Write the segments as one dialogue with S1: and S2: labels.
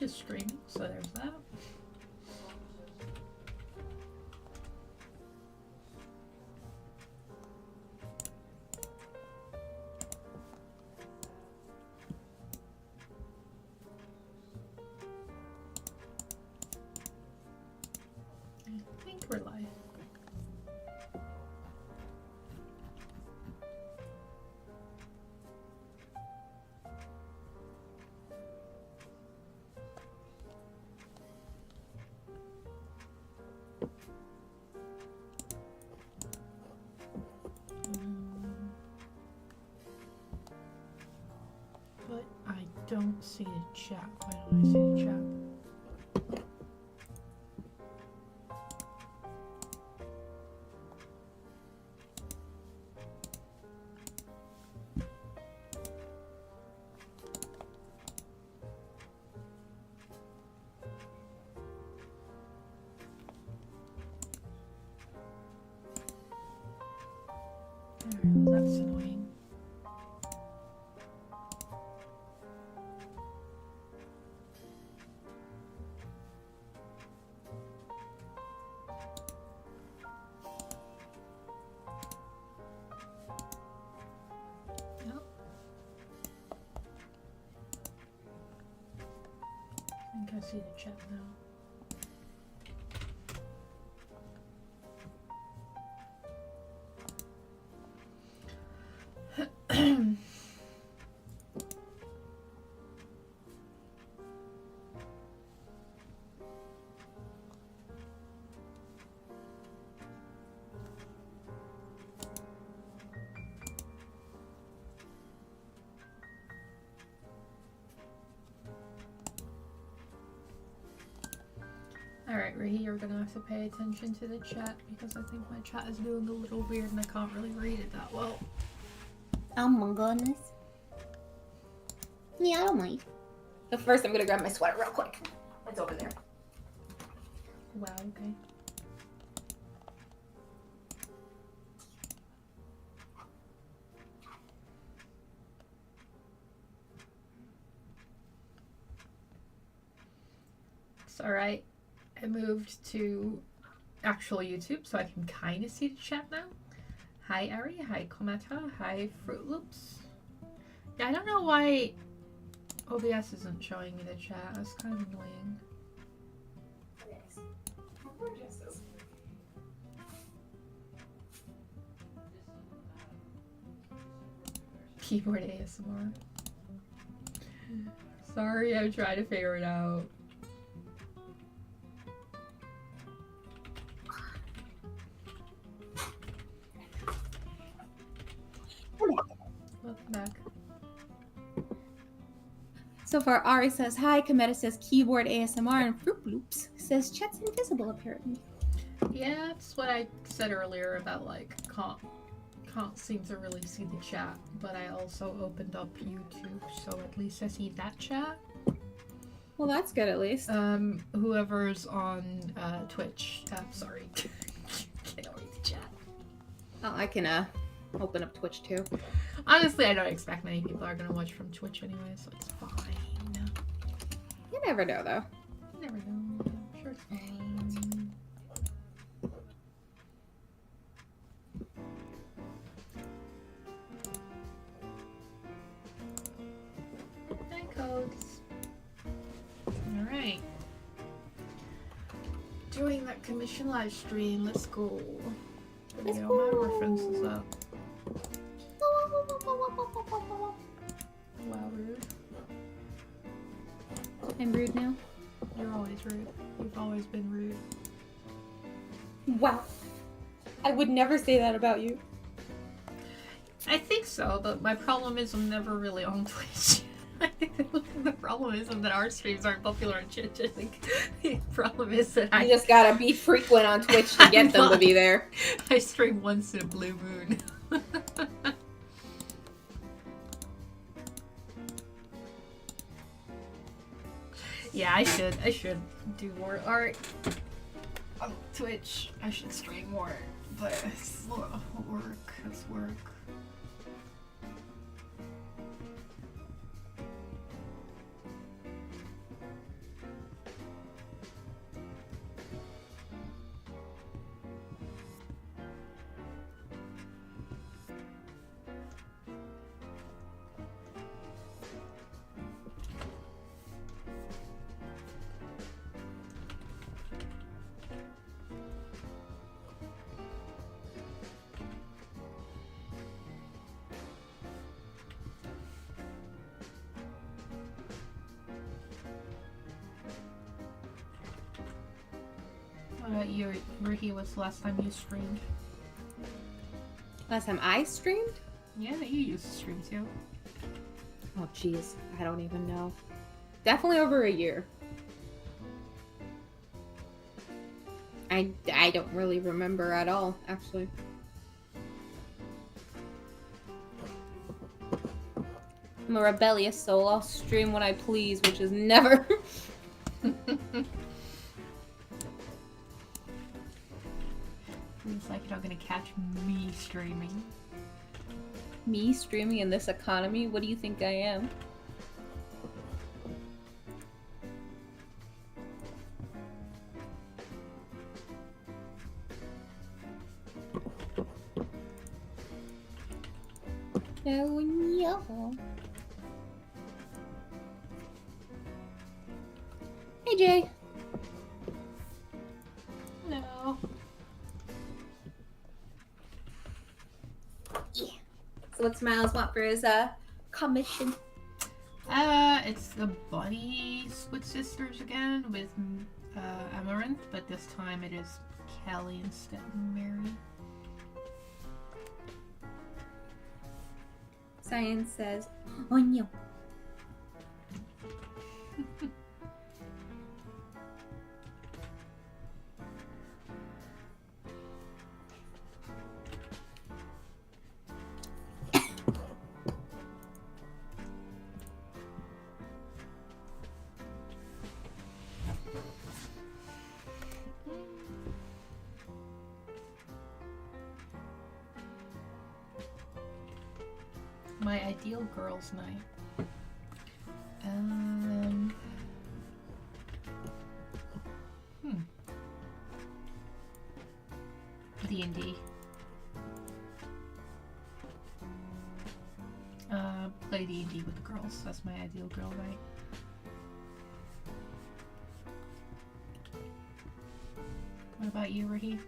S1: just streaming, so there's that. I think we're live. But I don't see the chat. Why don't I see the chat? That's annoying. Yep. I think I see the chat now. Alright, Ruhi, you're gonna have to pay attention to the chat because I think my chat is doing a little weird and I can't really read it that well.
S2: Oh my goodness. Yeah, I don't mind. But first I'm gonna grab my sweater real quick. It's over there.
S1: Wow, okay. It's alright. I moved to actual YouTube so I can kind of see the chat now. Hi Ari, hi Kometa, hi Fruit Loops. Yeah, I don't know why OBS isn't showing me the chat. That's kind of annoying. Keyboard ASMR. Sorry, I'm trying to figure it out. Welcome back.
S2: So far, Ari says hi, Kometa says keyboard ASMR, and Fruit Loops says chat's invisible apparently.
S1: Yeah, that's what I said earlier about like can't seem to really see the chat, but I also opened up YouTube, so at least I see that chat.
S2: Well, that's good at least.
S1: Whoever's on Twitch, sorry, can't read the chat.
S2: Oh, I can open up Twitch too.
S1: Honestly, I don't expect many people are gonna watch from Twitch anyway, so it's fine.
S2: You never know though.
S1: You never know. I'm sure it's fine. Hi, codes. Alright. Doing that commission live stream, let's go.
S2: Let's
S1: Get
S2: go.
S1: all my references up. Wow, rude.
S2: I'm rude now.
S1: You're always rude. You've always been rude.
S2: Wow. I would never say that about you.
S1: I think so, but my problem is I'm never really on Twitch. I think the problem isn't that our streams aren't popular on Twitch. I think the problem is that
S2: You just gotta be frequent on Twitch to get them to be there.
S1: I stream once in a blue moon. Yeah, I should do more art on Twitch. I should stream more, but it's work. It's work. What about you, Ruhi? What's the last time you streamed?
S2: Last time I streamed?
S1: Yeah, you used to stream too.
S2: Oh, jeez. I don't even know. Definitely over a year. I don't really remember at all, actually. I'm a rebellious soul. I'll stream when I please, which is never.
S1: Seems like you're not gonna catch me streaming.
S2: Me streaming in this economy? What do you think I am? Oh no. Hey Jay.
S1: No.
S2: Yeah. So what Smiles want for his commission?
S1: It's the Bunny Split Sisters again with Amaranth, but this time it is Kelly instead of Mary.
S2: Science says, oh no.
S1: My ideal girls' night. D&D. Play D&D with the girls. That's my ideal girl night. What about you, Ruhi?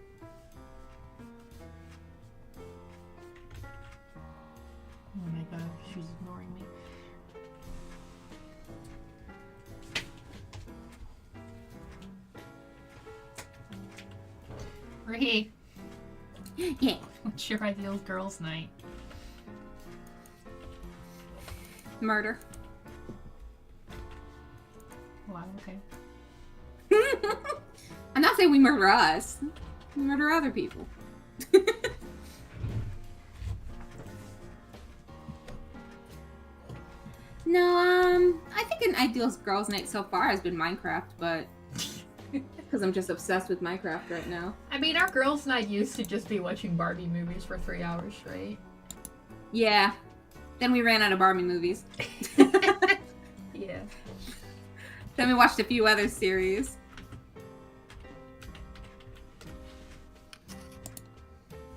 S1: Oh my god, she's ignoring me. Ruhi,
S2: Yeah.
S1: what's your ideal girls' night?
S2: Murder.
S1: Wow, okay.
S2: I'm not saying we murder us. We murder other people. No, I think an ideal girls' night so far has been Minecraft, but because I'm just obsessed with Minecraft right now.
S1: I mean, our girls' night used to just be watching Barbie movies for 3 hours straight.
S2: Yeah. Then we ran out of Barbie movies.
S1: Yeah.
S2: Then we watched a few other series.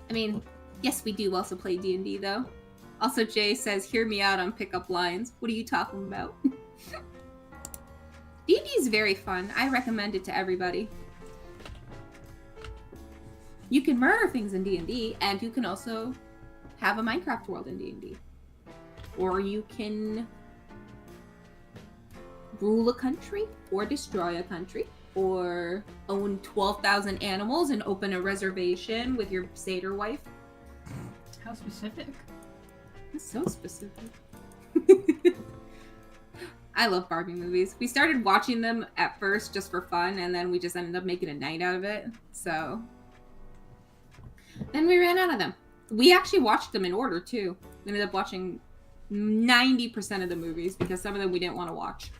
S2: I mean, yes, we do also play D&D, though. Also, Jay says, hear me out on pickup lines. What are you talking about? D&D is very fun. I recommend it to everybody. You can murder things in D&D, and you can also have a Minecraft world in D&D. Or you can rule a country, or destroy a country, or own 12,000 animals and open a reservation with your satyr wife.
S1: How specific?
S2: That's so specific. I love Barbie movies. We started watching them at first just for fun, and then we just ended up making a night out of it. So then we ran out of them. We actually watched them in order, too. We ended up watching 90% of the movies because some of them we didn't want to watch.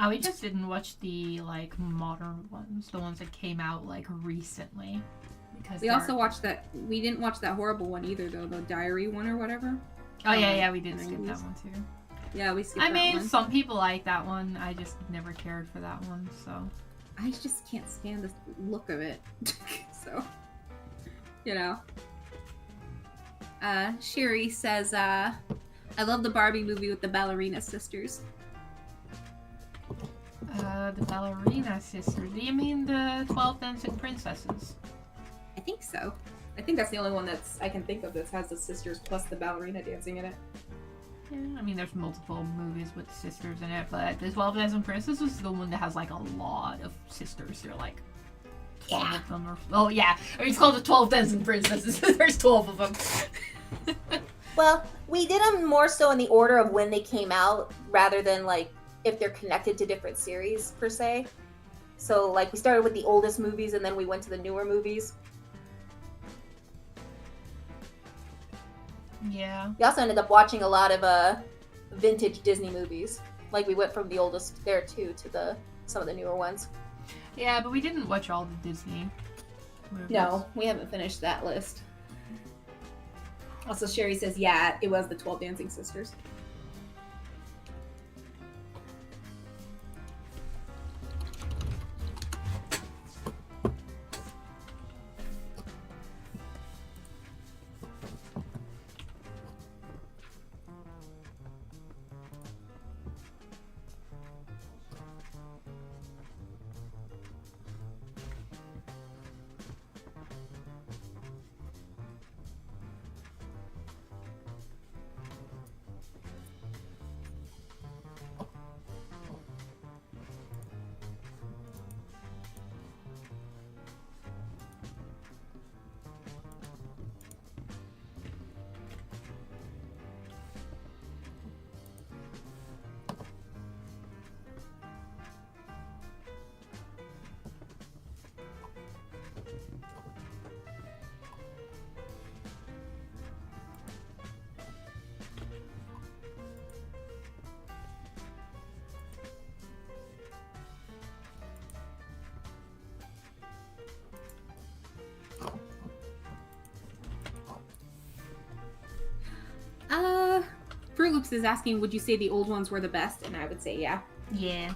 S1: We just didn't watch the, like, modern ones. The ones that came out, like, recently. Because
S2: we also watched that... We didn't watch that horrible one either, though. The diary one or whatever.
S1: Oh, yeah, we did skip that one, too.
S2: Yeah, we skipped that one.
S1: I mean, some people like that one. I just never cared for that one, so...
S2: I just can't stand the look of it. So, you know. Sherry says, I love the Barbie movie with the ballerina sisters.
S1: The ballerina sisters. Do you mean the 12 Dancing Princesses?
S2: I think so. I think that's the only one that's I can think of that has the sisters plus the ballerina dancing in it.
S1: Yeah, I mean, there's multiple movies with sisters in it, but the 12 Dancing Princesses is the one that has, like, a lot of sisters. There are, like, 12 of them. Oh, yeah. I mean, it's called the 12 Dancing Princesses. There's 12 of them.
S3: Well, we did them more so in the order of when they came out, rather than like if they're connected to different series per se. So like we started with the oldest movies and then we went to the newer movies.
S1: Yeah.
S3: We also ended up watching a lot of vintage Disney movies. Like we went from the oldest there too to some of the newer ones.
S1: Yeah, but we didn't watch all the Disney movies.
S3: No, we haven't finished that list. Also, Sherry says, yeah, it was the 12 Dancing Sisters.
S2: Fruit Loops is asking, would you say the old ones were the best? And I would say yeah.
S1: Yeah.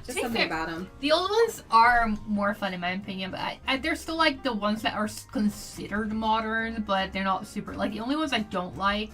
S2: Just something about them.
S1: The old ones are more fun in my opinion, but they're still like the ones that are considered modern, but they're not super. Like the only ones I don't like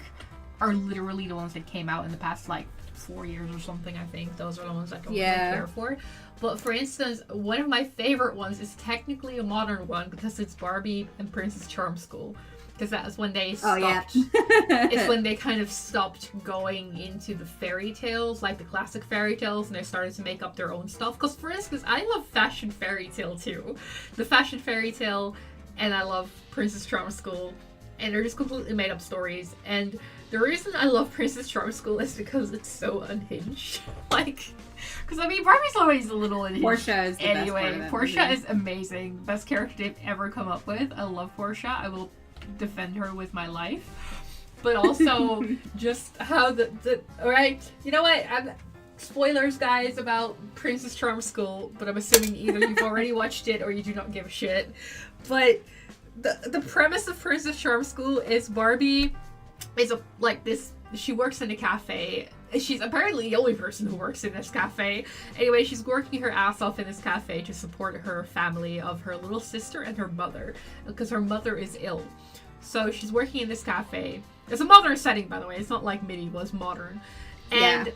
S1: are literally the ones that came out in the past like 4 years or something. I think those are the ones I don't really care for. But for instance, one of my favorite ones is technically a modern one because it's Barbie and Princess Charm School. Because that's when they stopped. It's when they kind of stopped going into the fairy tales, like the classic fairy tales, and they started to make up their own stuff. Because, for instance, I love Fashion Fairy Tale too. The Fashion Fairy Tale, and I love Princess Charm School, and they're just completely made up stories. And the reason I love Princess Charm School is because it's so unhinged. Like, because I mean, Barbie's always a little unhinged.
S2: Portia is the best part of that
S1: Portia
S2: movie.
S1: is amazing. Best character they've ever come up with. I love Portia. I will defend her with my life, but also just how alright, you know what, I'm spoilers guys about Princess Charm School, but I'm assuming either you've already watched it or you do not give a shit. But the premise of Princess Charm School is Barbie is she works in a cafe. She's apparently the only person who works in this cafe. Anyway, she's working her ass off in this cafe to support her family of her little sister and her mother, because her mother is ill. So she's working in this cafe. It's a modern setting, by the way. It's not like medieval, it's modern. And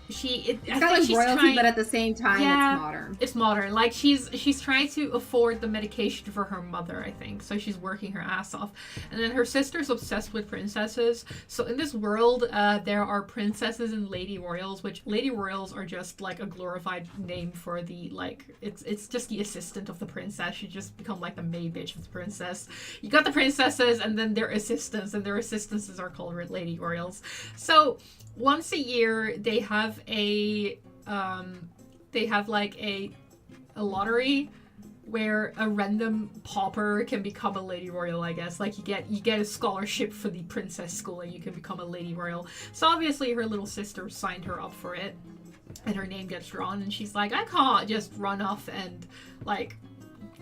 S1: it's
S2: got like royalty, but at the same time, it's modern.
S1: It's modern. Like she's trying to afford the medication for her mother, I think. So she's working her ass off. And then her sister's obsessed with princesses. So in this world, there are princesses and lady royals, which lady royals are just like a glorified name for the it's just the assistant of the princess. She just become like the maid bitch of the princess. You got the princesses and then their assistants, and their assistants are called lady royals. So once a year, they have a lottery where a random pauper can become a lady royal, I guess. Like you get a scholarship for the princess school and you can become a lady royal. So obviously her little sister signed her up for it, and her name gets drawn, and she's like, I can't just run off and like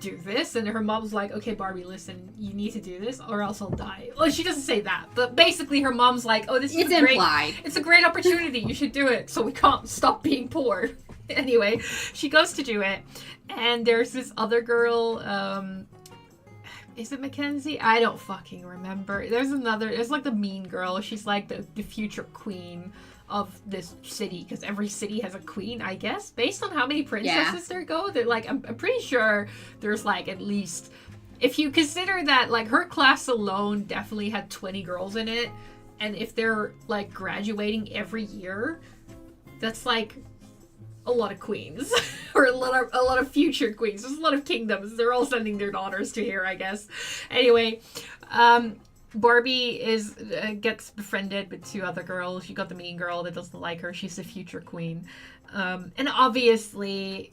S1: do this. And her mom's like, okay, Barbie, listen, you need to do this or else I'll die. Well, she doesn't say that, but basically her mom's like, oh, this is
S2: implied.
S1: It's a great opportunity, you should do it so we can't stop being poor. Anyway, she goes to do it, and there's this other girl, is it Mackenzie? I don't fucking remember. There's like the mean girl. She's like the future queen of this city, because every city has a queen, I guess, based on how many princesses there go. They're like, I'm pretty sure there's like at least, if you consider that like her class alone definitely had 20 girls in it, and if they're like graduating every year, that's like a lot of queens or a lot of future queens. There's a lot of kingdoms. They're all sending their daughters to here, I guess. Anyway, Barbie gets befriended with two other girls. You got the mean girl that doesn't like her. She's the future queen. And obviously,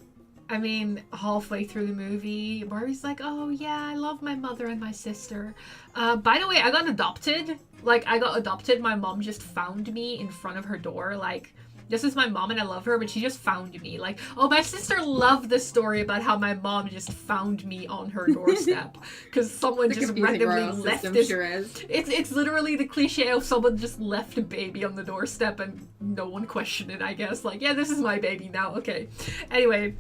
S1: I mean, halfway through the movie, Barbie's like, oh yeah, I love my mother and my sister. By the way, I got adopted. Like, I got adopted. My mom just found me in front of her door. Like, this is my mom and I love her, but she just found me. Like, oh, my sister loved the story about how my mom just found me on her doorstep. Because someone just randomly left this.
S2: Sure is.
S1: It's literally the cliche of someone just left a baby on the doorstep and no one questioned it, I guess. Like, yeah, this is my baby now. Okay. Anyway.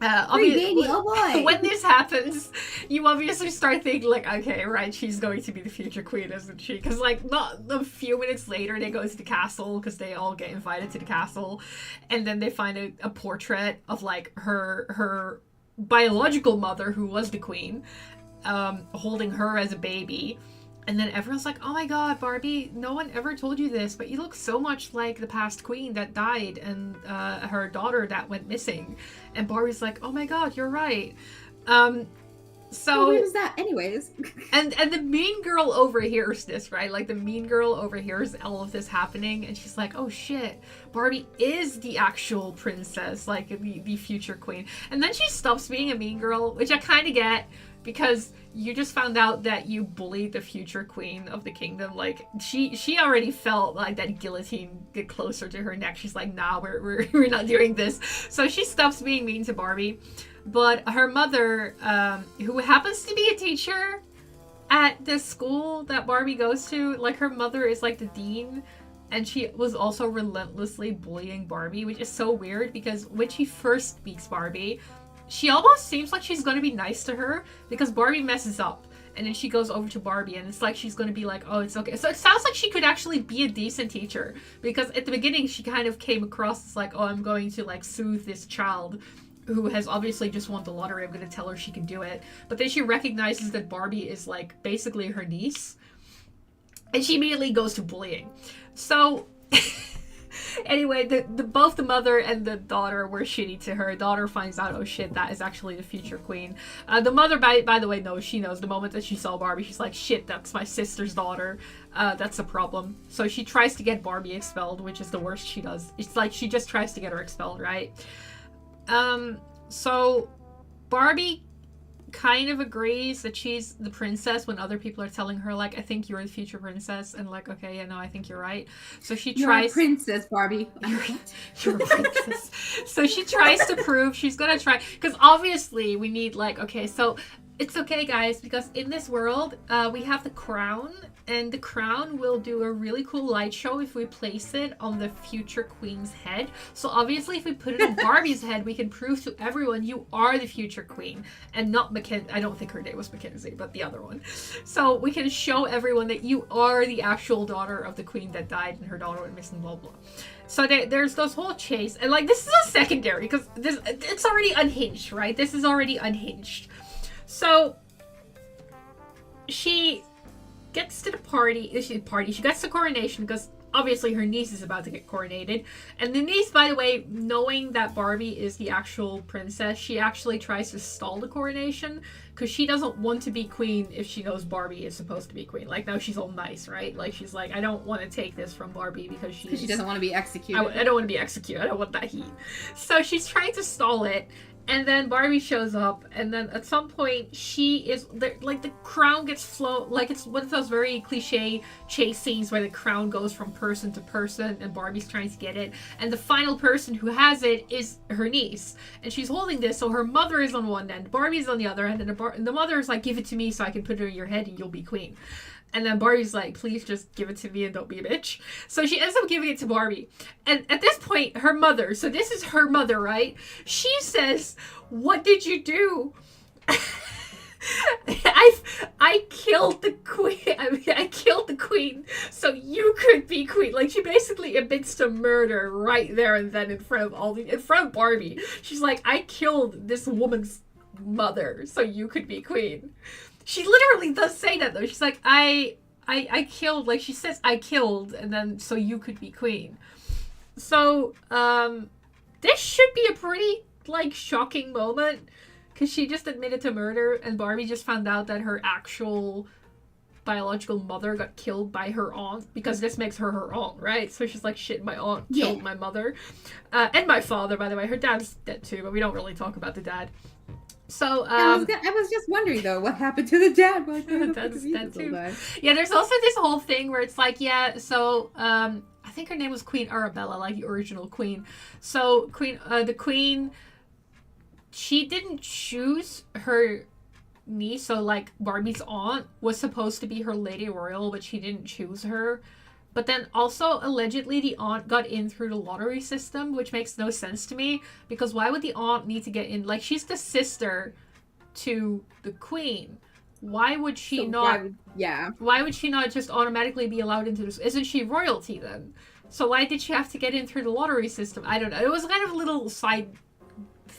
S3: Baby, oh boy.
S1: When this happens, you obviously start thinking like, okay, right, she's going to be the future queen, isn't she? Because like, not a few minutes later, they go to the castle because they all get invited to the castle, and then they find a portrait of like her biological mother, who was the queen, holding her as a baby. And then everyone's like, oh my god, Barbie, no one ever told you this, but you look so much like the past queen that died and her daughter that went missing. And Barbie's like, oh my god, you're right. So
S2: what is that? Anyways.
S1: and the mean girl overhears this, right? Like, the mean girl overhears all of this happening, and she's like, oh shit, Barbie is the actual princess, like the future queen. And then she stops being a mean girl, which I kind of get, because you just found out that you bullied the future queen of the kingdom. Like, she already felt like that guillotine get closer to her neck. She's like, nah, we're not doing this. So she stops being mean to Barbie. But her mother, who happens to be a teacher at the school that Barbie goes to, like, her mother is like the dean, and she was also relentlessly bullying Barbie, which is so weird because when she first meets Barbie, she almost seems like she's going to be nice to her because Barbie messes up. And then she goes over to Barbie and it's like she's going to be like, oh, it's okay. So it sounds like she could actually be a decent teacher, because at the beginning she kind of came across as like, oh, I'm going to like soothe this child who has obviously just won the lottery. I'm going to tell her she can do it. But then she recognizes that Barbie is like basically her niece. And she immediately goes to bullying. So... Anyway, both the mother and the daughter were shitty to her. Daughter finds out, oh shit, that is actually the future queen. The mother, by the way, knows. She knows the moment that she saw Barbie. She's like, shit, that's my sister's daughter. That's a problem. So she tries to get Barbie expelled, which is the worst she does. It's like she just tries to get her expelled, right? So Barbie kind of agrees that she's the princess when other people are telling her like, I think you're the future princess, and like, okay, yeah, no, I think you're right. So she tries.
S2: You're a princess, Barbie.
S1: You're a princess. So she tries to prove she's gonna try, because obviously we need like, okay, so it's okay, guys, because in this world we have the crown, and the crown will do a really cool light show if we place it on the future queen's head. So obviously if we put it on Barbie's head, we can prove to everyone you are the future queen, and not Mackenzie. I don't think her name was Mackenzie, but the other one. So we can show everyone that you are the actual daughter of the queen that died and her daughter went missing, blah blah. So there's this whole chase, and like, this is a secondary because it's already unhinged, right? This is already unhinged. So she gets to the party. She gets the coronation because obviously her niece is about to get coronated. And the niece, by the way, knowing that Barbie is the actual princess, she actually tries to stall the coronation because she doesn't want to be queen if she knows Barbie is supposed to be queen. Like, now she's all nice, right? Like, she's like, I don't want to take this from Barbie because she
S2: doesn't want to be executed.
S1: I don't want to be executed. I don't want that heat. So she's trying to stall it. And then Barbie shows up, and then at some point she is like, the crown gets like, it's one of those very cliche chase scenes where the crown goes from person to person and Barbie's trying to get it, and the final person who has it is her niece, and she's holding this, so her mother is on one end, Barbie's on the other end, and the mother is like, give it to me so I can put it in your head and you'll be queen. And then Barbie's like, please just give it to me and don't be a bitch. So she ends up giving it to Barbie. And at this point, her mother, so this is her mother, right? She says, what did you do? I killed the queen. I killed the queen so you could be queen. Like, she basically admits to murder right there and then in front of Barbie. She's like, I killed this woman's mother so you could be queen. She literally does say that, though. She's like, I killed, like, she says, I killed, and then, so you could be queen. So, this should be a pretty, like, shocking moment. Because she just admitted to murder, and Barbie just found out that her actual biological mother got killed by her aunt, because this makes her aunt, right? So she's like, shit, my aunt killed my mother. And my father, by the way. Her dad's dead too, but we don't really talk about the dad. So,
S2: I was just wondering, though, what happened to the dad? Like,
S1: the dad's dead too. Yeah, there's also this whole thing where it's like, yeah, so, I think her name was Queen Arabella, like the original queen. So, the queen, she didn't choose her niece, so, like, Barbie's aunt was supposed to be her Lady Royal, but she didn't choose her. But then also, allegedly, the aunt got in through the lottery system, which makes no sense to me. Because why would the aunt need to get in? Like, she's the sister to the queen. Why would she not... Why would she not just automatically be allowed into this? Isn't she royalty, then? So why did she have to get in through the lottery system? I don't know. It was kind of a little side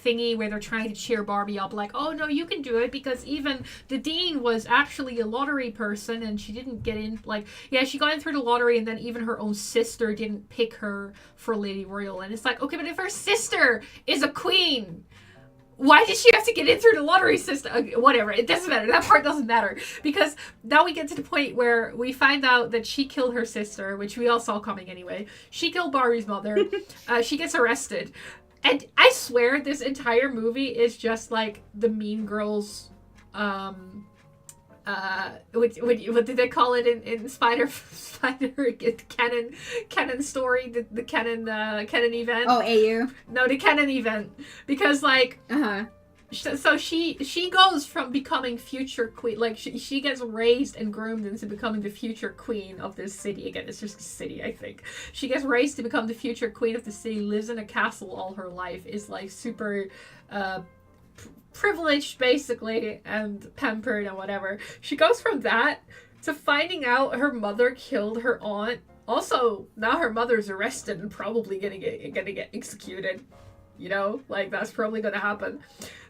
S1: thingy where they're trying to cheer Barbie up, like, oh no, you can do it, because even the dean was actually a lottery person and she didn't get in. Like, yeah, she got in through the lottery, and then even her own sister didn't pick her for Lady Royal. And it's like, okay, but if her sister is a queen, why did she have to get in through the lottery system? Whatever, it doesn't matter. That part doesn't matter, because now we get to the point where we find out that she killed her sister, which we all saw coming anyway. She killed Barbie's mother. She gets arrested. And I swear this entire movie is just like the Mean Girls, what did they call it in Spider canon story, the canon event?
S2: Oh, AU?
S1: No, the canon event. Because, like, so she goes from becoming future queen, like, she gets raised and groomed into becoming the future queen of this city. Again, it's just a city, I think. She gets raised to become the future queen of the city, lives in a castle all her life, is, like, super privileged, basically, and pampered and whatever. She goes from that to finding out her mother killed her aunt. Also, now her mother's arrested and probably gonna get executed. You know, like, that's probably gonna happen.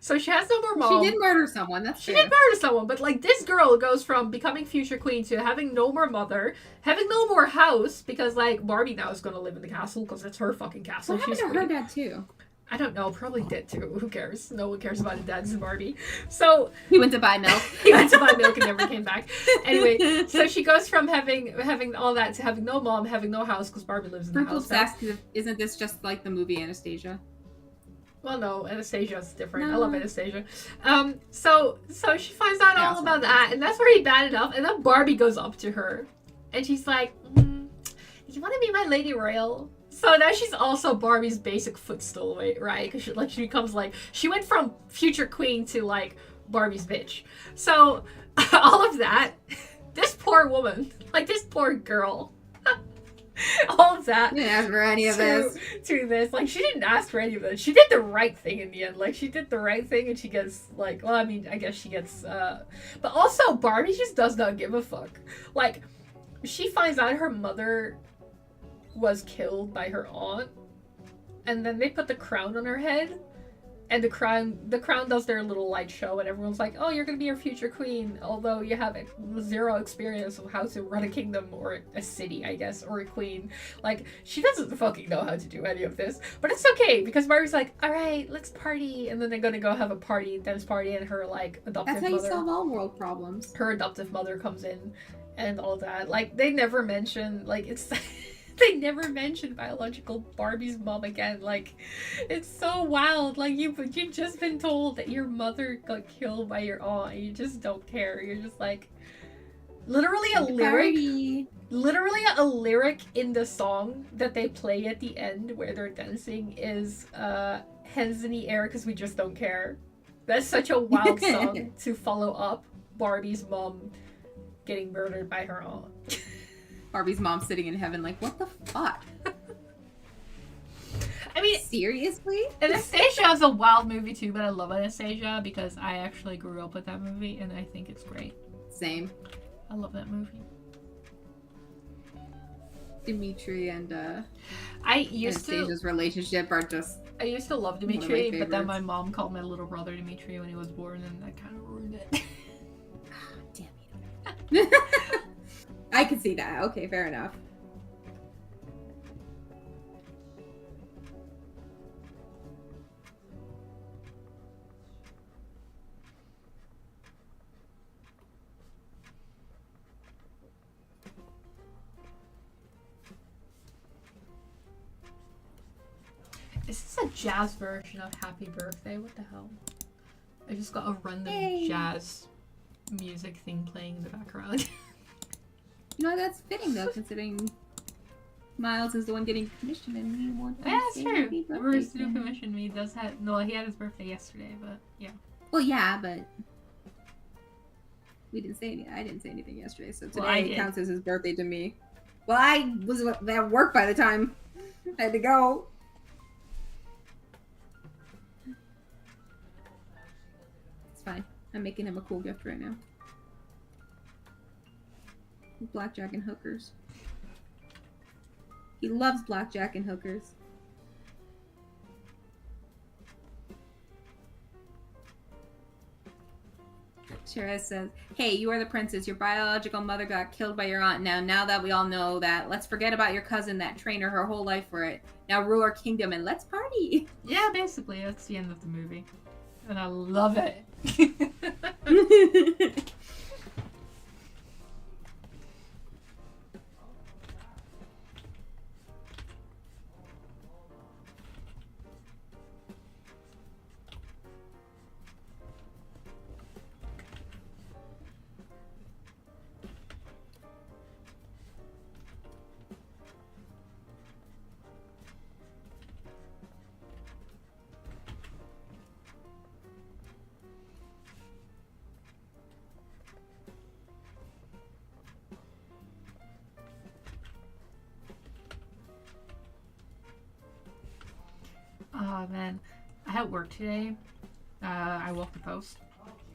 S1: So she has no more mom.
S2: She did murder someone, that's true.
S1: She did murder someone, but, like, this girl goes from becoming future queen to having no more mother, having no more house, because, like, Barbie now is gonna live in the castle, because it's her fucking castle.
S2: What happened to her dad, too?
S1: I don't know, probably did, too. Who cares? No one cares about his dads and Barbie. So...
S2: He went to buy milk.
S1: He went to buy milk and never came back. Anyway, so she goes from having all that to having no mom, having no house, because Barbie lives in the house.
S2: Isn't this just like the movie Anastasia?
S1: Well, no, Anastasia's different. No. I love Anastasia. So she finds out all about that, and that's where he bad enough. And then Barbie goes up to her, and she's like, "You want to be my Lady Royal?" So now she's also Barbie's basic footstool, right? Because she becomes, like, she went from future queen to, like, Barbie's bitch. So all of that, this poor woman, like, this poor girl. All of that.
S2: Didn't ask for any of this.
S1: To this. Like, she didn't ask for any of this. She did the right thing in the end. Like, she did the right thing, and she gets, like, well, I mean, I guess she gets, but also, Barbie just does not give a fuck. Like, she finds out her mother was killed by her aunt, and then they put the crown on her head, and the crown does their little light show, and everyone's like, oh, you're gonna be our future queen, although you have zero experience of how to run a kingdom or a city, I guess, or a queen. Like, she doesn't fucking know how to do any of this, but it's okay, because Barbie's like, all right, let's party, and then they're gonna go have a dance party, and her, like, adoptive mother.
S2: That's how you solve all world problems.
S1: Her adoptive mother comes in, and all that. Like, they never mention, like, it's... They never mention biological Barbie's mom again. Like, it's so wild. Like, you've just been told that your mother got killed by your aunt, and you just don't care. You're just like, literally a lyric in the song that they play at the end where they're dancing is "Hands in the air because we just don't care." That's such a wild song to follow up Barbie's mom getting murdered by her aunt.
S2: Barbie's mom sitting in heaven like, what the fuck?
S1: I mean,
S2: seriously?
S1: Anastasia is a wild movie too, but I love Anastasia because I actually grew up with that movie and I think it's great.
S2: Same.
S1: I love that movie.
S2: Dimitri and
S1: Anastasia's
S2: relationship are just...
S1: I used to love Dimitri, but then my mom called my little brother Dimitri when he was born and that kind of ruined it.
S2: Damn you. I can see that. Okay, fair enough.
S1: jazz version of Happy Birthday. What the hell? I just got a random
S2: Yay.
S1: jazz music thing playing in the background.
S2: You know, that's fitting though, considering Miles is the one getting commissioned and he wants
S1: Yeah, that's true.
S2: happy
S1: The
S2: birthday
S1: person
S2: to
S1: who
S2: him.
S1: commissioned me does have. No, he had his birthday yesterday, but yeah.
S2: Well, yeah, but we didn't say anything. I didn't say anything yesterday, so today
S1: Well, I
S2: it
S1: did.
S2: counts as his birthday to me. Well, I was at work by the time I had to go. It's fine. I'm making him a cool gift right now. Blackjack and hookers. He loves blackjack and hookers. Shiraz says, hey, you are the princess. Your biological mother got killed by your aunt. Now that we all know that, let's forget about your cousin that trained her whole life for it. Now rule our kingdom and let's party.
S1: Yeah, basically, that's the end of the movie. And I love it. Oh man, I had work today. I walked the post,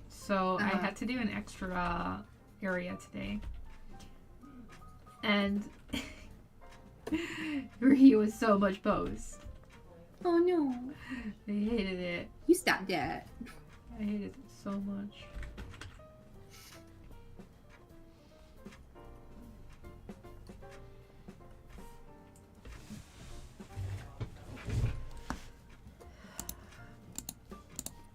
S1: so I had to do an extra area today, and Ruhi was so much post.
S2: Oh no.
S1: I hated it.
S2: You stop that.
S1: I hated it so much.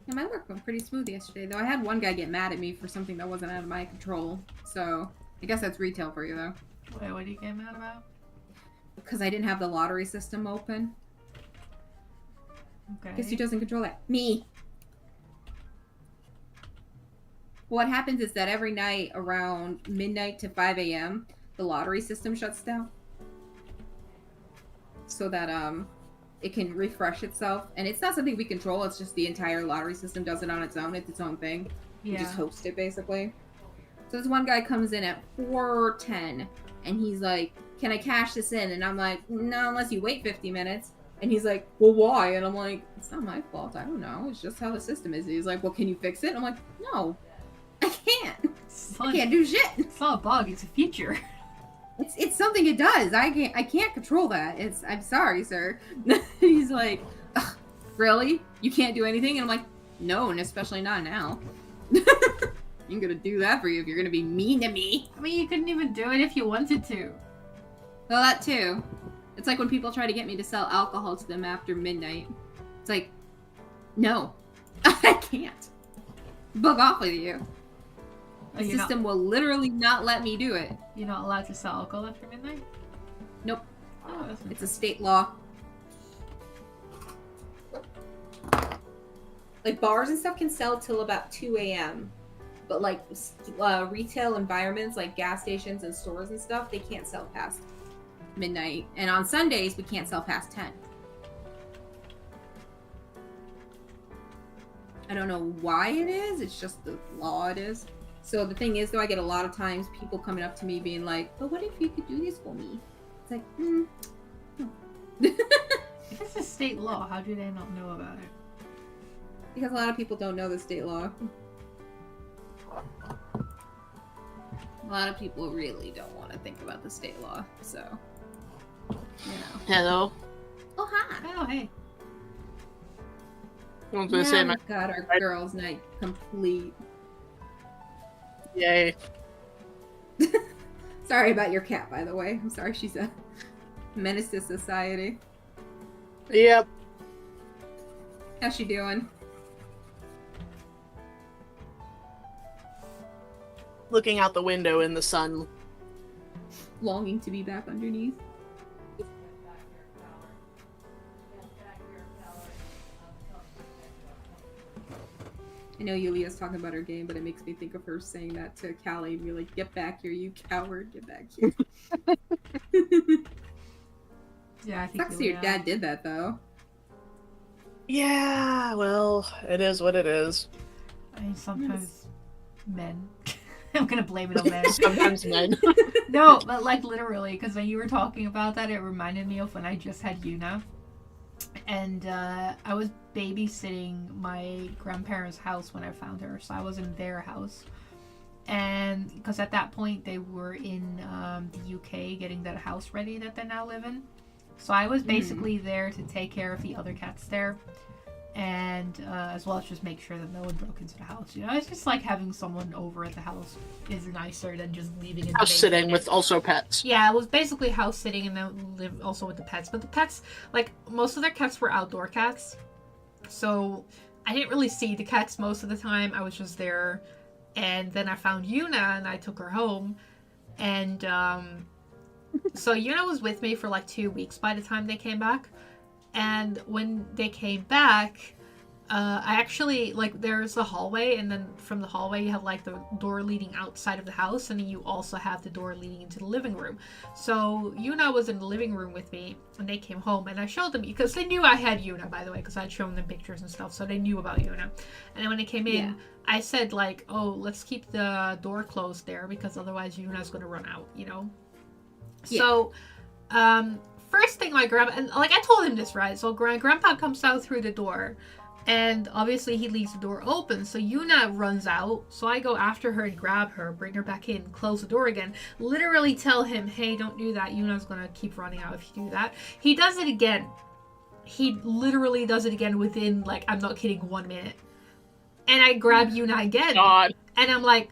S2: Yeah, my work went pretty smooth yesterday, though I had one guy get mad at me for something that wasn't out of my control. So, I guess that's retail for you, though.
S1: Wait, what do you get mad about?
S2: Because I didn't have the lottery system open.
S1: Okay.
S2: Guess who doesn't control that? Me! What happens is that every night around midnight to 5 a.m., the lottery system shuts down. So that, it can refresh itself. And it's not something we control, it's just the entire lottery system does it on its own. It's its own thing. You just host it, basically. So this one guy comes in at 4:10, and he's like, can I cash this in? And I'm like, no, unless you wait 50 minutes. And he's like, well, why? And I'm like, it's not my fault. I don't know. It's just how the system is. He's like, well, can you fix it? And I'm like, no, I can't. I can't do shit.
S1: It's not a bug, it's a feature.
S2: It's something it does. I can't control that. I'm sorry, sir. He's like, ugh, really? You can't do anything? And I'm like, no, and especially not now. I'm gonna do that for you if you're gonna be mean to me.
S1: I mean, you couldn't even do it if you wanted to.
S2: Well, that too. It's like when people try to get me to sell alcohol to them after midnight. It's like, no, I can't. Bug off with you. The system will literally not let me do it.
S1: You're not allowed to sell alcohol after midnight?
S2: Nope.
S1: Oh, that's
S2: It's a state law. Like bars and stuff can sell till about 2 a.m. But like retail environments like gas stations and stores and stuff, they can't sell past midnight. And on Sundays, we can't sell past 10. I don't know why it is. It's just the law it is. So the thing is, though, I get a lot of times people coming up to me being like, but what if you could do this for me? It's like, no.
S1: If it's a state law, how do they not know about it?
S2: Because a lot of people don't know the state law. A lot of people really don't want to think about the state law, so, you know.
S4: Hello.
S2: Oh, hi.
S1: Oh, hey.
S4: I was gonna say,
S2: We've got our girls' night complete.
S4: Yay.
S2: Sorry about your cat, by the way. I'm sorry she's a menace to society.
S4: Yep.
S2: How's she doing?
S4: Looking out the window in the sun.
S2: Longing to be back underneath. I know Yulia's talking about her game, but it makes me think of her saying that to Callie and be like, "Get back here, you coward! Get back here."
S1: Yeah, I think
S2: Sucks that your dad did that though.
S4: Yeah, well, it is what it is.
S1: I mean, sometimes men. I'm gonna blame it on men.
S4: Sometimes men.
S1: No, but like literally, because when you were talking about that, it reminded me of when I just had Yuna. And I was babysitting my grandparents' house when I found her, so I was in their house. And because at that point they were in the UK getting that house ready that they now live in. So I was basically there to take care of the other cats there. And as well as just make sure that no one broke into the house. You know, it's just like having someone over at the house is nicer than just leaving it.
S4: House sitting with also pets.
S1: Yeah, it was basically house sitting and then live also with the pets. But the pets, like, most of their cats were outdoor cats. So I didn't really see the cats most of the time. I was just there. And then I found Yuna and I took her home. And so Yuna was with me for like 2 weeks by the time they came back. And when they came back, I actually, like, there's a hallway, and then from the hallway you have, like, the door leading outside of the house, and then you also have the door leading into the living room. So Yuna was in the living room with me, and they came home, and I showed them, because they knew I had Yuna, by the way, because I'd shown them pictures and stuff, so they knew about Yuna. And then when they came in, I said, like, oh, let's keep the door closed there, because otherwise Yuna's going to run out, you know? Yeah. So, first thing my grandpa, and like I told him this, right? So grandpa comes out through the door, and obviously he leaves the door open. So Yuna runs out. So I go after her and grab her, bring her back in, close the door again. Literally tell him, hey, don't do that. Yuna's gonna keep running out if you do that. He does it again. He literally does it again within, like, I'm not kidding, 1 minute. And I grab Yuna again.
S4: God.
S1: And I'm like,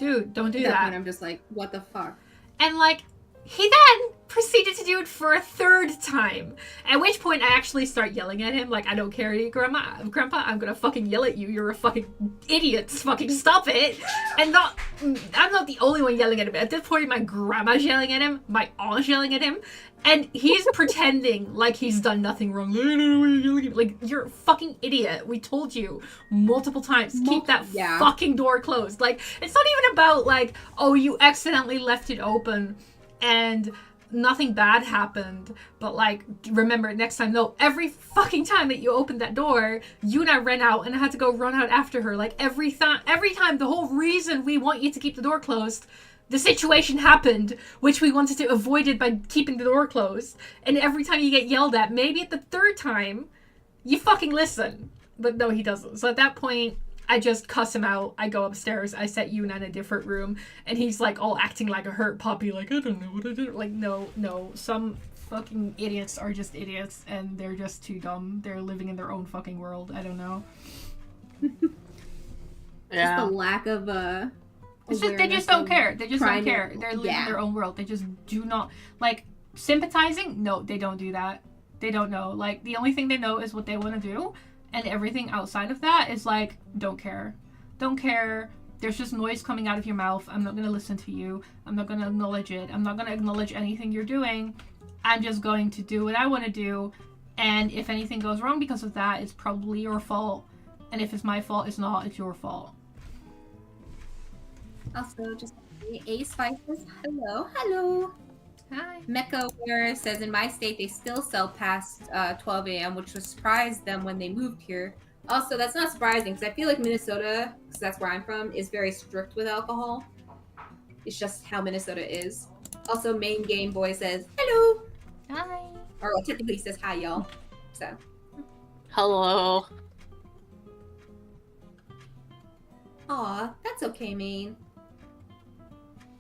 S1: dude, don't do that.
S2: Point, I'm just like, what the fuck?
S1: And like, he then proceeded to do it for a third time. At which point I actually start yelling at him, like, I don't care, Grandpa, I'm gonna fucking yell at you. You're a fucking idiot. Fucking stop it. And I'm not the only one yelling at him. At this point, my grandma's yelling at him, my aunt's yelling at him, and he's pretending like he's done nothing wrong. Like, you're a fucking idiot. We told you multiple times, keep that fucking door closed. Like, it's not even about, like, oh, you accidentally left it open and nothing bad happened, but like, remember next time. No, every fucking time that you opened that door, Yuna ran out and I had to go run out after her. Like, every time, the whole reason we want you to keep the door closed, the situation happened, which we wanted to avoid it by keeping the door closed. And every time you get yelled at, maybe at the third time, you fucking listen. But no, he doesn't. So at that point, I just cuss him out. I go upstairs. I set Yuna in a different room. And he's like all acting like a hurt puppy. Like, I don't know what I did. Like, no. Some fucking idiots are just idiots. And they're just too dumb. They're living in their own fucking world. I don't know.
S2: Yeah. Just the lack of,
S1: they just don't care. They just don't care. They're living in their own world. They just do not, like, sympathizing? No, they don't do that. They don't know. Like, the only thing they know is what they want to do. And everything outside of that is like, don't care. Don't care. There's just noise coming out of your mouth. I'm not going to listen to you. I'm not going to acknowledge it. I'm not going to acknowledge anything you're doing. I'm just going to do what I want to do. And if anything goes wrong because of that, it's probably your fault. And if it's my fault, it's not. It's your fault.
S2: Also, just Ace Spices. Hello.
S1: Hi.
S2: Mecha Wearer says, in my state, they still sell past 12 a.m., which was surprised them when they moved here. Also, that's not surprising, because I feel like Minnesota, because that's where I'm from, is very strict with alcohol. It's just how Minnesota is. Also, Main Game Boy says, hello.
S1: Hi.
S2: Or, well, typically he says, hi, y'all. So.
S4: Hello.
S2: Aw, that's okay, Main.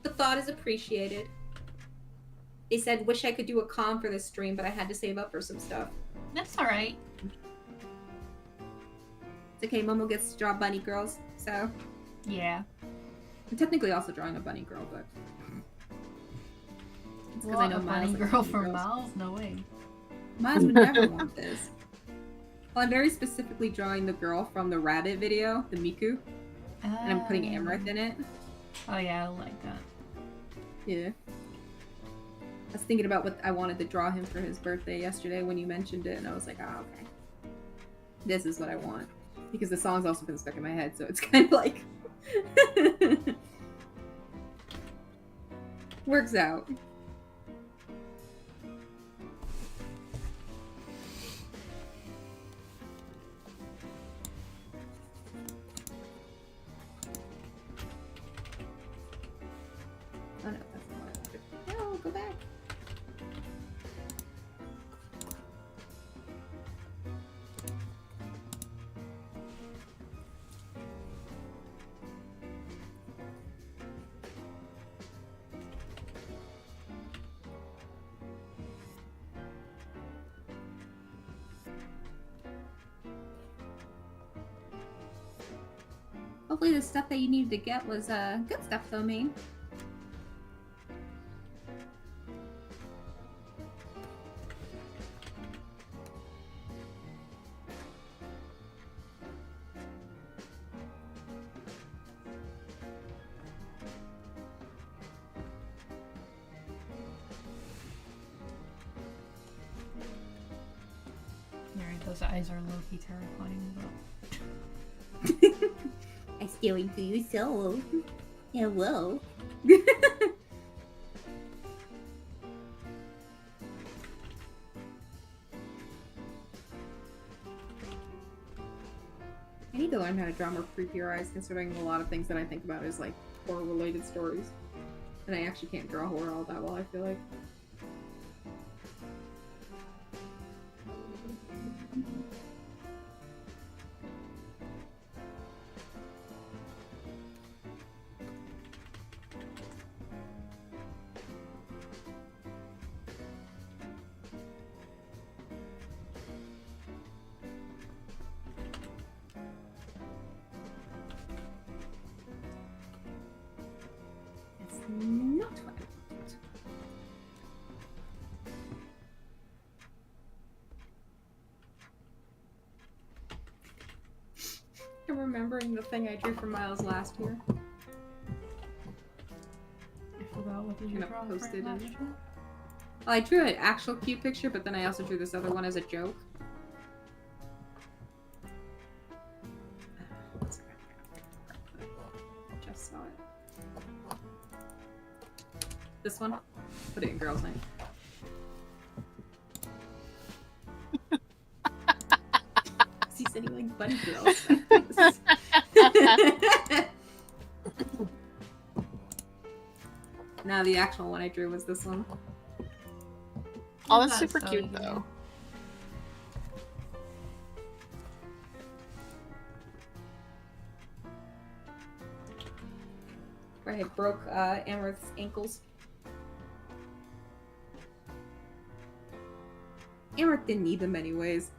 S2: The thought is appreciated. They said, wish I could do a comm for this stream, but I had to save up for some stuff.
S1: That's alright.
S2: It's okay, Momo gets to draw bunny girls, so...
S1: Yeah.
S2: I'm technically also drawing a bunny girl, but... It's because
S1: I
S2: know
S1: Miles bunny girl for Miles? No way.
S2: Miles would never want this. Well, I'm very specifically drawing the girl from the rabbit video, the Miku. And I'm putting Amaranth in it.
S1: Oh yeah, I like that.
S2: Yeah. I was thinking about what I wanted to draw him for his birthday yesterday when you mentioned it, and I was like, oh, okay. This is what I want. because the song's also been stuck in my head, so it's kind of like works out. Oh no, that's not what I wanted. No, go back. Hopefully the stuff that you needed to get was good stuff though, Maine.
S1: Alright, those eyes are low-key terrifying, but...
S2: I steal into your soul. Hello. I need to learn how to draw more creepier eyes, considering a lot of things that I think about is like horror-related stories. And I actually can't draw horror all that well, I feel like. Not what I wanted. I'm remembering the thing I drew for Miles last year.
S1: I forgot what did you
S2: I'm
S1: draw
S2: gonna post
S1: for
S2: it
S1: last
S2: in.
S1: year?
S2: Well, I drew an actual cute picture, but then I also drew this other one as a joke. Just saw it. This one? Put it in girls' night. He's any like bunny girls. No, the actual one I drew was this one.
S4: Oh, that's
S1: That's
S4: super
S1: so
S4: cute
S1: cute.
S4: though.
S2: Where I broke Amaranth's ankles. Amaranth didn't need them anyways.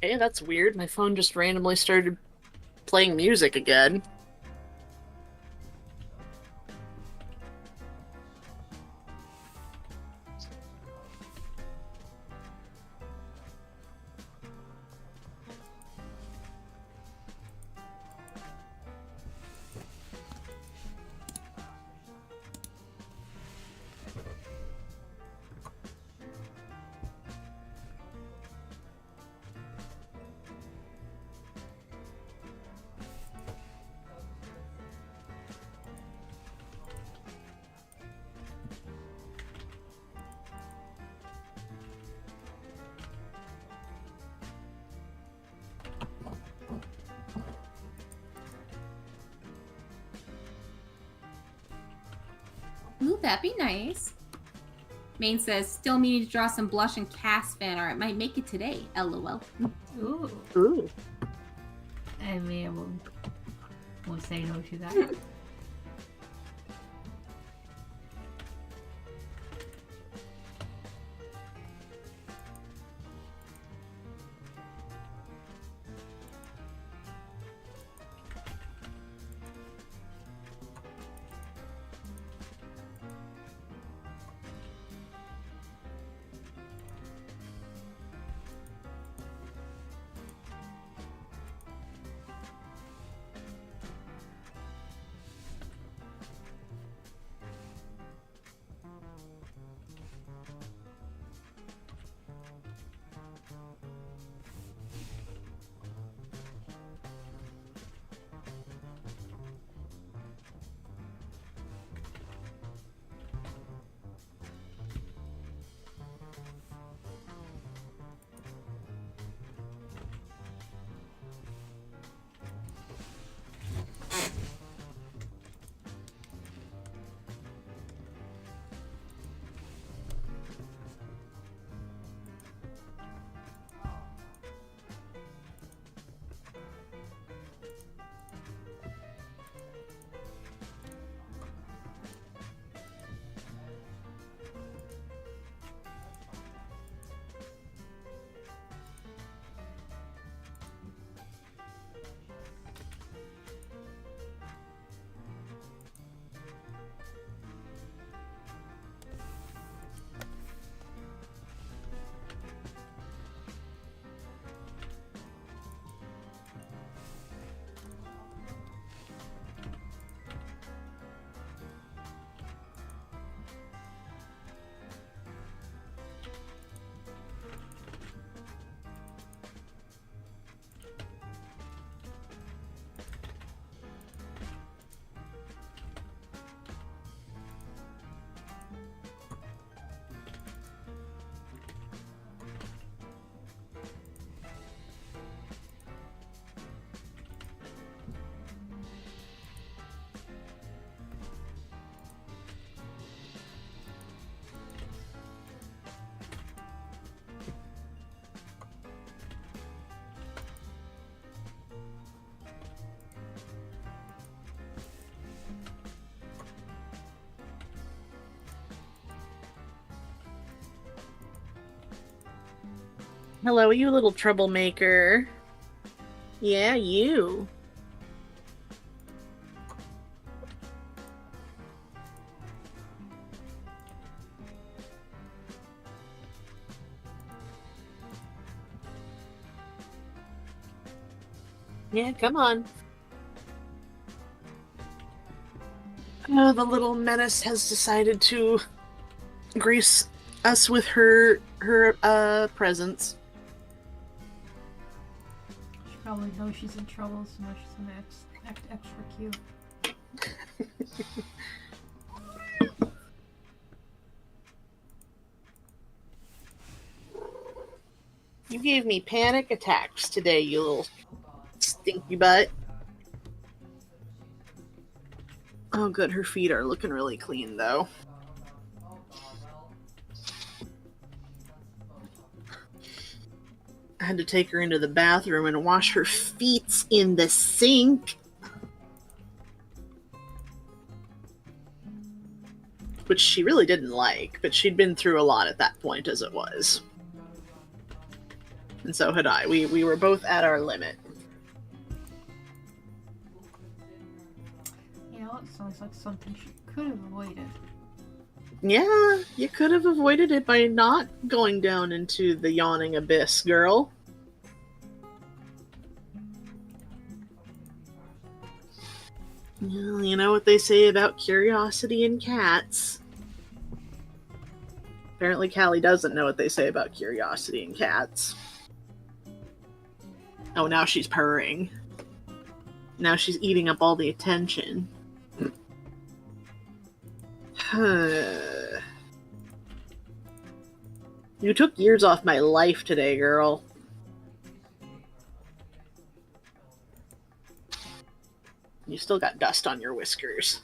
S4: Hey, that's weird. My phone just randomly started playing music again.
S2: Ooh, that'd be nice. Maine says, still meaning to draw some blush and cast fan art. Might make it today. LOL.
S1: Ooh.
S4: Ooh.
S1: I mean, I won't say no to that.
S4: Hello, you little troublemaker. Yeah, you. Yeah, come on. Oh, the little menace has decided to grace us with her presence.
S1: She probably knows she's in trouble, so now she's gonna act extra cute.
S4: You gave me panic attacks today, you little stinky butt. Oh, good. Her feet are looking really clean, though. I had to take her into the bathroom and wash her feet in the sink. Which she really didn't like, but she'd been through a lot at that point as it was. And so had I. We were both at our limit.
S1: You know, it sounds like something she could have avoided.
S4: Yeah, you could have avoided it by not going down into the yawning abyss, girl. Well, you know what they say about curiosity and cats. Apparently Callie doesn't know what they say about curiosity and cats. Oh, now she's purring. Now she's eating up all the attention. You took years off my life today, girl. You still got dust on your whiskers.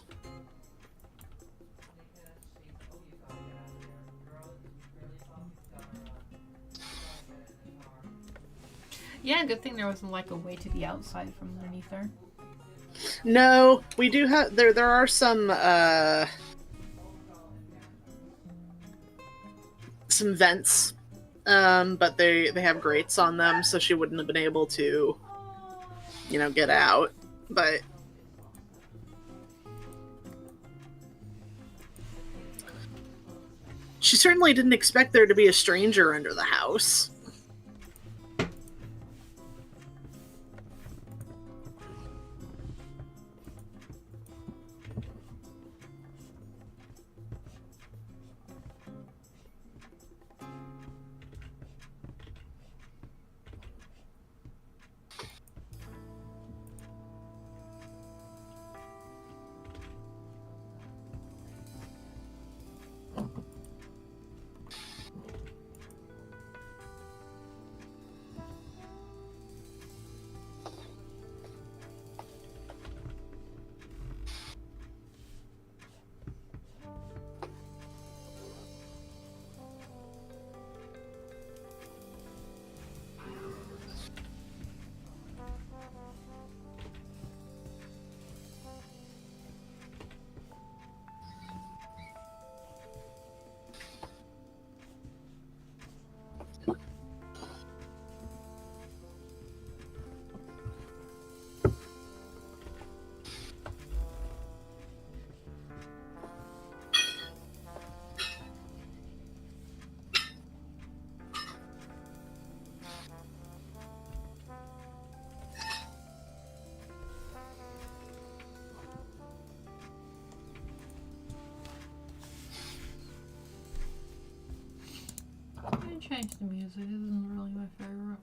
S1: Yeah, good thing there wasn't like a way to the outside from underneath there.
S4: No, we do have there are some vents. But they have grates on them, so she wouldn't have been able to, you know, get out. But she certainly didn't expect there to be a stranger under the house.
S1: I'm gonna change the music. This isn't really my favorite.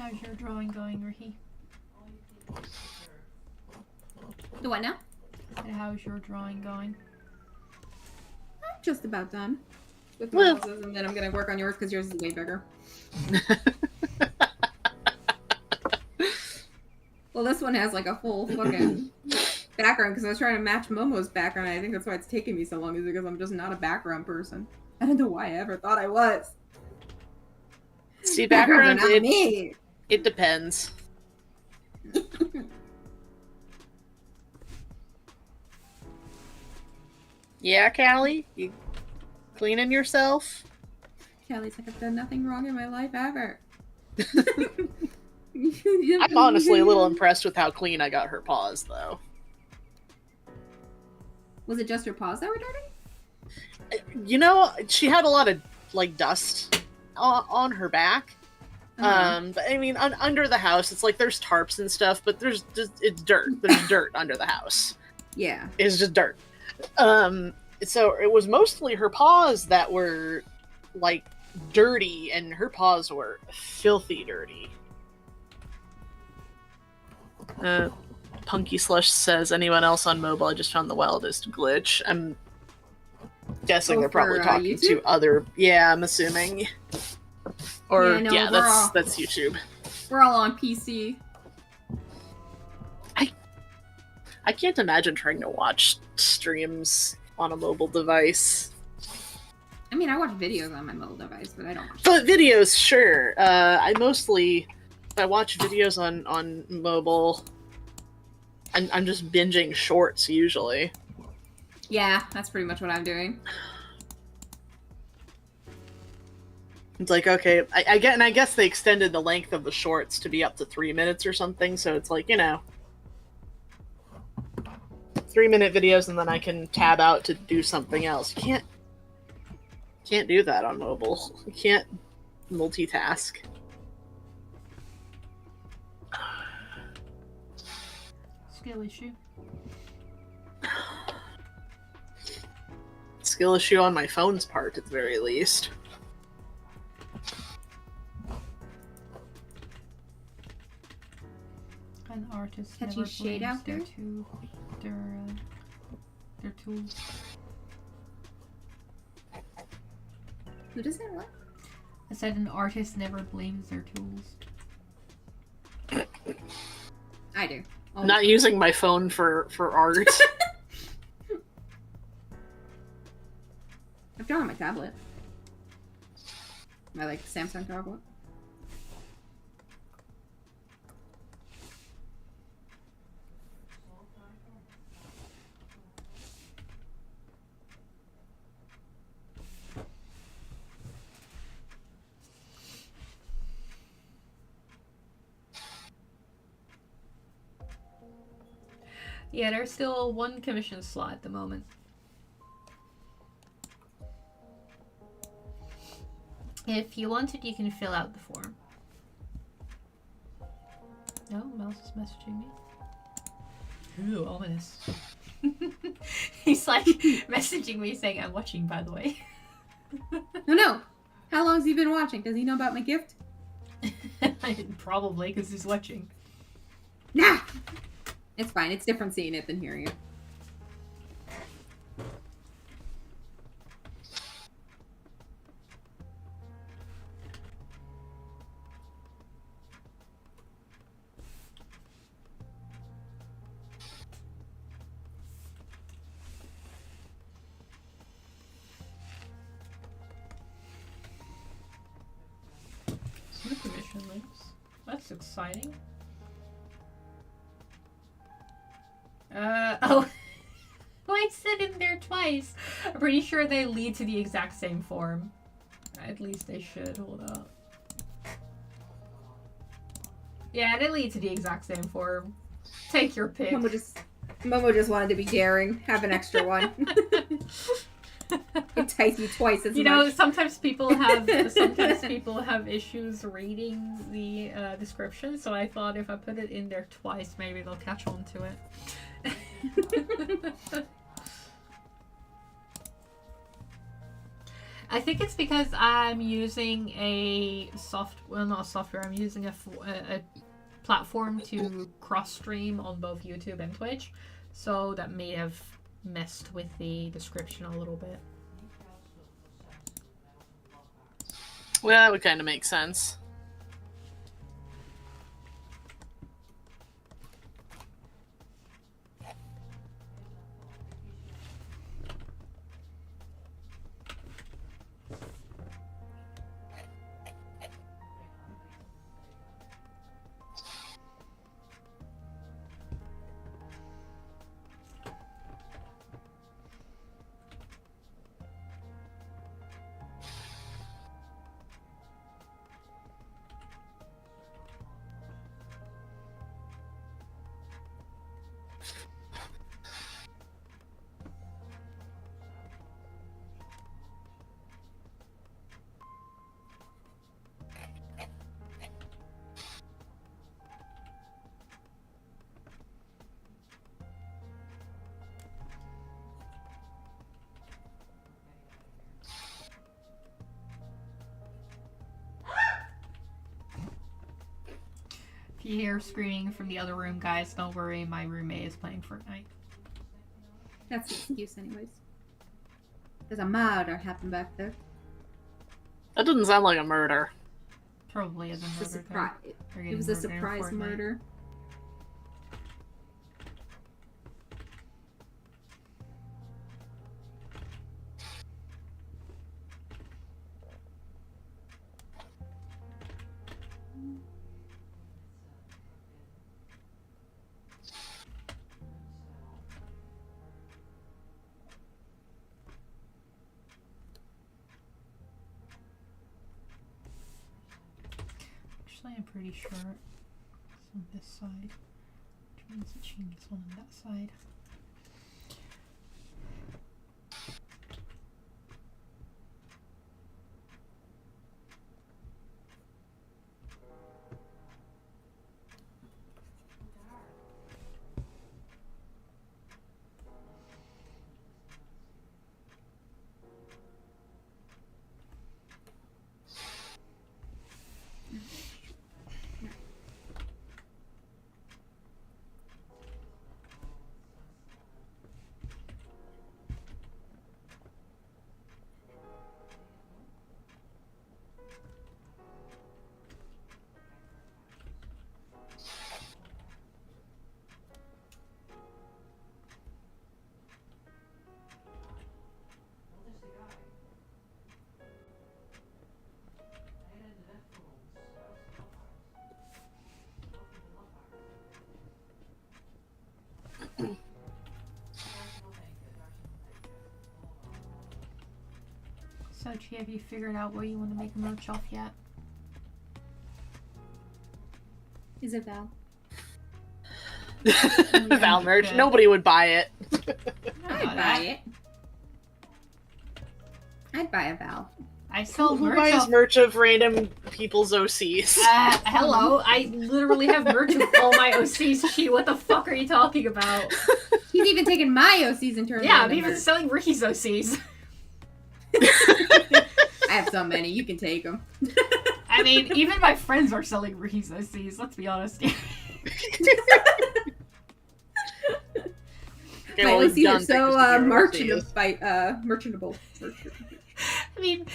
S1: How's your drawing going, Ruhi?
S2: The what now?
S1: And how's your drawing going?
S2: I'm just about done with my
S4: Well-
S2: houses, and then I'm gonna work on yours because yours is way bigger. Well, this one has like a full fucking background because I was trying to match Momo's background. And I think that's why it's taking me so long, is because I'm just not a background person. I don't know why I ever thought I was.
S4: See,
S2: Backgrounds
S4: background,
S2: are not me.
S4: it depends. Yeah, Callie? You cleaning yourself?
S2: Kelly's like, I've done nothing wrong in my life ever.
S4: I'm honestly a little impressed with how clean I got her paws, though.
S2: Was it just her paws that were dirty?
S4: You know, she had a lot of, like, dust on her back. But I mean, under the house, it's like there's tarps and stuff, but there's just, it's dirt. There's dirt under the house.
S2: Yeah.
S4: It's just dirt. So it was mostly her paws that were, like, dirty, and her paws were filthy dirty. Punky Slush says, anyone else on mobile? I just found the wildest glitch. I'm guessing they're probably
S2: for,
S4: talking to
S2: YouTube?
S4: other. Yeah, I'm assuming. Or
S2: Yeah, no,
S4: yeah,
S2: we're all-
S4: that's YouTube.
S2: We're all on PC.
S4: I can't imagine trying to watch streams on a mobile device.
S2: I mean, I watch videos on my mobile device, but I don't watch.
S4: But videos, sure. I watch videos on mobile. I'm just binging shorts usually.
S2: Yeah, that's pretty much what I'm doing.
S4: It's like, okay, I get, and I guess they extended the length of the shorts to be up to 3 minutes or something. So it's like, 3-minute videos, and then I can tab out to do something else. You can't do that on mobile. You can't multitask.
S1: Skill issue.
S4: Skill issue on my phone's part, at the very least.
S1: An artist
S2: Catchy
S1: never
S2: shade
S1: blames
S2: out
S1: their
S2: there?
S1: their tools.
S2: Who does that? What?
S1: I said an artist never blames their tools.
S2: I do.
S4: I'm not using my phone for art.
S2: I've drawn on my tablet. My Samsung tablet.
S1: Yeah, there's still one commission slot at the moment. If you wanted, you can fill out the form. No, Mouse is messaging me. Ooh, ominous. He's like messaging me saying, I'm watching, by the way.
S2: No. How long's he been watching? Does he know about my gift?
S1: Probably, because he's watching.
S2: Nah! It's fine. It's different seeing it than hearing it.
S1: New commission links. That's exciting. Oh. I said in there twice. I'm pretty sure they lead to the exact same form. At least they should. Hold up. Yeah, they lead to the exact same form. Take your pick.
S2: Momo just wanted to be daring. Have an extra one. Entice you twice as much.
S1: You know, sometimes people have issues reading the description, so I thought if I put it in there twice, maybe they'll catch on to it. I think it's because I'm using not a software. I'm using a platform to cross stream on both YouTube and Twitch, so that may have messed with the description a little bit.
S4: Well, that would kind of make sense.
S1: If you hear screaming from the other room, guys, don't worry. My roommate is playing Fortnite.
S2: That's the excuse, anyways. There's a murder happened back there.
S4: That doesn't sound like a murder.
S1: Probably isn't
S2: It's a
S1: murder.
S2: surprise. It was a surprise murder.
S1: Actually, I'm pretty sure it's on this side. Which means it changes one on that side. So, Chi, have you figured out what you want to make a merch off yet?
S2: Is it Val?
S4: Val merch. Nobody would buy it.
S2: I'd buy it. I'd buy a Val.
S1: I sell
S4: Who
S1: merch
S4: buys
S1: off...
S4: merch of random people's OCs?
S1: Hello, I literally have merch of all my OCs, Chi. What the fuck are you talking about?
S2: He's even taken my OCs and turned
S1: Yeah,
S2: them
S1: I'm
S2: into
S1: even
S2: merch.
S1: selling Ricky's OCs.
S2: I have so many. You can take them.
S1: I mean, even my friends are selling Ricky's OCs, let's be honest here.
S4: Okay,
S2: My
S4: well, we've
S2: OCs are
S4: done
S2: so
S4: pictures of your OCs.
S2: merchantable.
S1: I mean,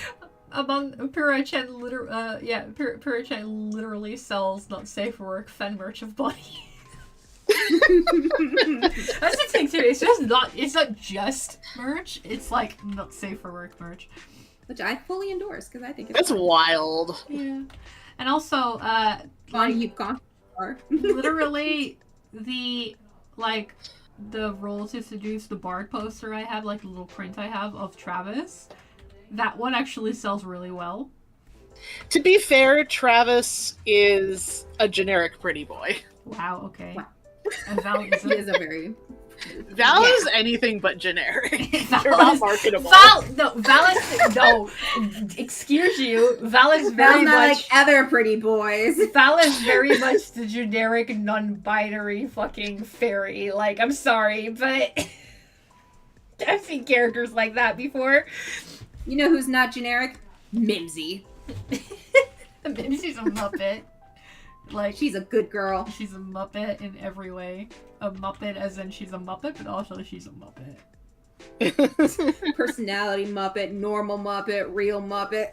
S1: among Pura-chan Pura-chan literally sells not safe for work fan merch of body. That's the thing too. It's not just merch. It's like not safe for work merch,
S2: Which I fully endorse because I think it's
S4: That's
S2: fun.
S4: wild.
S1: Yeah, and also
S2: Fun, you conscious are.
S1: literally the role to seduce, the Bard poster I have, like the little print I have of Travis. That one actually sells really well.
S4: To be fair, Travis is a generic pretty boy.
S1: Wow. Okay.
S2: Wow.
S1: And Val
S2: He
S1: isn't.
S2: is a very
S4: Val
S2: Yeah.
S4: is anything but generic.
S1: Val
S4: You're not
S1: is-
S4: marketable.
S1: Val is no. Excuse you. Val is very
S2: Val's not
S1: much.
S2: like other pretty boys.
S1: Val is very much the generic, non-binary fucking fairy. Like, I'm sorry, but I've seen characters like that before.
S2: You know who's not generic? Mimsy.
S1: She's a Muppet. Like,
S2: She's a good girl.
S1: she's a Muppet in every way. A Muppet as in she's a Muppet, but also she's a Muppet.
S2: Personality Muppet, normal Muppet, real Muppet.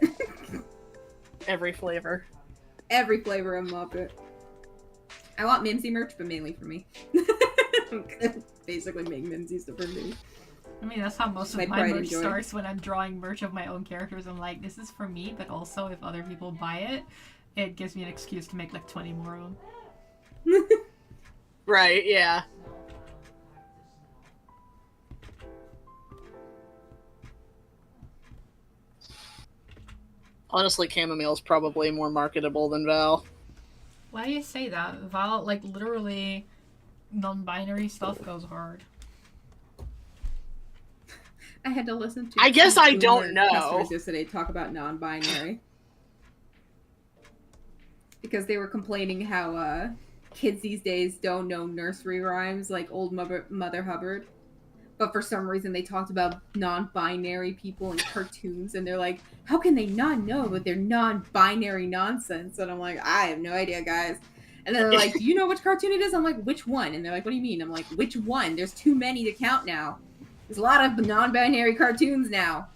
S4: Every flavor.
S2: Every flavor of Muppet. I want Mimsy merch, but mainly for me. I'm gonna basically make Mimsy stuff for me.
S1: I mean, that's how most
S2: My
S1: of my
S2: pride and
S1: merch
S2: joy.
S1: starts, when I'm drawing merch of my own characters. I'm like, this is for me, but also if other people buy it, it gives me an excuse to make like 20 more of them.
S4: Right, yeah. Honestly, Chamomile's probably more marketable than Val.
S1: Why do you say that? Val, like, literally, non-binary stuff goes hard.
S2: I had to listen to.
S4: I guess
S2: two
S4: I don't
S2: boomer
S4: know.
S2: Customers yesterday talk about non-binary because they were complaining how kids these days don't know nursery rhymes like old Mother Hubbard, but for some reason they talked about non-binary people in cartoons, and they're like, how can they not know with their non-binary nonsense? And I'm like, I have no idea, guys. And then they're like, do you know which cartoon it is? I'm like, which one? And they're like, what do you mean? I'm like, which one? There's too many to count now. There's a lot of non-binary cartoons now.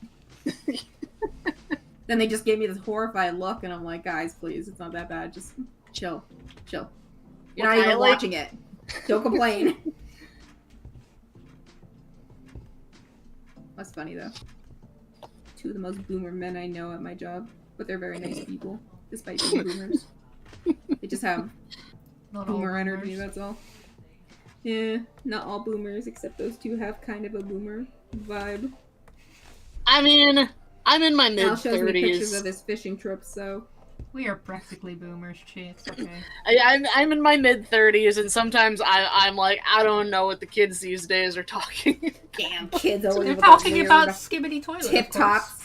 S2: Then they just gave me this horrified look, and I'm like, guys, please, it's not that bad. Just chill. Chill. You're not even watching it. Don't complain. That's funny, though. Two of the most boomer men I know at my job, but they're very nice people, despite being boomers. They just have
S1: Not all
S2: boomer energy,
S1: boomers.
S2: that's all. Yeah, not all boomers, except those two have kind of a boomer vibe.
S4: I mean, I'm in my
S2: Al shows me pictures of
S4: mid-30s.
S2: his fishing trips, so...
S1: We are practically boomers, Chi. It's okay.
S4: I'm in my mid-30s, and sometimes I'm like, I don't know what the kids these days are talking.
S2: Damn, kids
S1: So
S2: always
S1: they're
S2: with
S1: talking
S2: their
S1: about
S2: weird
S1: Skibbity Toilet,
S2: tip
S1: of course.
S2: tops.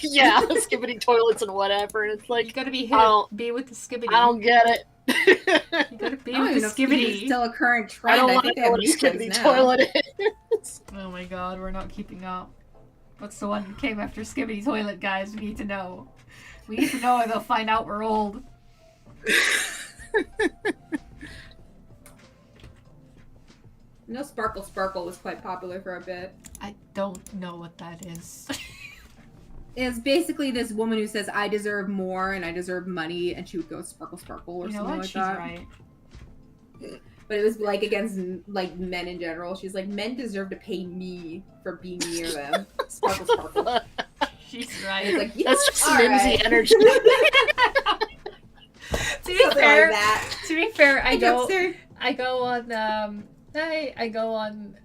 S4: Yeah, skibbity toilets and whatever. And it's
S1: You
S4: like,
S1: gotta be
S4: I don't-
S1: be with the Skibbity.
S4: I don't get it.
S1: You gotta be
S2: I don't
S1: with
S2: even
S1: the
S2: know if skibbity is
S1: Skibbity.
S2: still a current
S4: I
S2: trend.
S4: don't
S2: I
S4: want to
S2: think they
S4: know
S2: have
S4: what a
S2: new trends
S4: skibbity
S2: now.
S4: toilet is.
S1: Oh my god, we're not keeping up. What's the one that came after Skibbity Toilet, guys? We need to know. We need to know or they'll find out we're old.
S2: No, Sparkle Sparkle was quite popular for a bit.
S1: I don't know what that is.
S2: It's basically this woman who says, I deserve more and I deserve money, and she would go Sparkle Sparkle or
S1: You know
S2: something
S1: what?
S2: like
S1: She's
S2: that.
S1: right.
S2: But it was like against like men in general. She's like, men deserve to pay me for being near them. Sparkle Sparkle.
S1: She's
S2: And
S1: right.
S2: it's like, you
S4: That's
S2: know
S4: just
S2: what? All
S4: mimsy
S2: right.
S4: energy.
S1: To be
S2: Something
S1: fair,
S2: like that.
S1: to be fair, I
S2: Hey,
S1: go
S2: Jokester.
S1: on I go on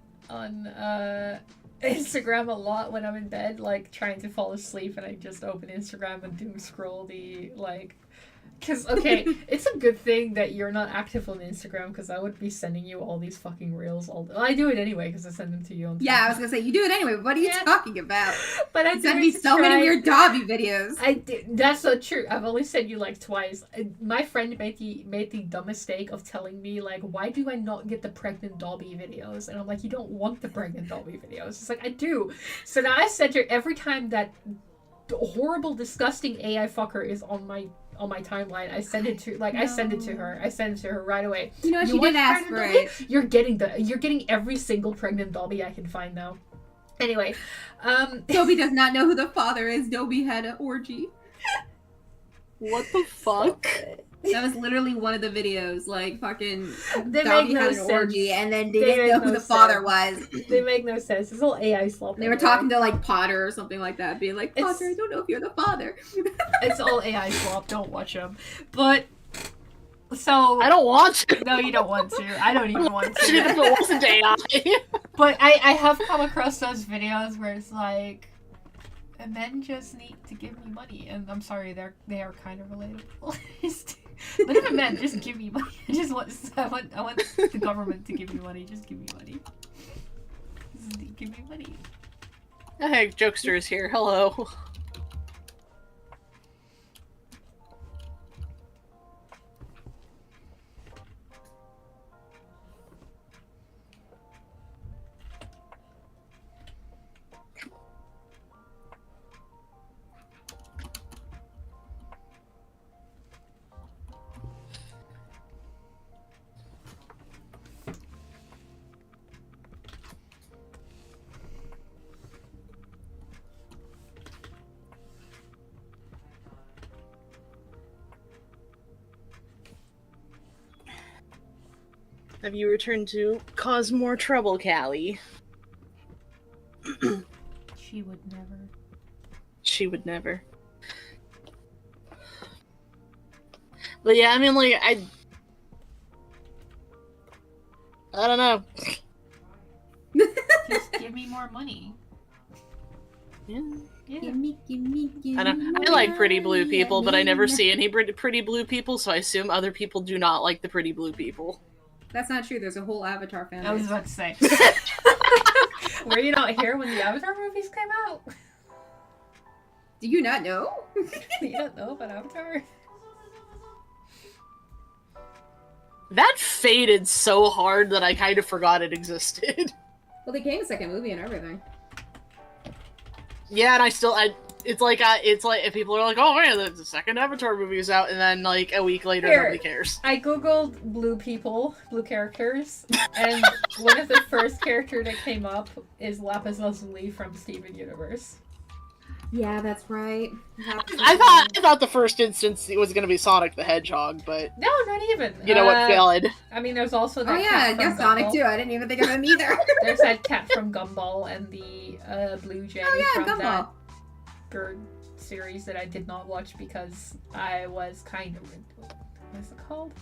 S1: Instagram a lot when I'm in bed, like trying to fall asleep, and I just open Instagram and doom scroll the like. Because, okay, it's a good thing that you're not active on Instagram, because I would be sending you all these fucking reels all the... I do it anyway, because I send them to you on
S2: Yeah, I was gonna say, you do it anyway. What are you
S1: Yeah.
S2: talking about?
S1: But I
S2: You send
S1: do
S2: me
S1: it to
S2: so many
S1: try-
S2: weird Dobby videos.
S1: I did. That's not true. I've only sent you like twice. My friend made the dumb mistake of telling me like, why do I not get the pregnant Dobby videos? And I'm like, you don't want the pregnant Dobby videos. It's like, I do. So now I sent her every time that horrible, disgusting AI fucker is on my timeline. I send it to I send it to her. I send it to her right away.
S2: You know,
S1: You
S2: she
S1: want
S2: did ask
S1: pregnant
S2: for
S1: Dobby?
S2: it.
S1: You're getting every single pregnant Dobby I can find now. Anyway,
S2: Dobby does not know who the father is. Dobby had an orgy.
S4: What the fuck?
S2: That was literally one of the videos. Like, fucking
S1: They
S2: Dobby
S1: make no
S2: had an
S1: sense.
S2: orgy, and then they
S1: They
S2: didn't
S1: make
S2: know who
S1: no
S2: the father
S1: sense.
S2: was.
S1: They make no sense. It's all AI slop.
S2: They were talking to, like, Potter or something like that, being like,
S1: It's-
S2: Potter, I don't know if you're the father.
S1: It's all AI slop. Don't watch them. But so
S4: I don't want to.
S1: no, you don't want to. I don't even want
S4: Even if
S1: to.
S4: it wasn't AI.
S1: But I have come across those videos where it's like, men just need to give me money, and I'm sorry, they are kind of relatable. But even men, just give me money. I want the government to give me money. Just give me money. Just give me money.
S4: Hey, Jokester is here. Hello. Have you returned to cause more trouble, Callie?
S1: She would never.
S4: She would never. But yeah, I mean, like, I don't know.
S1: Just give me more money.
S4: Yeah.
S1: Yeah.
S2: Gimme.
S4: I like pretty blue people, but I never see any pretty blue people, so I assume other people do not like the pretty blue people.
S2: That's not true. There's a whole Avatar fan
S1: I was
S2: base.
S1: about to say. Were you not here when the Avatar movies came out?
S2: Do you not know?
S1: You don't know about Avatar?
S4: That faded so hard that I kind of forgot it existed.
S2: Well, they came a second movie and everything.
S4: Yeah, and it's like if people are like, oh man, the second Avatar movie is out, and then like a week later,
S1: Here.
S4: nobody cares.
S1: I googled blue people, blue characters, and one of the first character that came up is Lapis Lazuli from Steven Universe.
S2: Yeah, that's right.
S4: I thought the first instance it was going to be Sonic the Hedgehog, but
S1: No, not even.
S4: you know what, valid.
S1: I mean, there's also that
S2: Oh yeah,
S1: cat from
S2: yeah, Sonic
S1: Gumball.
S2: too. I didn't even think of him either.
S1: There's that cat from Gumball and the blue jay
S2: Oh yeah,
S1: from
S2: Gumball.
S1: that bird series that I did not watch because I was kind of what's it called?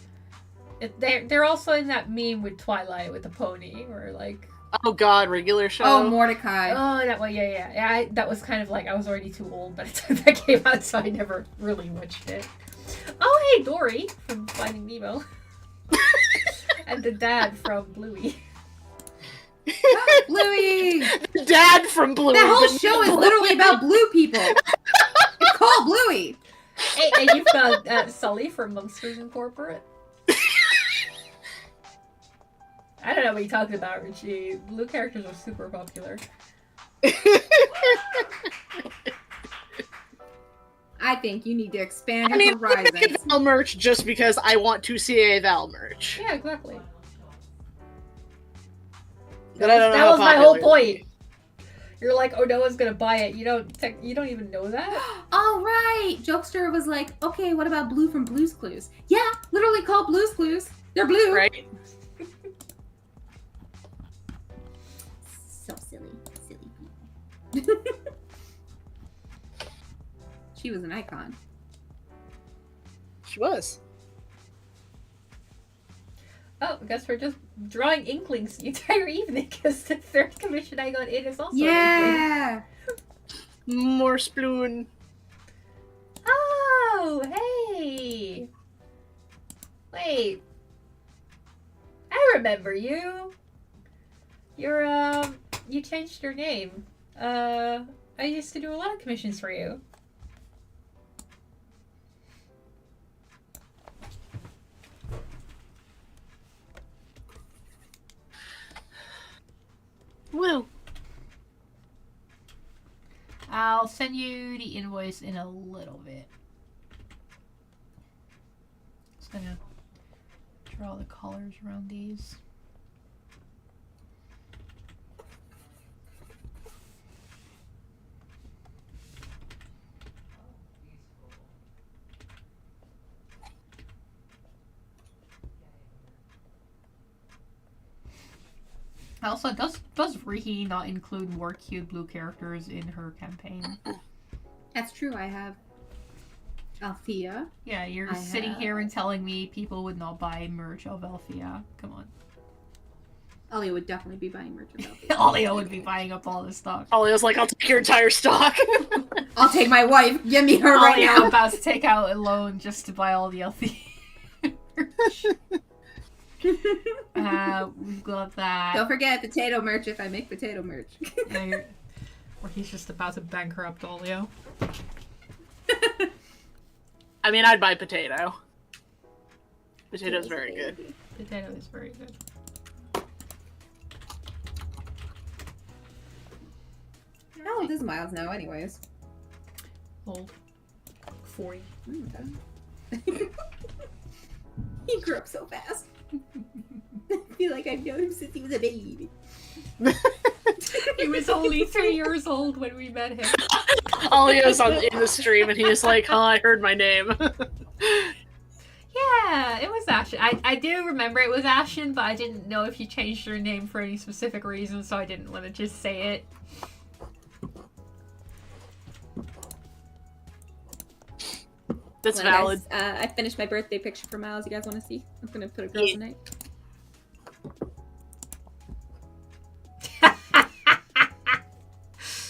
S1: They're also in that meme with Twilight with the pony, where like
S4: Oh god, regular show.
S2: Oh, Mordecai.
S1: oh that one yeah. That was kind of like I was already too old by the time that came out, so I never really watched it. Oh hey, Dory from Finding Nemo, and the dad from Bluey.
S2: Bluey!
S4: Dad from Bluey.
S2: That whole
S4: but
S2: show is literally about blue people. It's called Bluey.
S1: Hey, and you've got Sully from Monsters Incorporate. I don't know what you're talking about, Richie. Blue characters are super popular.
S2: I think you need to expand
S4: I
S2: your
S4: mean, look
S2: horizons.
S4: at Val merch just because I want to see a Val merch.
S1: Yeah, exactly.
S4: But I don't know
S1: That
S4: how
S1: was my whole
S4: popular-
S1: point. You're like, oh, no one's gonna buy it. You don't even know that.
S2: All right. Jokester was like, okay, what about Blue from Blue's Clues? Yeah, literally called Blue's Clues. They're blue.
S4: Right?
S2: So silly people. She was an icon.
S4: She was.
S1: Oh, I guess we're just drawing inklings the entire evening because the third commission I got in is also an inkling.
S2: Yeah.
S4: More Sploon.
S1: Oh, hey. Wait. I remember you. You changed your name. I used to do a lot of commissions for you.
S4: Woo.
S1: I'll send you the invoice in a little bit. Just gonna draw the colors around these. Also, does Ruhi not include more cute blue characters in her campaign?
S2: That's true. I have Althea.
S1: Yeah, you're
S2: I
S1: sitting
S2: have.
S1: here and telling me people would not buy merch of Althea. Come on.
S2: Ollie would definitely be buying merch of Althea.
S1: Olio would be buying up all this stock.
S4: Olio's like, I'll take your entire stock.
S2: I'll take my wife. Give me her right
S1: Olio
S2: now.
S1: about to take out a loan just to buy all the Althea merch. We've got that.
S2: Don't forget potato merch if I make potato merch.
S1: Or he's just about to bankrupt Olio.
S4: I mean, I'd buy potato. Potato's very good.
S1: Potato is very good.
S2: How old is Miles now, anyways?
S1: Old. 40.
S2: Okay. He grew up so fast. I feel like I've known him since he was a baby.
S1: He was only 3 years old when we met him.
S4: Olio's in the stream and he's like, oh, I heard my name.
S1: Yeah, Yeah, it was Ashen. I do remember it was Ashen, but I didn't know if you changed your name for any specific reason, so I didn't want to just say it.
S4: That's
S2: Well,
S4: valid.
S2: Guys, I finished my birthday picture for Miles. You guys want to see? I'm gonna put a girl tonight.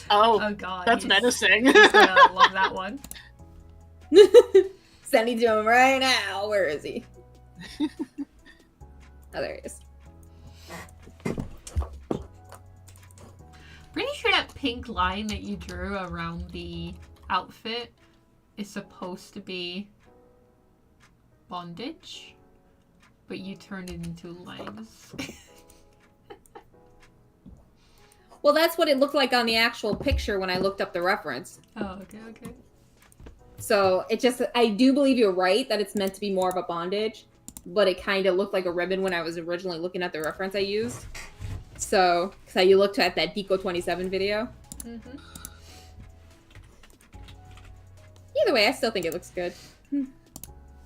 S4: Oh,
S1: God.
S4: that's menacing.
S1: He's gonna love that one.
S2: Sending to him right now. Where is he? Oh, there he is.
S1: Pretty sure that pink line that you drew around the outfit is supposed to be bondage, but you turned it into lines.
S2: Well, that's what it looked like on the actual picture when I looked up the reference.
S1: Oh, okay.
S2: So it just, I do believe you're right that it's meant to be more of a bondage, but it kind of looked like a ribbon when I was originally looking at the reference I used. So, because you looked at that Deco 27 video.
S1: Mm-hmm.
S2: Either way, I still think it looks good.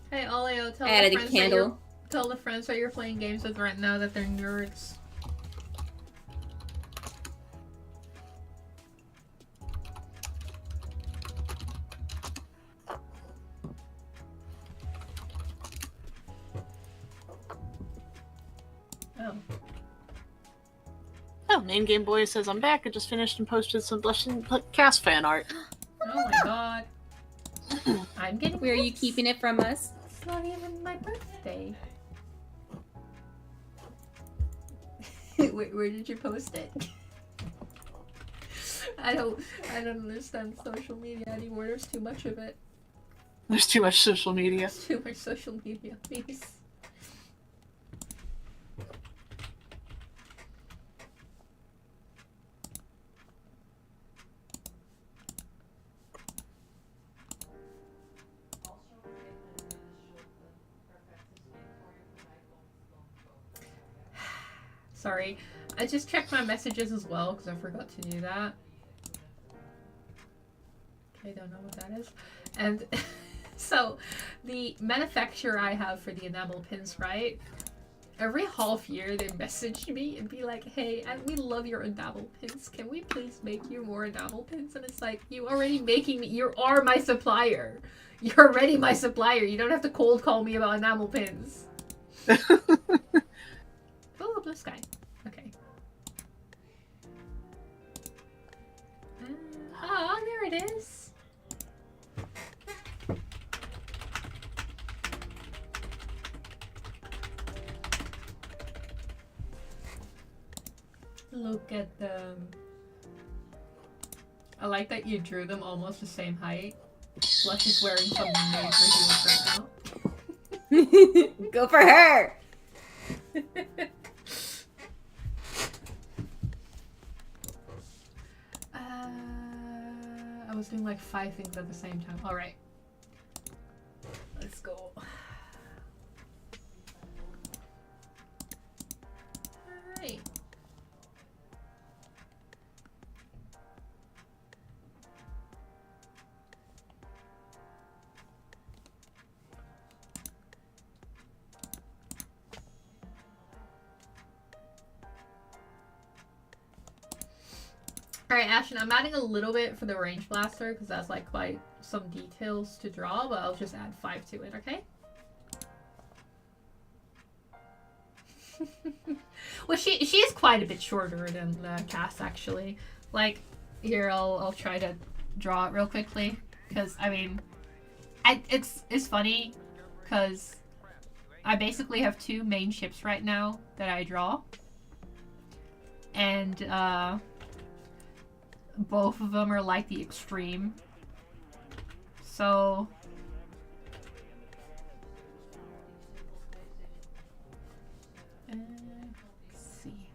S1: Hey, Oleo, tell
S2: I added
S1: the
S2: a
S1: friends
S2: candle.
S1: tell the friends that you're playing games with right now that they're nerds. Oh.
S4: Oh, Main Game Boy says, I'm back. I just finished and posted some blushing cast fan art.
S1: Oh my god. I'm getting
S2: Where are you
S1: gifts.
S2: keeping it from us?
S1: It's not even my birthday. Where did you post it? I don't understand social media anymore. There's too much of it.
S4: There's too much social media.
S1: There's too much social media, please. Sorry, I just checked my messages as well because I forgot to do that. Okay, don't know what that is. And so, the manufacturer I have for the enamel pins, right? Every half year they message me and be like, hey, we love your enamel pins. Can we please make you more enamel pins? And it's like, you already making me, you are my supplier. You're already my supplier. You don't have to cold call me about enamel pins. Oh, blue sky. Okay. There it is. Look at them. I like that you drew them almost the same height. Blush is wearing something made for heels right now.
S2: Go for her!
S1: I was doing like 5 things at the same time. Alright. Let's go. Alright. Alright, Ashton, I'm adding a little bit for the range blaster because that's like quite some details to draw, but I'll just add 5 to it, okay? Well, she is quite a bit shorter than Cass, actually. Like, here, I'll try to draw it real quickly because, I mean, it's funny because I basically have 2 main ships right now that I draw. And, both of them are like the extreme. So let's see.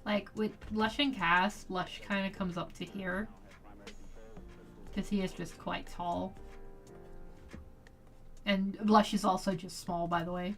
S1: Like with Blush and Cass, Blush kind of comes up to here. Because he is just quite tall. And Blush is also just small, by the way.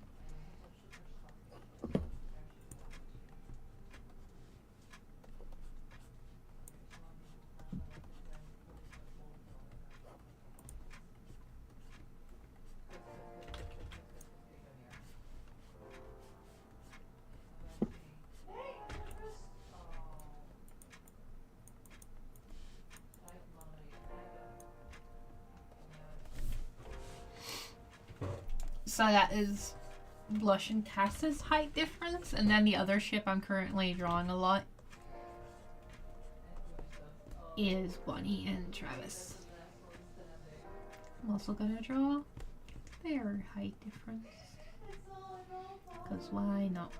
S1: So that is Blush and Cass's height difference, and then the other ship I'm currently drawing a lot is Bonnie and Travis. I'm also gonna draw their height difference, because why not?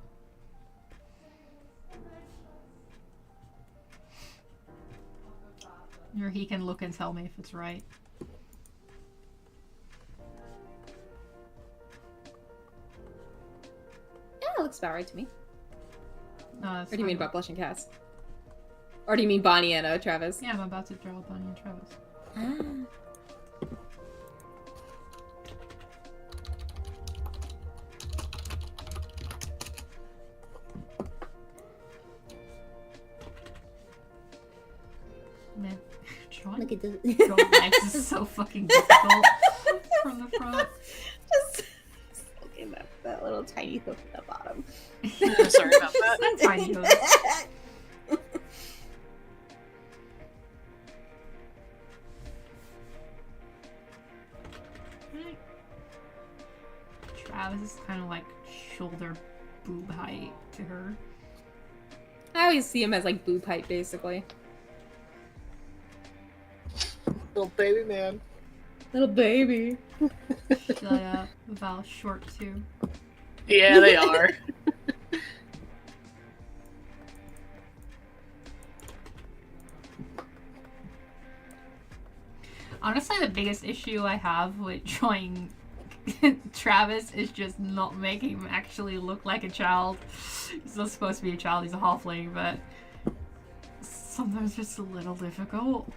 S1: Or he can look and tell me if it's right.
S2: Yeah, it looks about right to me.
S1: No,
S2: What do you mean about Blush and Cass? Or do you mean Bonnie and Travis?
S1: Yeah, I'm about to draw Bonnie and Travis. Man, drawing,
S2: Look at this.
S1: drawing legs is so fucking difficult from the front.
S2: Just look at that little tiny hook at the bottom.
S4: Sorry about that.
S1: Tiny hook. Travis is kind of like shoulder boob height to her.
S2: I always see him as like boob height, basically.
S4: Little baby man.
S2: Little baby.
S1: Shut up. Val's short too.
S4: Yeah, they are.
S1: Honestly, the biggest issue I have with drawing Travis is just not making him actually look like a child. He's not supposed to be a child, he's a halfling, but sometimes it's a little difficult.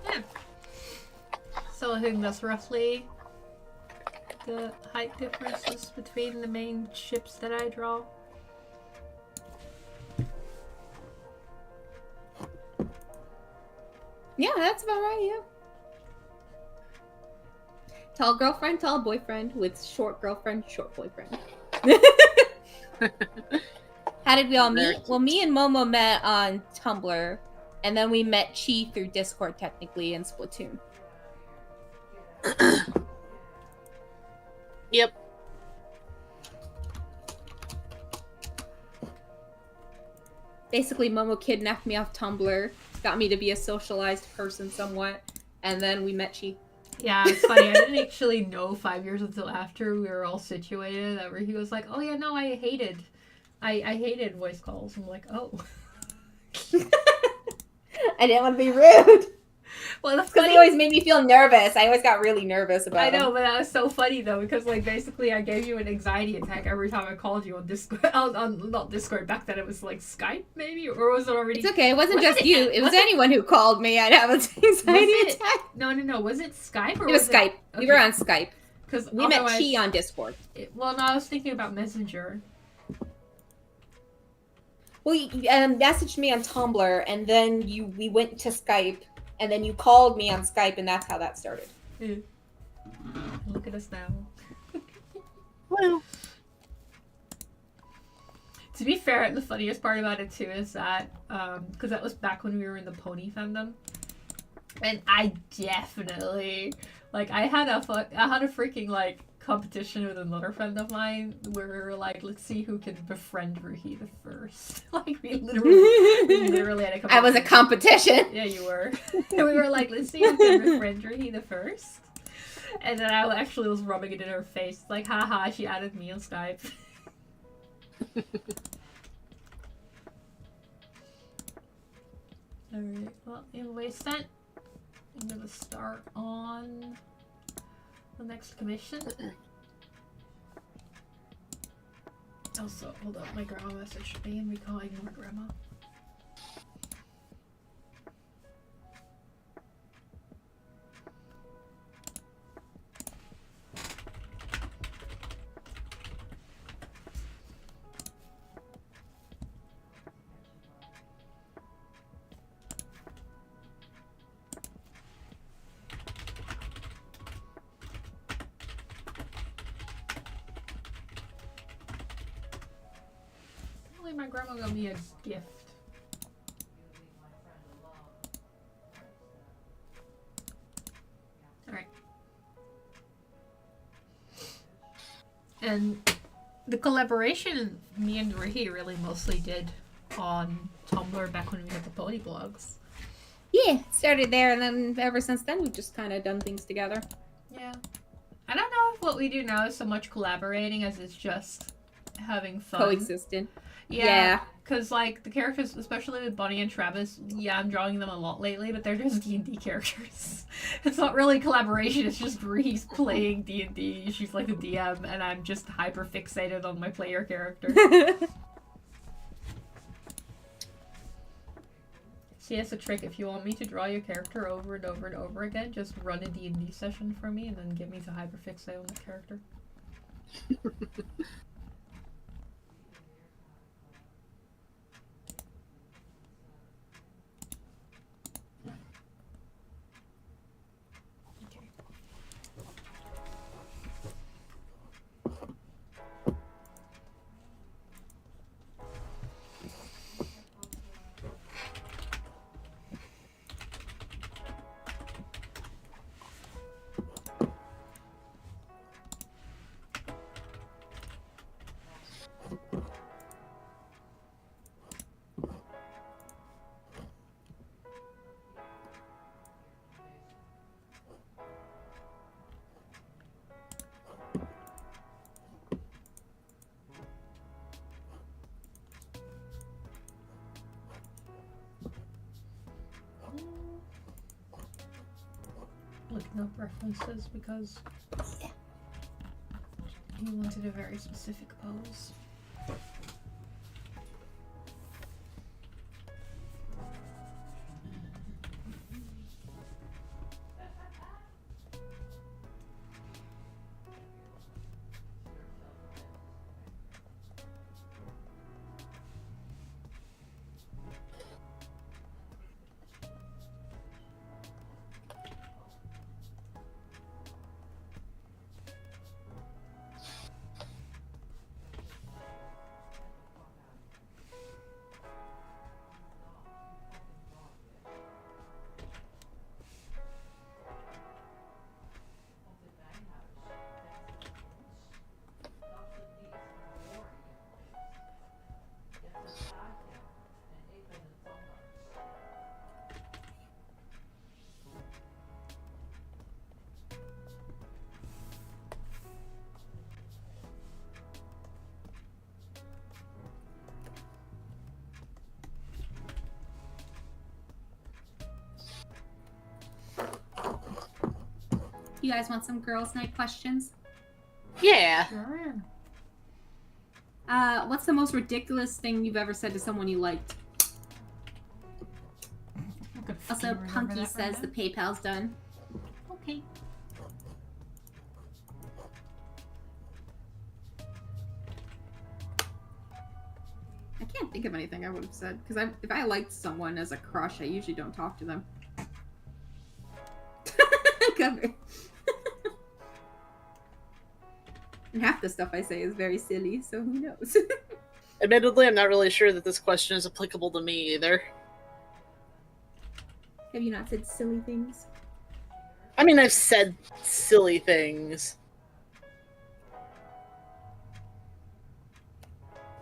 S1: Yeah. So I think that's roughly the height differences between the main ships that I draw.
S2: Yeah, that's about right, yeah. Tall girlfriend, tall boyfriend with short girlfriend, short boyfriend. How did we all meet? Well, me and Momo met on Tumblr, and then we met Chi through Discord, technically, in Splatoon.
S4: Yep.
S2: Basically, Momo kidnapped me off Tumblr, got me to be a socialized person somewhat, and then we met Chi.
S1: Yeah, it's funny. I didn't actually know 5 years until after we were all situated that where he was like, "Oh yeah, no, I hated voice calls." I'm like, "Oh."
S3: I didn't want to be rude.
S1: Well, that's
S3: Because
S1: funny.
S3: he always made me feel nervous. I always got really nervous about
S1: I know,
S3: him.
S1: but that was so funny though, because like basically I gave you an anxiety attack every time I called you on Discord. on not Discord, back then it was like Skype maybe, or was it already?
S2: It's okay, it wasn't
S1: Was
S2: just
S1: it-
S2: you. It was
S1: was it-
S2: anyone who called me. I'd have an anxiety
S1: it-
S2: attack.
S1: No. Was it Skype or
S2: It was Skype. We were on Skype.
S1: Because
S2: We met Chi on Discord.
S1: Well, no, I was thinking about Messenger.
S3: Well, you messaged me on Tumblr, and then we went to Skype, and then you called me on Skype, and that's how that started.
S1: Look at us now.
S4: Well,
S1: To be fair, the funniest part about it too is that, because that was back when we were in the pony fandom, and I definitely, like, I had a freaking, like, competition with another friend of mine where we were like, let's see who can befriend Ruhi the first. Like, we literally had a competition.
S2: I was a competition.
S1: Yeah, you were. And we were like, let's see who can befriend Ruhi the first. And then I actually was rubbing it in her face, like, haha, she added me on Skype. Alright, well, anyways, then I'm gonna start on the next commission. Also, hold up, my grandma messaged me and we can't ignore grandma. Apparently my grandma got me a gift. Alright. And the collaboration me and Ruhi really mostly did on Tumblr back when we had the pony blogs.
S2: Yeah, it started there, and then ever since then we've just kind of done things together.
S1: Yeah. I don't know if what we do now is so much collaborating as it's just having fun.
S2: Coexistent.
S1: Yeah. Because, like, the characters, especially with Bunny and Travis, yeah, I'm drawing them a lot lately, but they're just D&D characters. It's not really collaboration, it's just Reese playing D&D. She's like a DM, and I'm just hyper fixated on my player character. See, that's a trick. If you want me to draw your character over and over and over again, just run a D&D session for me, and then get me to hyper fixate on the character. Looking up references because he wanted a very specific pose.
S2: You guys want some girls' night questions?
S4: Yeah.
S1: Sure.
S2: What's the most ridiculous thing you've ever said to someone you liked? Also, Punky says the PayPal's done. Okay. I can't think of anything I would have said, because if I liked someone as a crush, I usually don't talk to them. Cover. And half the stuff I say is very silly, so who knows?
S4: Admittedly, I'm not really sure that this question is applicable to me either.
S2: Have you not said silly things?
S4: I mean, I've said silly things.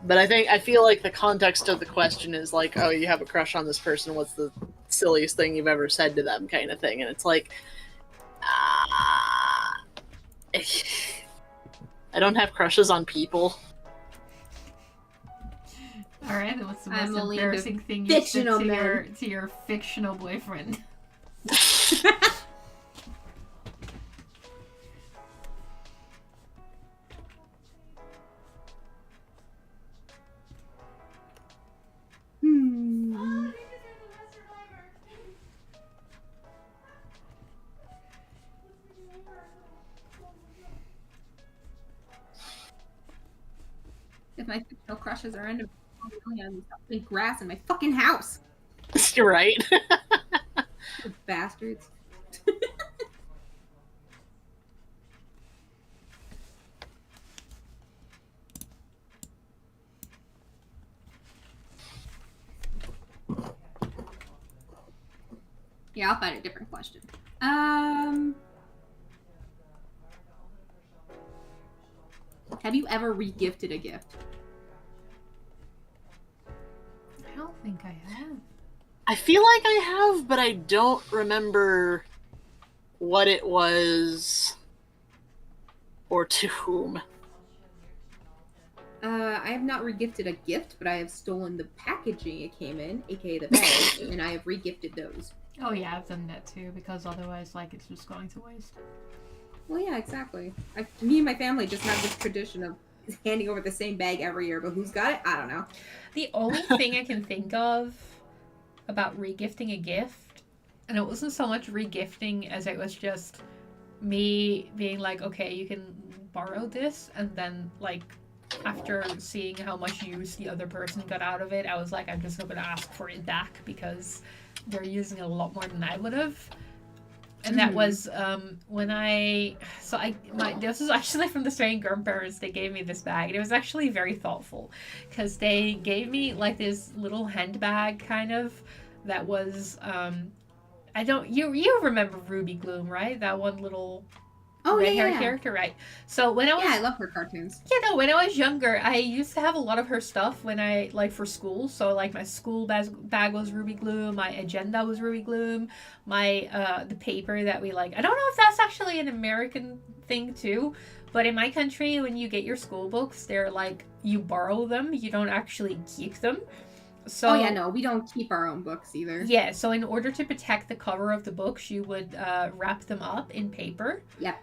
S4: But I feel like the context of the question is like, oh, you have a crush on this person, what's the silliest thing you've ever said to them, kind of thing. And it's like, I don't have crushes on people.
S1: Alright, then what's the
S2: I'm
S1: most
S2: only
S1: embarrassing thing you said
S2: fictional
S1: to your fictional boyfriend?
S2: If my fictional crushes are into me, grass in my fucking house.
S4: You're right.
S2: You bastards. Yeah, I'll find a different question. Have you ever regifted a gift?
S1: I don't think I have.
S4: I feel like I have, but I don't remember what it was or to whom.
S2: I have not regifted a gift, but I have stolen the packaging it came in, aka the bag, and I have regifted those.
S1: Oh yeah, I've done that too, because otherwise, like, it's just going to waste.
S2: Well, yeah, exactly. Me and my family just have this tradition of handing over the same bag every year, but who's got it? I don't know.
S1: The only thing I can think of about regifting a gift, and it wasn't so much regifting as it was just me being like, okay, you can borrow this, and then, like, after seeing how much use the other person got out of it, I was like, I'm just not going to ask for it back because they're using it a lot more than I would have. And that was when this was actually from the Australian grandparents. They gave me this bag, and it was actually very thoughtful because they gave me like this little handbag kind of that was you remember Ruby Gloom, right? That one little red hair character, right? So when I was
S2: I love her cartoons.
S1: Yeah, no, when I was younger, I used to have a lot of her stuff when I, like, for school. So, like, my school bag was Ruby Gloom, my agenda was Ruby Gloom, my, the paper that we, like, I don't know if that's actually an American thing, too, but in my country, when you get your school books, they're, like, you borrow them, you don't actually keep them. So,
S2: oh yeah, no, we don't keep our own books either.
S1: Yeah, so in order to protect the cover of the books, you would wrap them up in paper.
S2: Yep.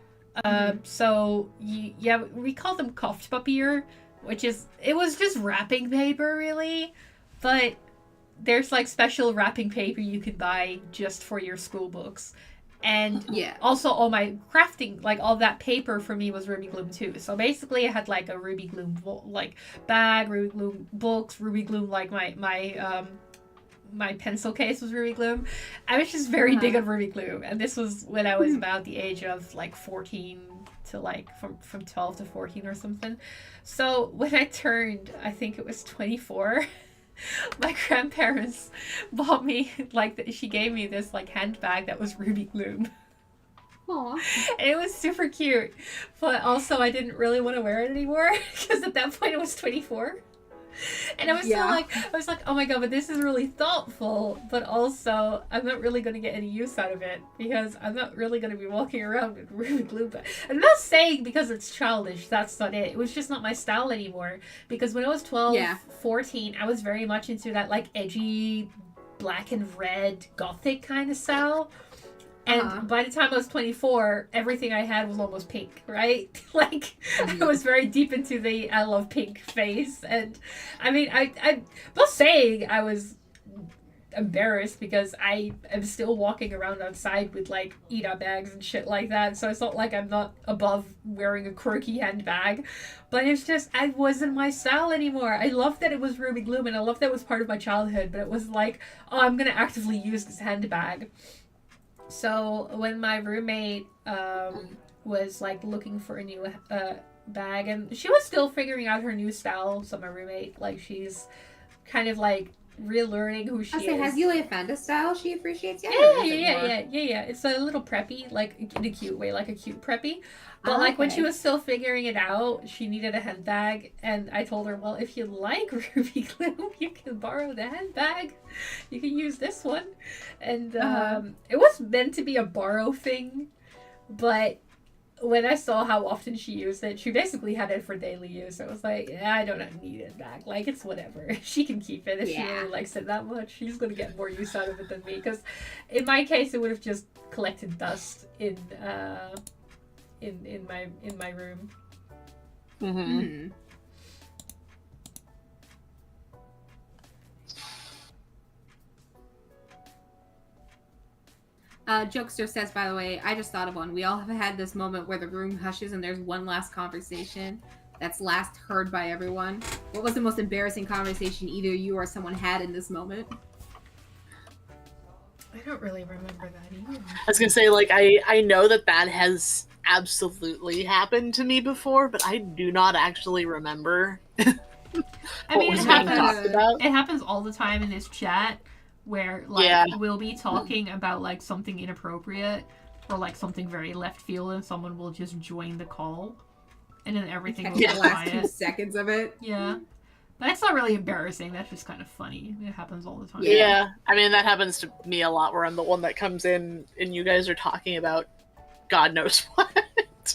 S1: So we call them Koftpapier, it was just wrapping paper really, but there's like special wrapping paper you could buy just for your school books. And also all my crafting, like all that paper for me was Ruby Gloom too. So basically I had like a Ruby Gloom like bag, Ruby Gloom books, Ruby Gloom like my pencil case was Ruby Gloom. I was just very big on Ruby Gloom, and this was when I was about the age of like 14 to like from 12 to 14 or something. So when I turned, I think it was 24, my grandparents bought me she gave me this like handbag that was Ruby Gloom.
S2: Aww.
S1: And it was super cute, but also I didn't really want to wear it anymore because at that point it was 24. And I was like, oh my god, but this is really thoughtful, but also I'm not really going to get any use out of it because I'm not really going to be walking around with Ruby Gloom. I'm not saying because it's childish, that's not it. It was just not my style anymore, because when I was 12, 14, I was very much into that like edgy black and red gothic kind of style. And by the time I was 24, everything I had was almost pink, right? Like, I was very deep into the I love pink phase. And, I mean, I'm not saying I was embarrassed because I am still walking around outside with, like, Ida bags and shit like that. So it's not like I'm not above wearing a quirky handbag. But it's just, I wasn't my style anymore. I loved that it was Ruby Gloom, and I loved that it was part of my childhood. But it was like, oh, I'm going to actively use this handbag. So when my roommate was like looking for a new bag, and she was still figuring out her new style, so my roommate, like, she's kind of like relearning who she is.
S2: Has Yulia found a style she appreciates yet?
S1: Yeah. It's a little preppy, like in a cute way, like a cute preppy. But like when she was still figuring it out, she needed a handbag, and I told her, well, if you like Ruby Gloom, you can borrow the handbag. You can use this one. And it was meant to be a borrow thing, but when I saw how often she used it, she basically had it for daily use. I was like, yeah, I don't need it back. Like, it's whatever. She can keep it if she really likes it that much. She's gonna get more use out of it than me, because in my case, it would have just collected dust in my room.
S4: Mm-hmm.
S2: Jokester says, by the way, I just thought of one. We all have had this moment where the room hushes and there's one last conversation that's last heard by everyone. What was the most embarrassing conversation either you or someone had in this moment?
S1: I don't really remember that either.
S4: I was gonna say, like, I know that has absolutely happened to me before, but I do not actually remember.
S1: I mean, it happens all the time in this chat. where like
S4: Yeah.
S1: we'll be talking about like something inappropriate or like something very left field, and someone will just join the call, and then everything will
S2: The
S1: go
S2: last 2
S1: quiet.
S2: seconds of it.
S1: Yeah. But that's not really embarrassing. That's just kind of funny. It happens all the time.
S4: Yeah, I mean, that happens to me a lot, where I'm the one that comes in and you guys are talking about God knows what.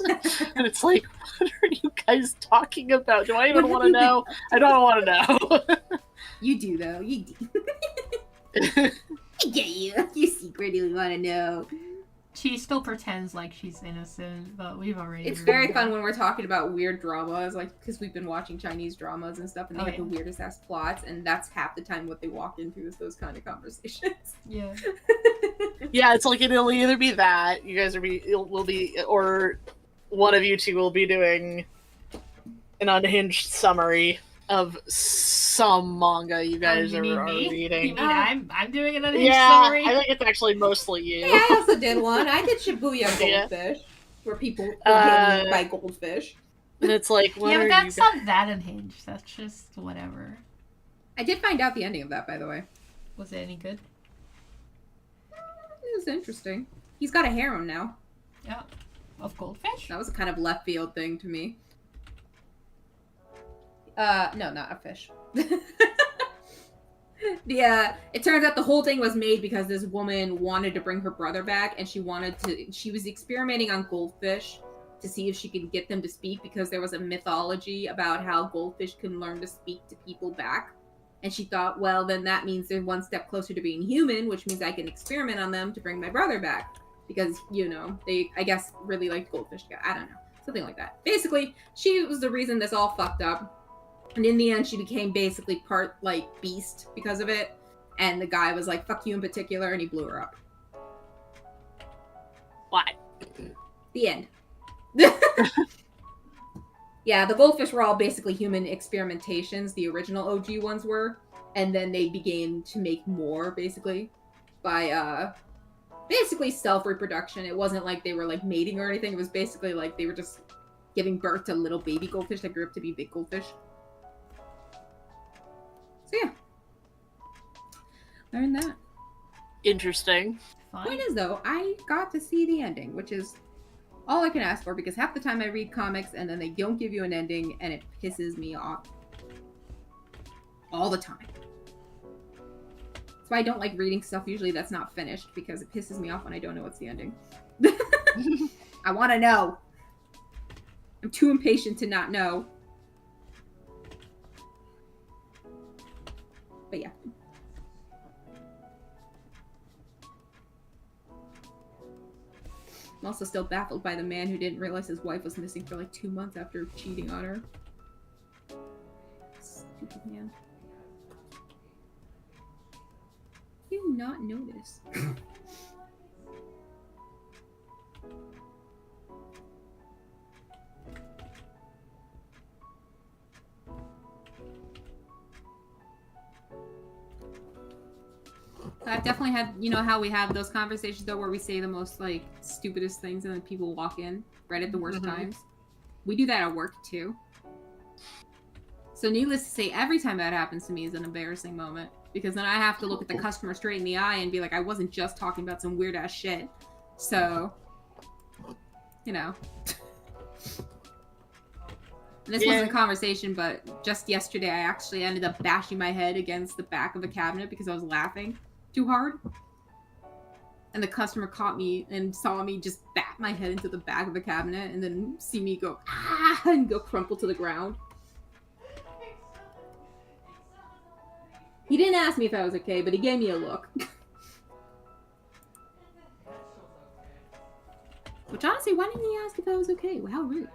S4: And it's like, what are you guys talking about? Do I even want to know? I don't want to know.
S2: You do, though. You do. I get you. You secretly want to know.
S1: She still pretends like she's innocent, but we've already...
S2: It's very fun when we're talking about weird dramas, like, because we've been watching Chinese dramas and stuff, and they have the weirdest ass plots, and that's half the time what they walk into is those kind of conversations.
S1: Yeah.
S4: Yeah, it's like it'll either be that, you guys will be, or one of you two will be doing an unhinged summary of some manga you guys are reading.
S1: You mean I'm doing an unhinged
S4: Yeah,
S1: summary?
S4: I think it's actually mostly you.
S2: Yeah, I also did one. I did Shibuya Goldfish, where people were getting eaten by goldfish.
S4: And it's like, what
S1: yeah, but
S4: are
S1: that's
S4: you
S1: not that unhinged. That's just whatever.
S2: I did find out the ending of that, by the way.
S1: Was it any good?
S2: It was interesting. He's got a harem now.
S1: Yeah. Of goldfish?
S2: That was a kind of left field thing to me. No, not a fish. It turns out the whole thing was made because this woman wanted to bring her brother back, and she was experimenting on goldfish to see if she could get them to speak, because there was a mythology about how goldfish can learn to speak to people back. And she thought, well, then that means they're one step closer to being human, which means I can experiment on them to bring my brother back. Because, you know, they, I guess, really liked goldfish. I don't know. Something like that. Basically, she was the reason this all fucked up. And in the end, she became basically part, like, beast because of it. And the guy was like, fuck you in particular, and he blew her up.
S4: Why?
S2: The end. Yeah, the goldfish were all basically human experimentations. The original OG ones were. And then they began to make more, basically, by, basically self-reproduction. It wasn't like they were, like, mating or anything. It was basically like they were just giving birth to little baby goldfish that grew up to be big goldfish. So, yeah. Learned that.
S4: Interesting.
S1: Fine.
S2: Point is, though, I got to see the ending, which is all I can ask for, because half the time I read comics and then they don't give you an ending, and it pisses me off. All the time. That's why I don't like reading stuff usually that's not finished, because it pisses me off when I don't know what's the ending. I want to know. I'm too impatient to not know. But yeah. I'm also still baffled by the man who didn't realize his wife was missing for like 2 months after cheating on her. Stupid man. You not notice. I've definitely had, you know how we have those conversations though where we say the most like stupidest things and then people walk in right at the worst times. We do that at work too. So needless to say, every time that happens to me is an embarrassing moment, because then I have to look at the customer straight in the eye and be like, I wasn't just talking about some weird ass shit. So, you know. And this wasn't a conversation, but just yesterday I actually ended up bashing my head against the back of a cabinet because I was laughing too hard. And the customer caught me and saw me just bat my head into the back of the cabinet and then see me go, ah, and go crumple to the ground. He didn't ask me if I was okay, but he gave me a look. Which honestly, why didn't he ask if I was okay? Well, how rude.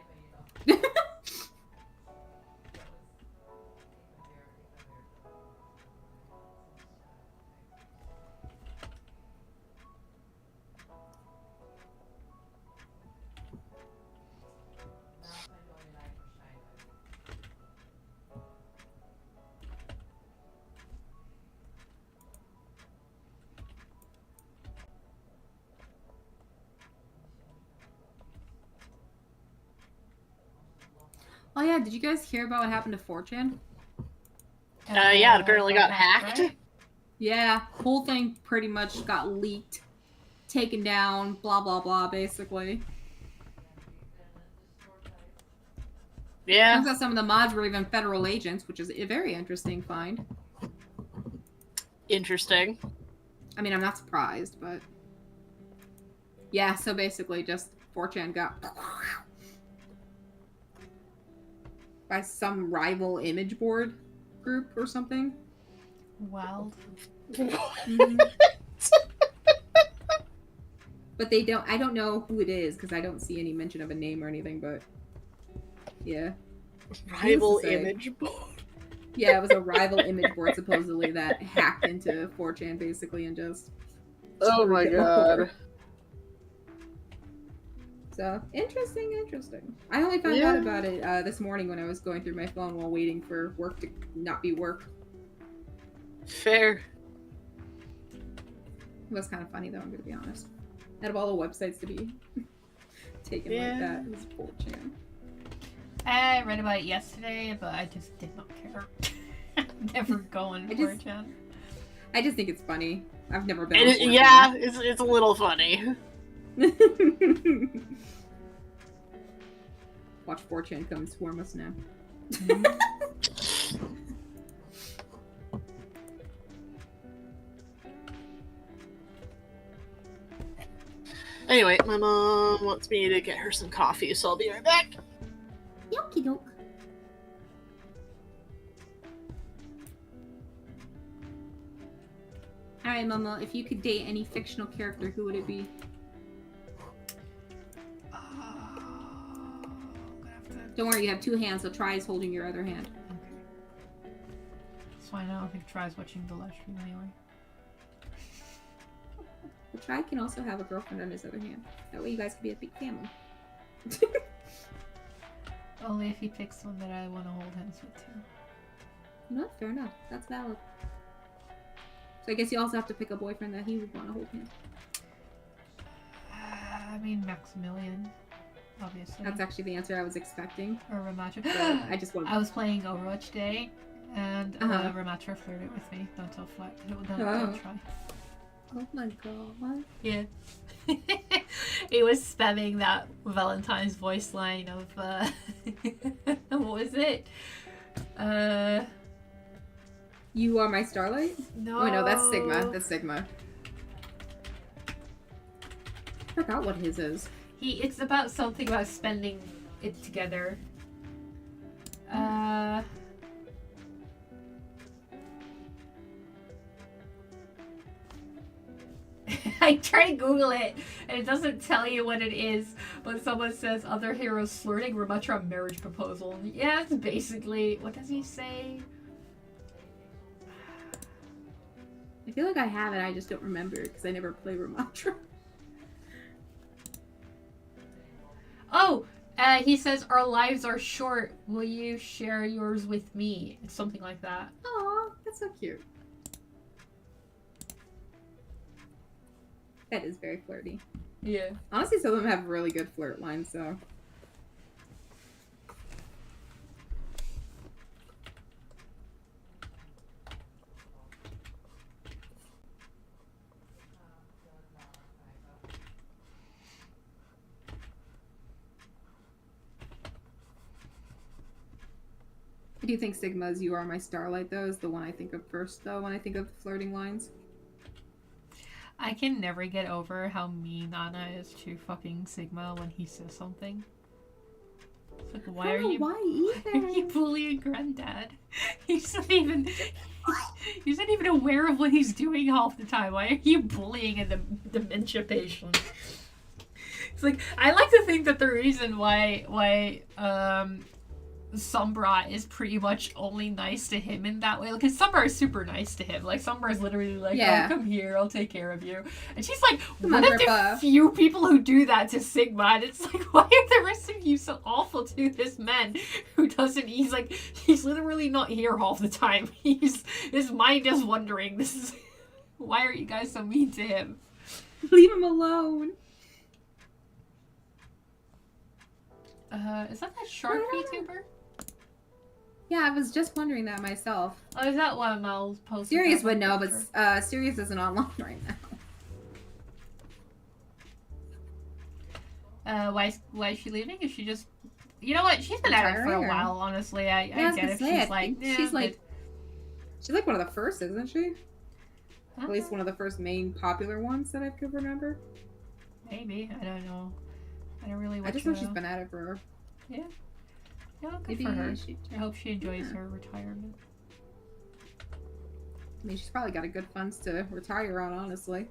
S2: Oh yeah, did you guys hear about what happened to 4chan?
S4: Yeah, it apparently got hacked.
S1: Right?
S2: Yeah, whole thing pretty much got leaked, taken down, blah blah blah, basically.
S4: Yeah.
S2: Turns out some of the mods were even federal agents, which is a very interesting find.
S4: Interesting.
S2: I mean, I'm not surprised, but... Yeah, so basically just 4chan got... by some rival image board group or something.
S1: Wild.
S2: Mm-hmm. But they don't... I don't know who it is, because I don't see any mention of a name or anything, but... Yeah.
S4: Rival
S2: say.
S4: image board.
S2: Yeah, it was a rival image board, supposedly, that hacked into 4chan, basically, and just...
S4: Oh my god.
S2: So, interesting. I only found out about it this morning when I was going through my phone while waiting for work to not be work.
S4: Fair.
S2: It was kind of funny, though, I'm going to be honest. Out of all the websites to be taken like that, it was 4chan.
S1: I read about it yesterday, but I just did not care. Never going for it, Jen.
S2: I just think it's funny. I've never been.
S4: Yeah, it's a little funny.
S2: Watch 4chan come and swarm us now.
S4: Anyway, my mom wants me to get her some coffee, so I'll be right back.
S2: Yokie doke. Alright, Mama, if you could date any fictional character, who would it be? Don't worry, you have two hands, so try is holding your other hand.
S1: Okay. That's fine, I don't think Try's watching the live stream anyway.
S2: But Try can also have a girlfriend on his other hand. That way you guys can be a big family.
S1: Only if he picks one that I want to hold hands with too.
S2: No, fair enough. That's valid. So I guess you also have to pick a boyfriend that he would want to hold hands.
S1: I mean Maximilian, obviously.
S2: That's actually the answer I was expecting.
S1: Or Ramatra.
S2: I just want.
S1: I was playing Overwatch today, and Ramatra flirted with me. Don't tell Flat. Don't Try.
S2: Oh my god.
S1: Yeah. He was spamming that Valentine's voice line of what was it?
S2: You are my starlight?
S1: No.
S2: Oh no, that's Sigma. That's Sigma. I forgot what his is.
S1: It's about something about spending it together. I try to Google it, and it doesn't tell you what it is, but someone says other heroes flirting, Ramatra marriage proposal. Yeah, it's basically, what does he say?
S2: I feel like I have it, I just don't remember it, because I never play Ramatra.
S1: Oh! He says, our lives are short, will you share yours with me? It's something like that.
S2: Aw, that's so cute. That is very flirty.
S1: Yeah.
S2: Honestly, some of them have really good flirt lines, so... I do think Sigma's You Are My Starlight, though, is the one I think of first, though, when I think of flirting lines.
S1: I can never get over how mean Anna is to fucking Sigma when he says something. It's like, why are you bullying Granddad? He's not even aware of what he's doing half the time. Why are you bullying a dementia patient? It's like, I like to think that the reason why Sombra is pretty much only nice to him in that way, because Sombra is super nice to him. Like, Sombra is literally like, oh, come here, I'll take care of you. And she's like, one of the few people who do that to Sigma, and it's like, why are the rest of you so awful to this man who doesn't, he's literally not here half the time. His mind is wondering, why are you guys so mean to him?
S2: Leave him alone.
S1: Is that shark VTuber?
S2: Yeah, I was just wondering that myself.
S1: Oh, is that why Mel's posted?
S2: Sirius
S1: that
S2: would know,
S1: picture?
S2: but Sirius isn't online right now.
S1: Why is she leaving? Is she just? You know what? She's been at it for a
S2: Retiring, or-
S1: while. Honestly, I
S2: Yeah, I was
S1: get
S2: gonna
S1: if
S2: say,
S1: she's
S2: I
S1: like,
S2: think
S1: yeah,
S2: she's
S1: but-
S2: like one of the first, isn't she?
S1: Huh?
S2: At least one of the first main popular ones that I could remember.
S1: Maybe, I don't know. I don't really.
S2: I
S1: Watch
S2: just know she's been at it for.
S1: Yeah, good
S2: Maybe
S1: for her.
S2: she.
S1: I hope she enjoys
S2: Yeah.
S1: her retirement.
S2: I mean, she's probably got a good funds to retire on, honestly.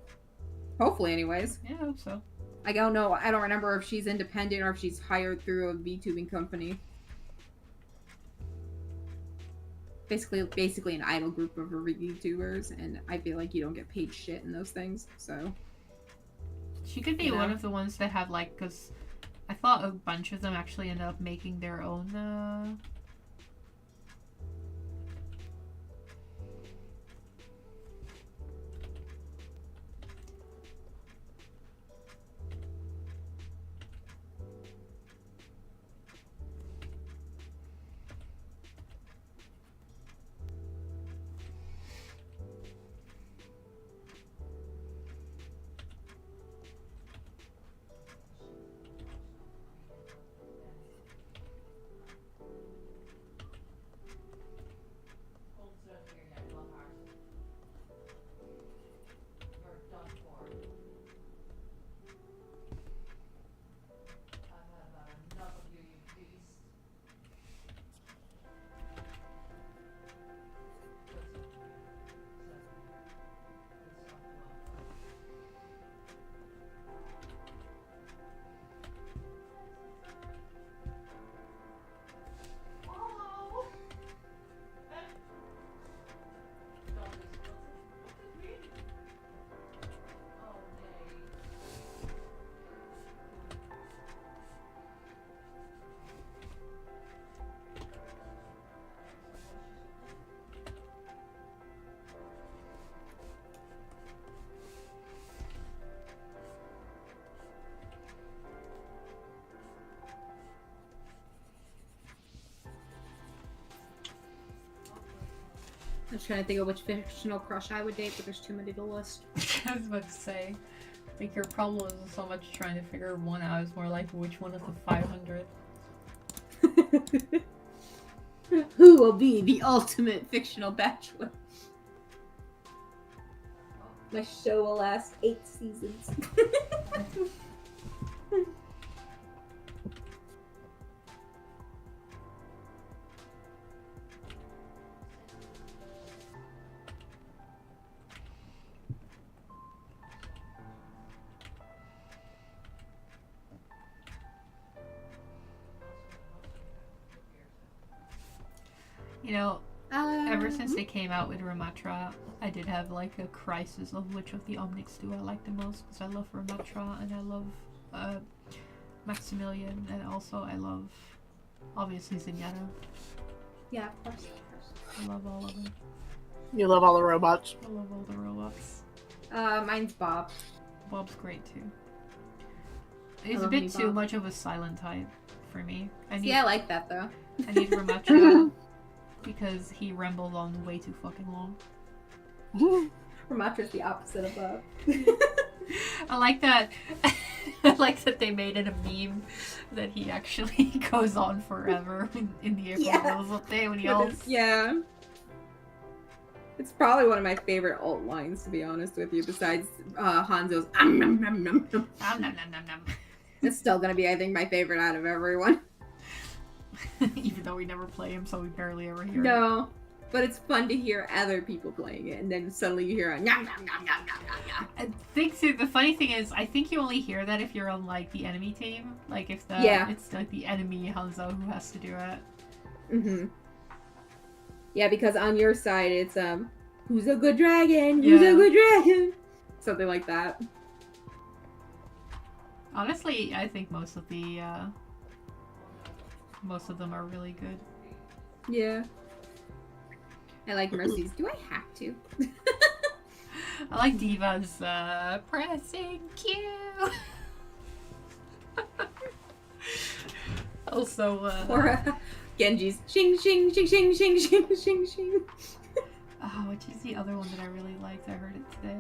S2: Hopefully, anyways.
S1: Yeah, I hope so.
S2: I don't know. I don't remember if she's independent or if she's hired through a VTubing company. Basically an idol group of VTubers, and I feel like you don't get paid shit in those things. So
S1: She could be
S2: You know?
S1: one of the ones that have like, because I thought a bunch of them actually ended up making their own.
S2: I'm trying to think of which fictional crush I would date, but there's too many to list.
S1: I was about to say, like your problem isn't so much trying to figure one out; it's more like which one of the 500.
S2: Who will be the ultimate fictional bachelor? My show will last 8 seasons.
S1: You know, ever since they came out with Ramatra, I did have like a crisis of which of the Omnics do I like the most, because I love Ramatra and I love Maximilian, and also I love obviously Zenyatta.
S2: Yeah, of course.
S1: I love all of them.
S4: You love all the robots.
S1: I love all the robots.
S2: Mine's Bob.
S1: Bob's great too. He's a
S2: love
S1: bit
S2: me,
S1: too
S2: Bob.
S1: much of a silent type for me. I need,
S2: See, I like that though.
S1: I need Ramatra because he rambled on way too fucking long.
S2: Ramatra's the opposite of Bob.
S1: I like that. I like that they made it a meme that he actually goes on forever in the April
S2: Yeah.
S1: Fool's Day when he
S2: With
S1: all.
S2: his- yeah. It's probably one of my favorite alt lines, to be honest with you, besides Hanzo's nom nom nom nom.
S1: Nom, nom, nom, nom, nom.
S2: It's still gonna be, I think, my favorite out of everyone.
S1: Even though we never play him, so we barely ever hear it.
S2: No. But it's fun to hear other people playing it, and then suddenly you hear a nom nom nom nom nom nom nom.
S1: I think too, the funny thing is, I think you only hear that if you're on like the enemy team. Like if the
S2: Yeah.
S1: it's like the enemy Hanzo who has to do it.
S2: Mm-hmm. Yeah, because on your side it's who's a good dragon? Who's
S1: Yeah.
S2: a good dragon? Something like that.
S1: Honestly, I think most of them are really good.
S2: Yeah. I like Mercy's. Do I have to?
S1: I like Diva's pressing Q.
S2: uh,
S1: Also,
S2: Genji's shing shing shing shing shing shing shing shing.
S1: Oh, which is the other one that I really liked? I heard it today.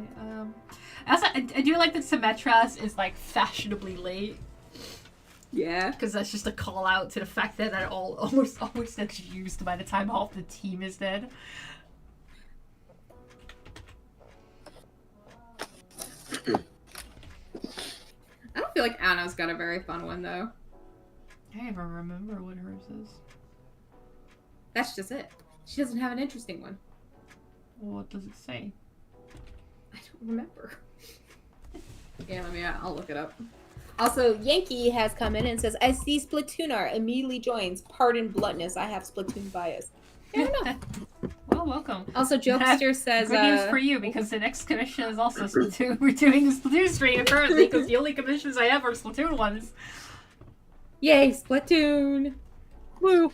S1: I do like that Symmetras is like fashionably late.
S2: Yeah.
S1: Because that's just a call out to the fact that that almost always gets used by the time half the team is dead.
S2: I don't feel like Anna's got a very fun one though.
S1: I don't even remember what hers is.
S2: That's just it. She doesn't have an interesting one.
S1: Well, what does it say?
S2: I don't remember. Yeah, I'll look it up. Also, Yankee has come in and says, I see Splatooner, immediately joins. Pardon bluntness, I have Splatoon bias. I don't know.
S1: Well, welcome.
S2: Also, Jokester says,
S1: good news for you, because the next commission is also Splatoon. We're doing the Splatoon stream apparently, because the only commissions I have are Splatoon ones.
S2: Yay, Splatoon!
S4: Woo!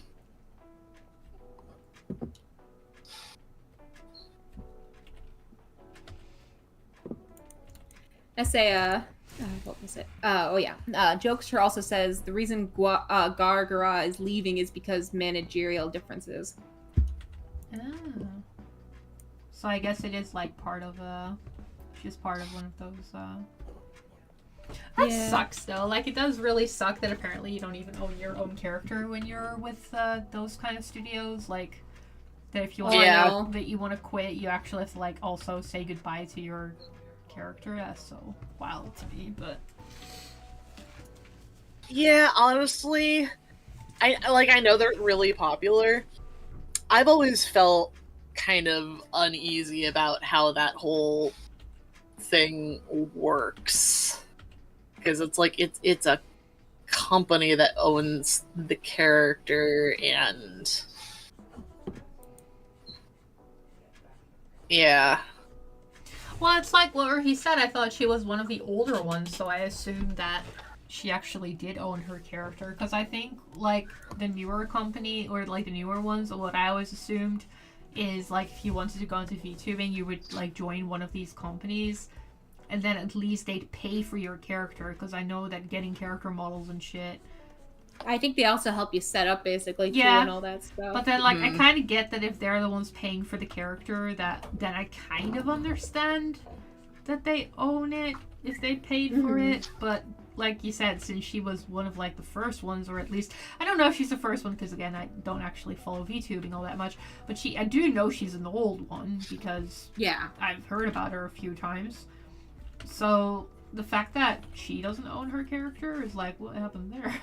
S2: I say, what was it? Jokester also says the reason Gargara is leaving is because managerial differences.
S1: Oh. So I guess it is like part of she's part of one of those that sucks though. Like it does really suck that apparently you don't even own your own character when you're with those kind of studios. Like that if you want that you want to quit, you actually have to like also say goodbye to your character. That's so wild to me, but
S4: yeah, honestly, I know they're really popular. I've always felt kind of uneasy about how that whole thing works, because it's like it's a company that owns the character, and yeah.
S1: Well, it's like what he said. I thought she was one of the older ones, so I assumed that she actually did own her character. Because I think, like, the newer company, or, like, the newer ones, what I always assumed is, like, if you wanted to go into VTubing, you would, like, join one of these companies, and then at least they'd pay for your character, because I know that getting character models and shit...
S2: I think they also help you set up, basically, too, and all that stuff.
S1: But then, like, I kind of get that if they're the ones paying for the character, that then I kind of understand that they own it if they paid for it. But, like you said, since she was one of, like, the first ones, or at least... I don't know if she's the first one, because, again, I don't actually follow VTubing all that much. But I do know she's an old one, because I've heard about her a few times. So, the fact that she doesn't own her character is like, what happened there?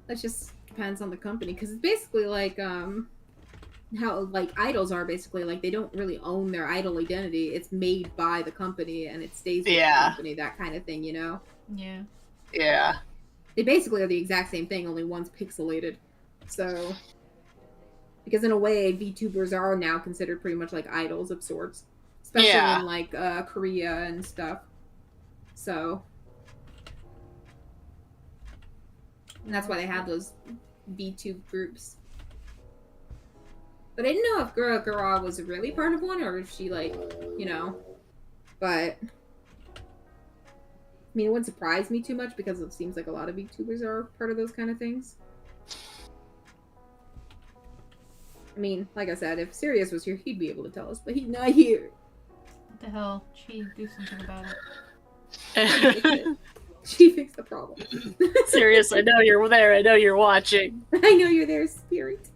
S2: That just depends on the company, because it's basically like how like idols are basically like they don't really own their idol identity. It's made by the company and it stays with the company, that kind of thing, you know?
S4: Yeah.
S2: They basically are the exact same thing, only one's pixelated. So, because in a way, VTubers are now considered pretty much like idols of sorts, especially in like Korea and stuff. So. And that's why they have those VTube groups. But I didn't know if Gara was really part of one, or if she, like, you know. But, I mean, it wouldn't surprise me too much, because it seems like a lot of VTubers are part of those kind of things. I mean, like I said, if Sirius was here, he'd be able to tell us, but he's not here.
S1: What the hell? She do something about
S4: it.
S2: She fixed the problem.
S4: Serious, I know you're there. I know you're watching.
S2: I know you're there, Spirit.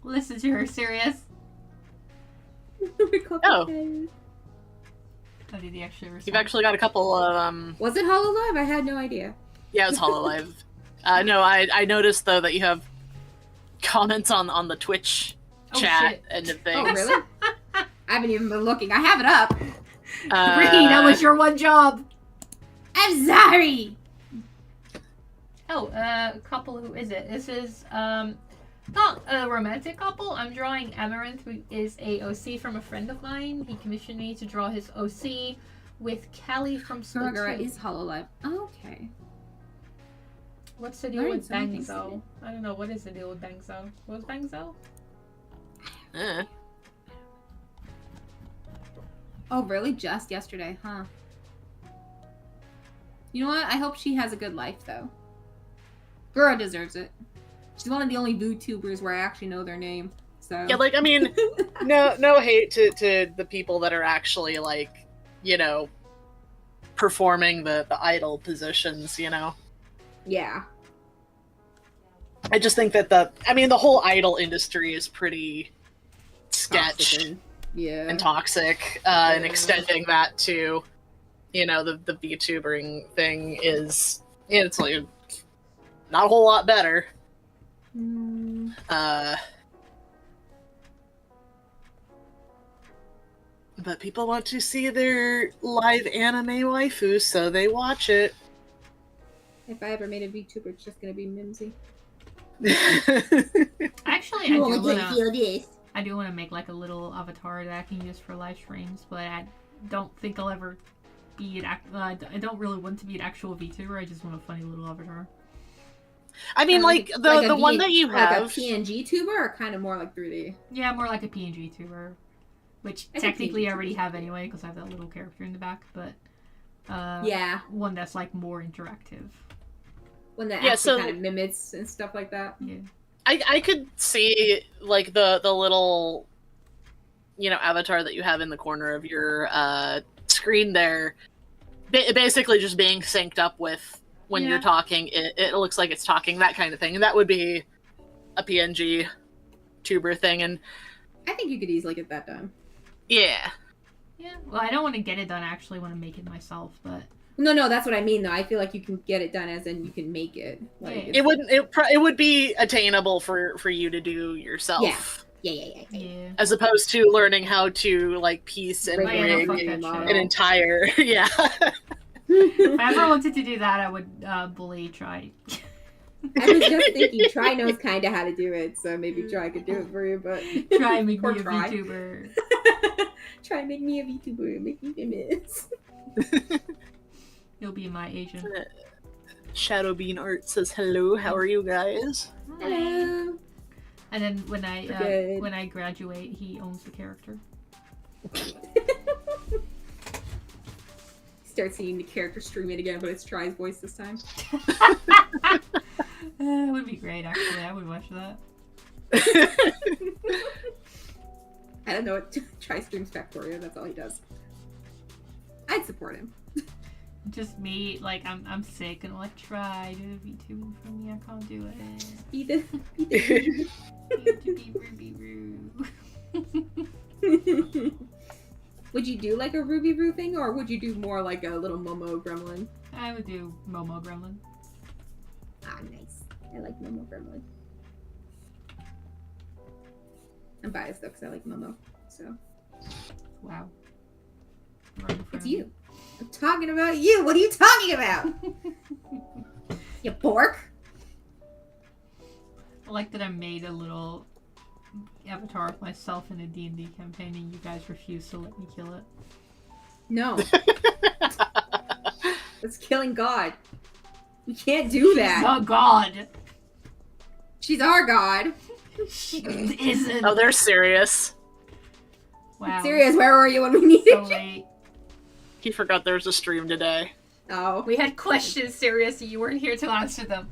S1: Listen to her, Serious.
S4: Oh,
S1: did he actually respond?
S4: You've actually got a couple of
S2: Was it HoloLive? I had no idea.
S4: Yeah, it was HoloLive. No, I noticed though that you have comments on the Twitch chat and the thing.
S2: Oh, really? I haven't even been looking. I have it up.
S1: Ruhi, that was your one job.
S2: I'm sorry!
S1: Oh, couple, who is it? This is, not a romantic couple. I'm drawing Amaranth, who is a OC from a friend of mine. He commissioned me to draw his OC with Callie from Splatoon.
S2: Is HoloLive. Okay.
S1: What's the deal with Bangzo? I don't know, what is the deal with Bangzo? What was Bangzo?
S2: Oh, really? Just yesterday, huh? You know what? I hope she has a good life, though. Girl deserves it. She's one of the only VTubers where I actually know their name. So
S4: Yeah, like, I mean, no hate to the people that are actually, like, you know, performing the idol positions, you know?
S2: yeah.
S4: I just think that the whole idol industry is pretty sketch
S2: Toxic
S4: and toxic, and extending that to, you know, the VTubering thing is, it's like not a whole lot better. But people want to see their live anime waifus, so they watch it.
S2: If I ever made a VTuber, it's just gonna be Mimsy.
S1: Actually, I do want to make like a little avatar that I can use for live streams, but I don't think I'll ever be an I don't really want to be an actual VTuber. I just want a funny little avatar.
S4: I mean, like the one that you have,
S2: like a PNG tuber, or kind of more like 3D.
S1: Yeah, more like a PNG tuber, which technically I already have anyway because I have that little character in the back. But one that's like more interactive.
S2: One that actually kind of mimics and stuff like that.
S1: Yeah.
S4: I could see like the little, you know, avatar that you have in the corner of your screen there, basically just being synced up with when you're talking. It looks like it's talking, that kind of thing, and that would be a PNG tuber thing. And
S2: I think you could easily get that done.
S4: Yeah.
S1: Yeah. Well, I don't want to get it done. I actually want to make it myself, but.
S2: No, that's what I mean, though. I feel like you can get it done, as in you can make it. Like,
S4: it wouldn't. It would be attainable for you to do yourself.
S2: Yeah.
S4: As opposed to learning how to like piece and rig an entire. Yeah.
S1: If I ever wanted to do that, I would bully Try.
S2: I was just thinking, Try knows kind of how to do it, so maybe Try could do it for you, but...
S1: Try make me a VTuber.
S2: Try make me a VTuber, make me famous.
S1: You'll be my agent.
S4: Shadowbean Art says hello. How are you guys?
S2: Hello.
S1: And then when I graduate, he owns the character.
S2: Start seeing the character stream it again, but it's Try's voice this time.
S1: That would be great. Actually, I would watch that.
S2: I don't know what Try streams Factorio. That's all he does. I'd support him.
S1: Just me, like I'm sick and I'm like, Try do a VTubing for me. I can't do it.
S2: Be the
S1: to be rude.
S2: Would you do like a Ruby Roo thing, or would you do more like a little Momo Gremlin?
S1: I would do Momo Gremlin.
S2: Ah, nice. I like Momo Gremlin. I'm biased though, because I like Momo. So.
S1: Wow.
S2: It's you. I'm talking about you. What are you talking about? You pork.
S1: I like that I made a little avatar of myself in a D&D campaign and you guys refuse to let me kill it.
S2: No. That's killing God. You can't do that.
S1: She's a god.
S2: She's our god.
S1: She isn't.
S4: Oh, they're serious.
S1: Wow.
S2: Serious, where were you when we needed
S1: So
S2: you?
S1: late.
S4: He forgot there was a stream today.
S2: Oh.
S1: We had questions, seriously. You weren't here to answer them.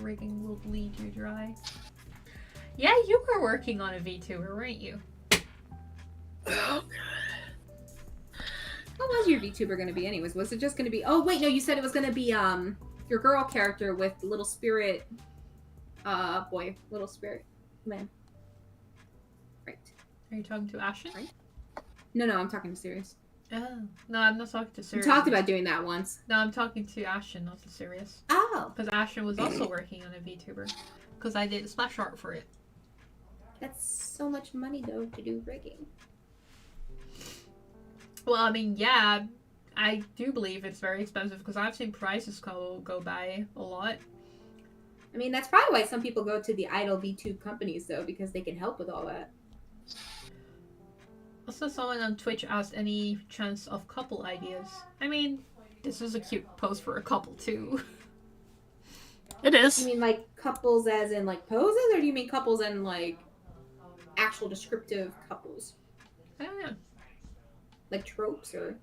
S1: Rigging will bleed you dry. Yeah, you were working on a VTuber, weren't you?
S2: What was your VTuber going to be anyways? Was it just going to be... Oh, wait, no, you said it was going to be your girl character with little spirit... boy. Little spirit man. Right.
S1: Are you talking to Ashen?
S2: Right. No, I'm talking to Sirius.
S1: Oh. No, I'm not talking to
S2: We
S1: Sirius.
S2: talked about doing that once.
S1: No, I'm talking to Ashen, not to Sirius.
S2: Oh.
S1: Because Ashen was also working on a VTuber. Because I did splash art for it.
S2: That's so much money, though, to do rigging.
S1: Well, I mean, yeah, I do believe it's very expensive because I've seen prices go by a lot.
S2: I mean, that's probably why some people go to the idol VTube companies, though, because they can help with all that.
S1: Also, someone on Twitch asked any chance of couple ideas. I mean, this is a cute pose for a couple, too.
S4: It
S2: You
S4: is.
S2: mean, like, couples as in, like, poses? Or do you mean couples in, like, actual descriptive couples?
S1: I don't know.
S2: Like tropes, or...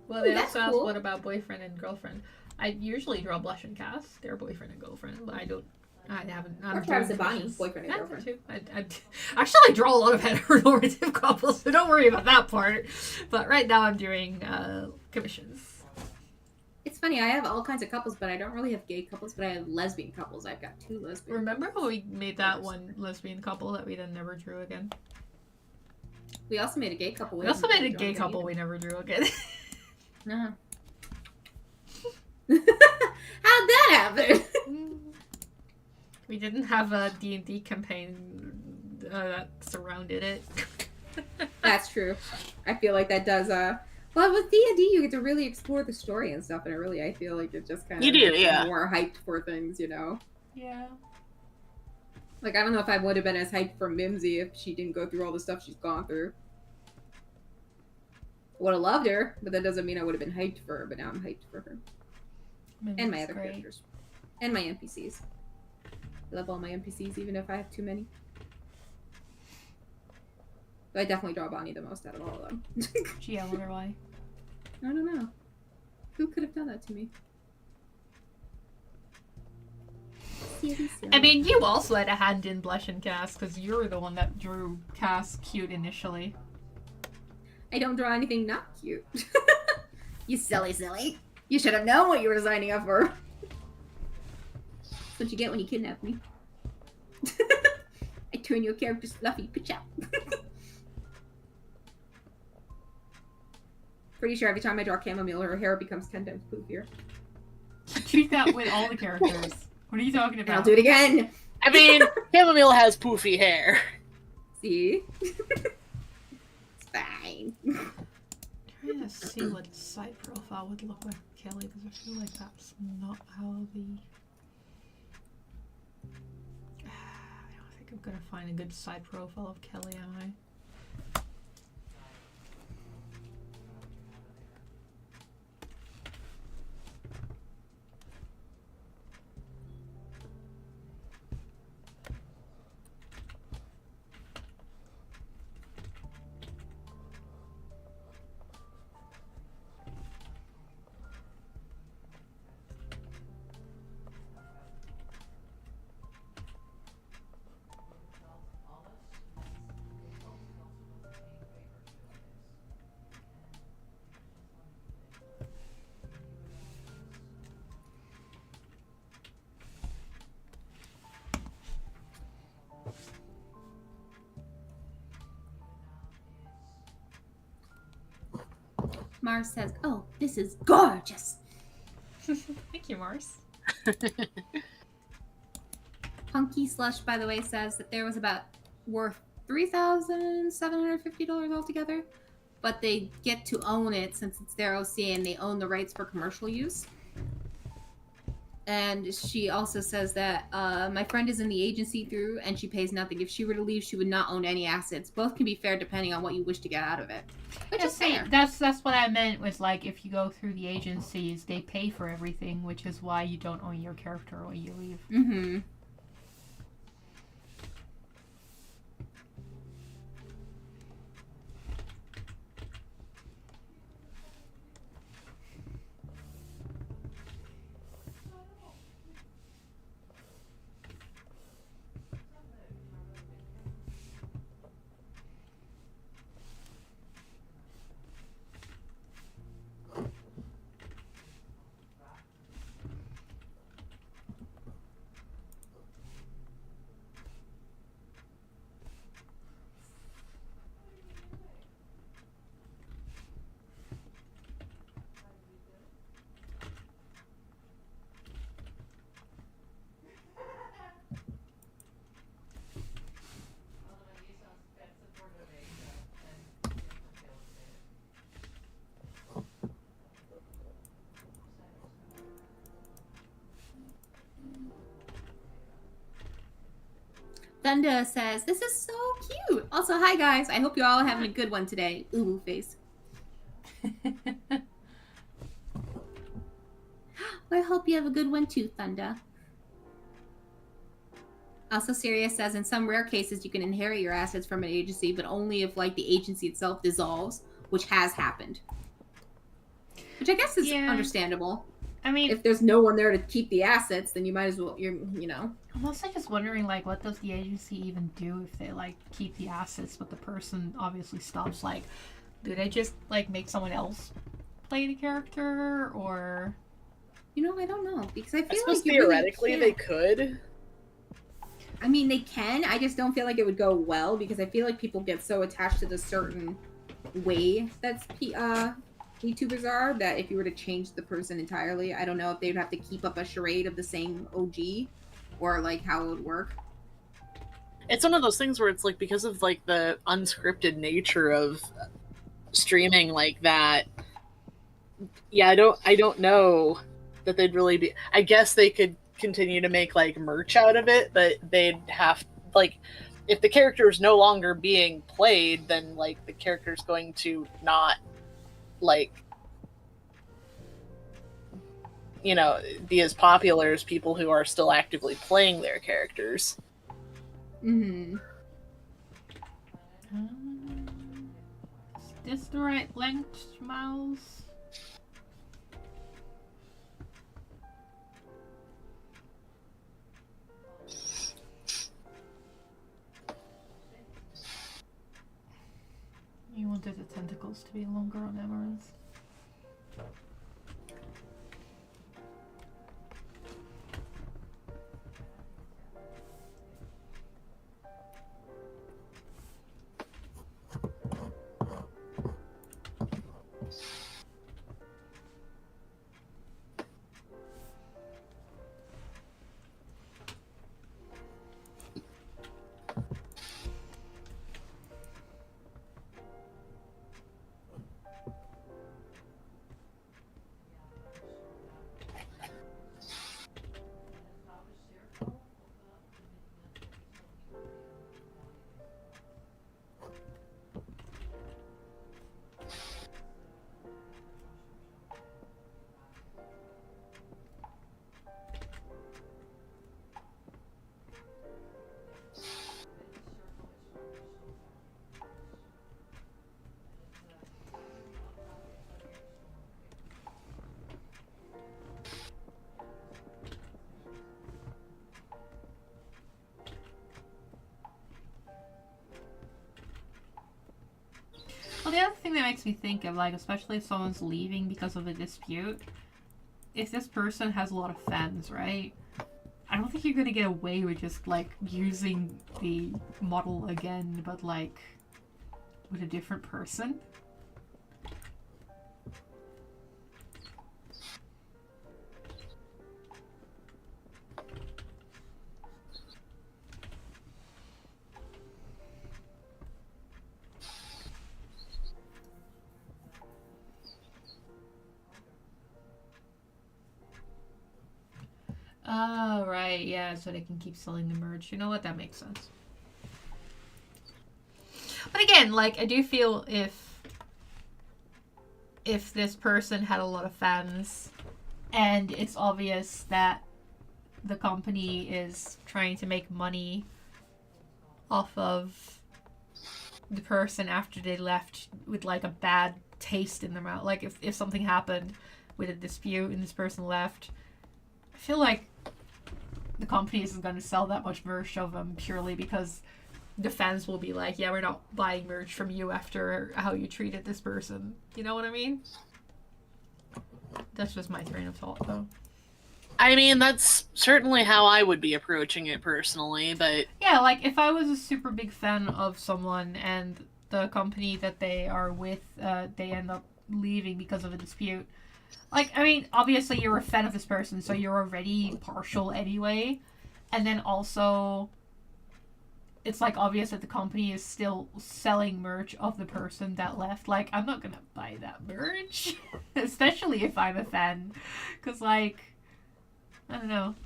S1: Well, they
S2: that's
S1: also asked
S2: cool.
S1: what about boyfriend and girlfriend. I usually draw blush and cast. They're boyfriend and girlfriend, but I haven't.
S2: Or Travis and Bonnie, boyfriend and
S1: Yeah,
S2: girlfriend.
S1: too. Actually, I draw a lot of heteronormative couples, so don't worry about that part. But right now, I'm doing commissions.
S2: It's funny, I have all kinds of couples, but I don't really have gay couples, but I have lesbian couples. I've got 2 lesbian
S1: Remember
S2: couples.
S1: how we made that one lesbian couple that we then never drew again?
S2: We also made a gay couple.
S1: We also made a gay couple we never drew again.
S2: No. How'd that happen?
S1: We didn't have a D&D campaign that surrounded it.
S2: That's true. I feel like that does, well, with D&D, you get to really explore the story and stuff, and I feel like it just kind of
S4: You do, yeah.
S2: more hyped for things, you know?
S1: Yeah.
S2: Like, I don't know if I would have been as hyped for Mimsy if she didn't go through all the stuff she's gone through. Would have loved her, but that doesn't mean I would have been hyped for her, but now I'm hyped for her. And my other characters. And my NPCs. I love all my NPCs, even if I have too many. But I definitely draw Bonnie the most out of all of them.
S1: Gee, I wonder why.
S2: I don't know. Who could have done that to me?
S1: I mean, you also had a hand in blush and cast, because you were the one that drew cast cute initially.
S2: I don't draw anything not cute. You silly. You should have known what you were signing up for. That's what you get when you kidnap me. I turn your character fluffy. Pitch out. Pretty sure every time I draw Chamomile, her hair becomes 10 times poofier.
S1: You do that with all the characters. What are you talking
S2: And
S1: about?
S2: I'll do it again.
S4: I mean, Chamomile has poofy hair.
S2: See? It's fine.
S1: I'm trying to see what side profile would look like Kelly, because I feel like that's not how the... I don't think I'm gonna find a good side profile of Kelly, am I?
S2: Mars says, "Oh, this is gorgeous."
S1: Thank you, Mars.
S2: Punky Slush, by the way, says that there was about worth $3,750 altogether, but they get to own it since it's their OC and they own the rights for commercial use. And she also says that my friend is in the agency through and she pays nothing. If she were to leave, she would not own any assets. Both can be fair depending on what you wish to get out of it. Which is fair.
S1: That's what I meant was like if you go through the agencies, they pay for everything, which is why you don't own your character when you leave.
S2: Mm-hmm. Thunda says, "This is so cute." Also, hi guys. I hope you're all having a good one today. Ooh, face. I hope you have a good one too, Thunda. Also, Sirius says, in some rare cases, you can inherit your assets from an agency, but only if, like, the agency itself dissolves, which has happened. Which I guess is understandable.
S1: I mean,
S2: if there's no one there to keep the assets, then you might as well, you know.
S1: I'm also just wondering, like, what does the agency even do if they, like, keep the assets, but the person obviously stops? Like, do they just, like, make someone else play the character, or...
S2: You know, I don't know, because I feel
S4: like theoretically they could.
S2: I mean, they can. I just don't feel like it would go well, because I feel like people get so attached to the certain way that VTubers are, that if you were to change the person entirely, I don't know if they'd have to keep up a charade of the same OG, or, like, how it would work.
S4: It's one of those things where it's, like, because of, like, the unscripted nature of streaming like that, yeah, I don't know that they'd really be... I guess they could continue to make, like, merch out of it, but they'd have, like, if the character is no longer being played, then, like, the character's going to not, like, you know, be as popular as people who are still actively playing their characters.
S2: Mm-hmm.
S1: Is this the right length, Miles? You wanted the tentacles to be longer on Emeralds. Well, the other thing that makes me think of, like, especially if someone's leaving because of a dispute, if this person has a lot of fans, right? I don't think you're gonna get away with just, like, using the model again, but, like, with a different person. Oh, right, yeah, so they can keep selling the merch. You know what? That makes sense. But again, like, I do feel if this person had a lot of fans and it's obvious that the company is trying to make money off of the person after they left with, like, a bad taste in their mouth. Like, if something happened with a dispute and this person left, I feel like the company isn't going to sell that much merch of them purely because the fans will be like, yeah, we're not buying merch from you after how you treated this person. You know what I mean? That's just my train of thought, though.
S4: I mean, that's certainly how I would be approaching it personally, but...
S1: Yeah, like, if I was a super big fan of someone and the company that they are with, they end up leaving because of a dispute. Like, I mean, obviously you're a fan of this person, so you're already partial anyway. And then also, it's, like, obvious that the company is still selling merch of the person that left. Like, I'm not gonna buy that merch. Especially if I'm a fan. Because, like, I don't know.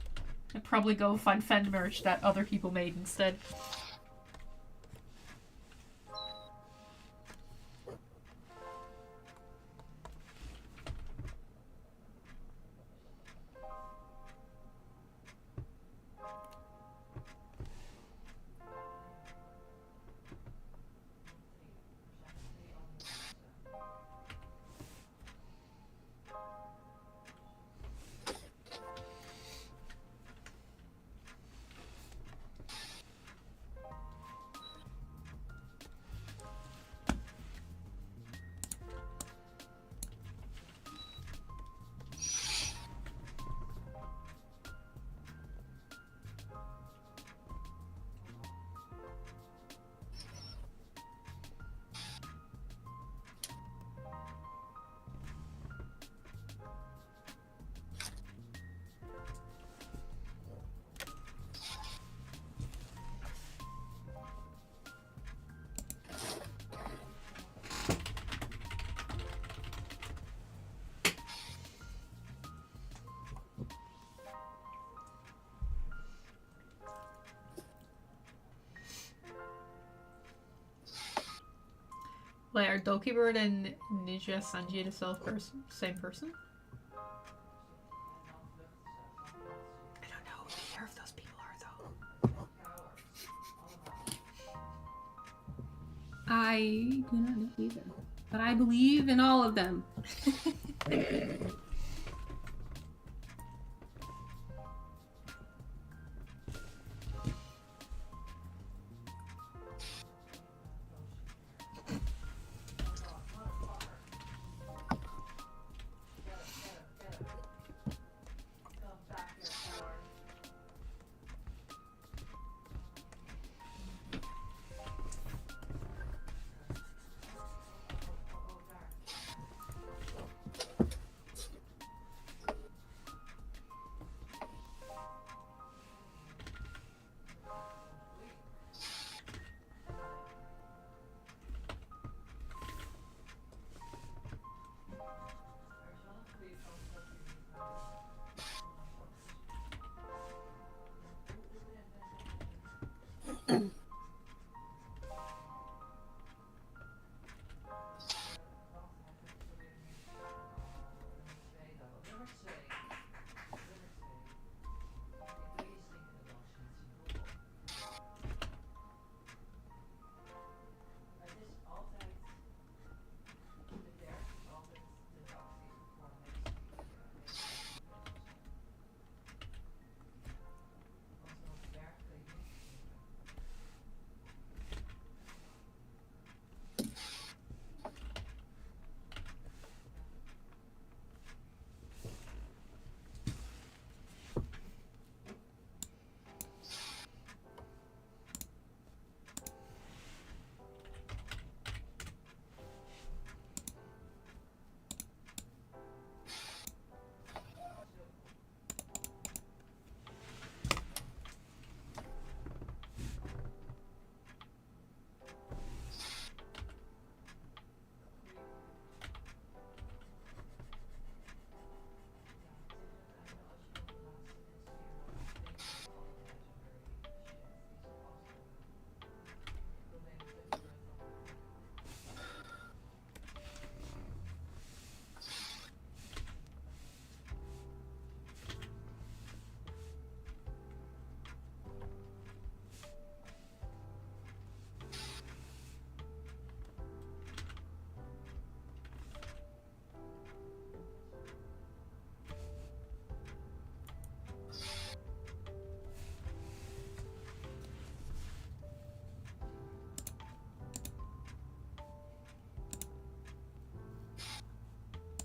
S1: I'd probably go find fan merch that other people made instead. Wait, are Dokibird and Ninja Sanji the same person? I don't know who either of those people are, though.
S2: I do not know either, but I believe in all of them.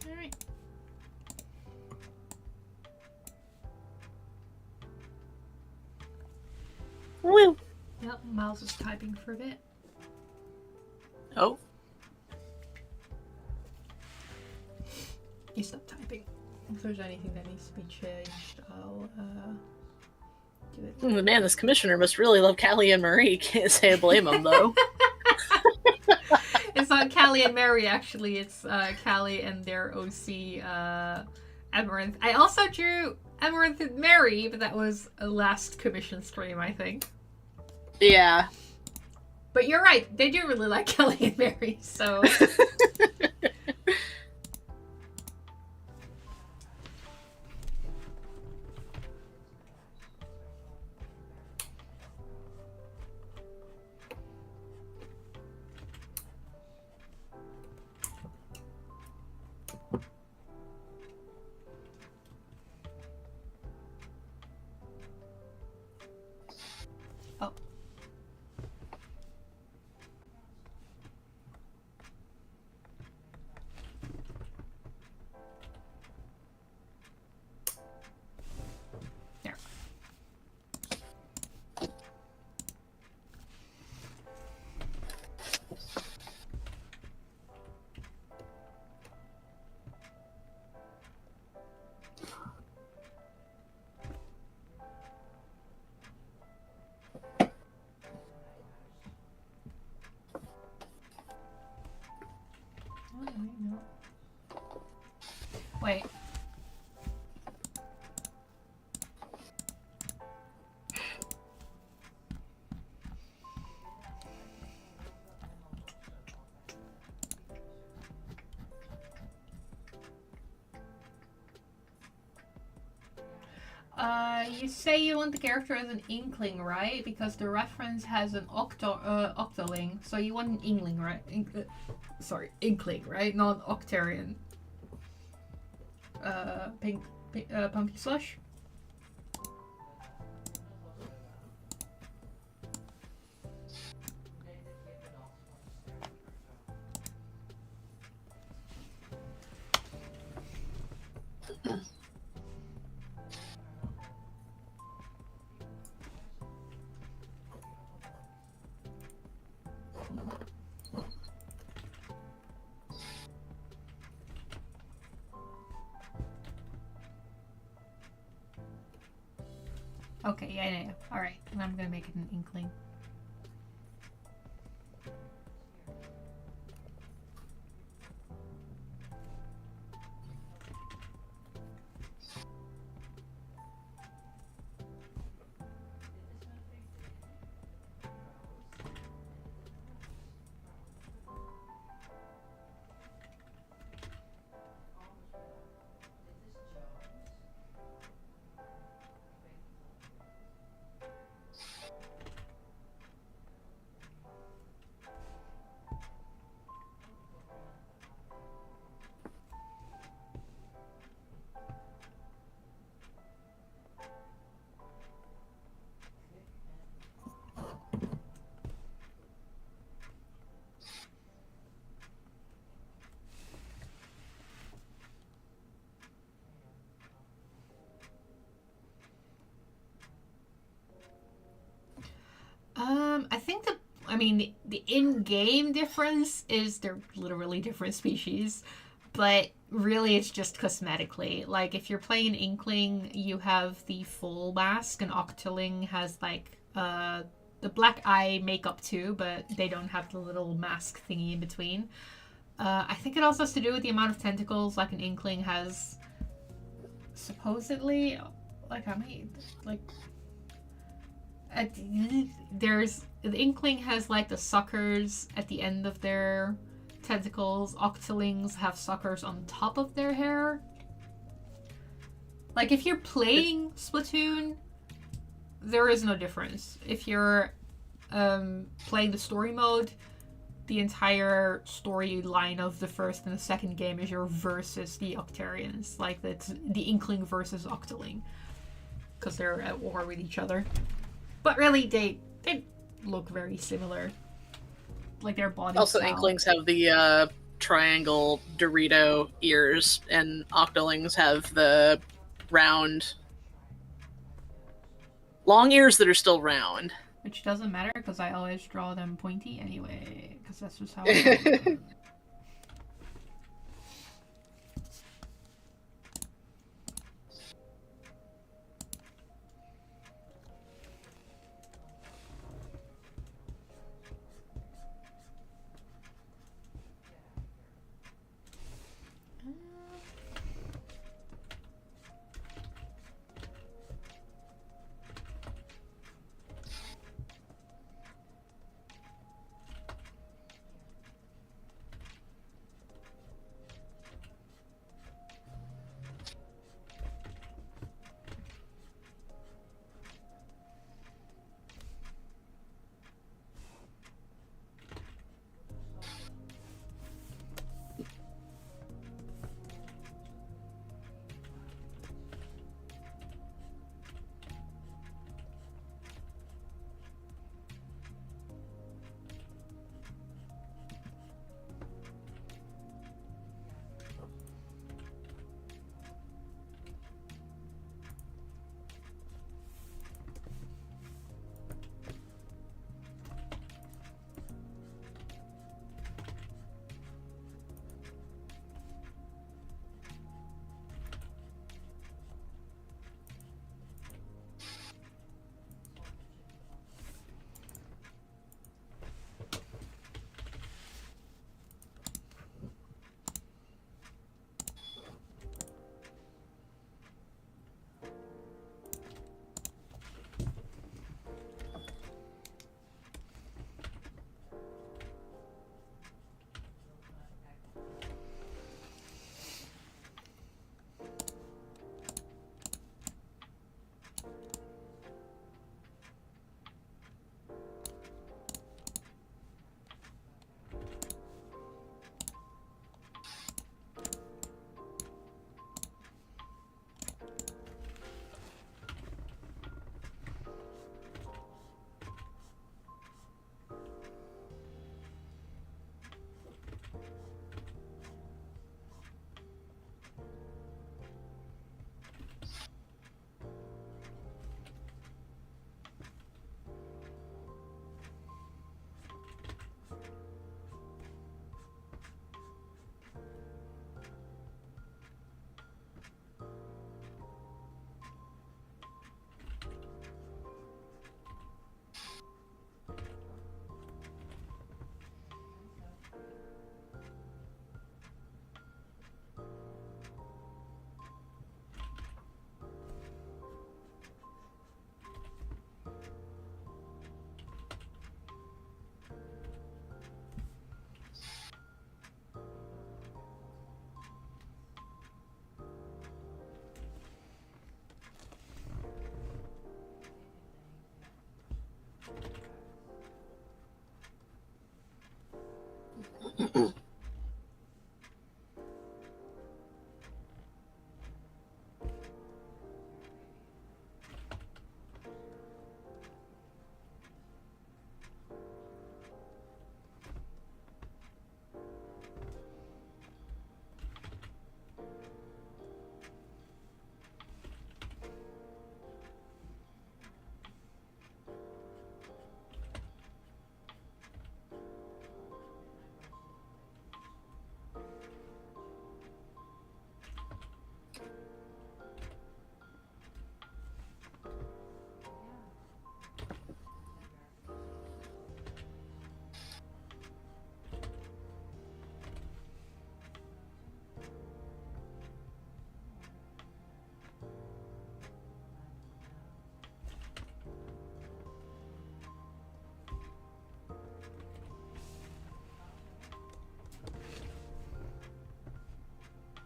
S1: Alright.
S4: Woo.
S1: Yep, Miles is typing for a bit.
S4: Oh.
S1: He stopped typing. If there's anything that needs to be changed, I'll do it.
S4: Man, this commissioner must really love Callie and Marie. Can't say I blame him, though.
S1: It's not Callie and Mary, actually. It's Callie and their OC, Amaranth. I also drew Amaranth and Mary, but that was a last commission stream, I think.
S4: Yeah.
S1: But you're right, they do really like Kelly and Mary, so... Oh. There. Wait. You say you want the character as an inkling, right? Because the reference has an octoling, so you want an inkling, right? Sorry, inkling, right? Not octarian. Pumpkin slush. Okay, yeah. Alright, I'm gonna make it an inkling. I think the in-game difference is they're literally different species, but really it's just cosmetically. Like, if you're playing Inkling, you have the full mask, and Octoling has, like, the black eye makeup too, but they don't have the little mask thingy in between. I think it also has to do with the amount of tentacles, like an Inkling has, supposedly, like, how many, like... the Inkling has like the suckers at the end of their tentacles. Octolings have suckers on top of their hair. Like, if you're playing Splatoon, there is no difference. If you're playing the story mode, the entire storyline of the first and the second game is your versus the Octarians. Like, that's the Inkling versus Octoling, because they're at war with each other. But really, they look very similar. Like, their body
S4: Also,
S1: style.
S4: Inklings have the triangle Dorito ears, and Octolings have the round, long ears that are still round.
S1: Which doesn't matter, because I always draw them pointy anyway. Because that's just how I draw them.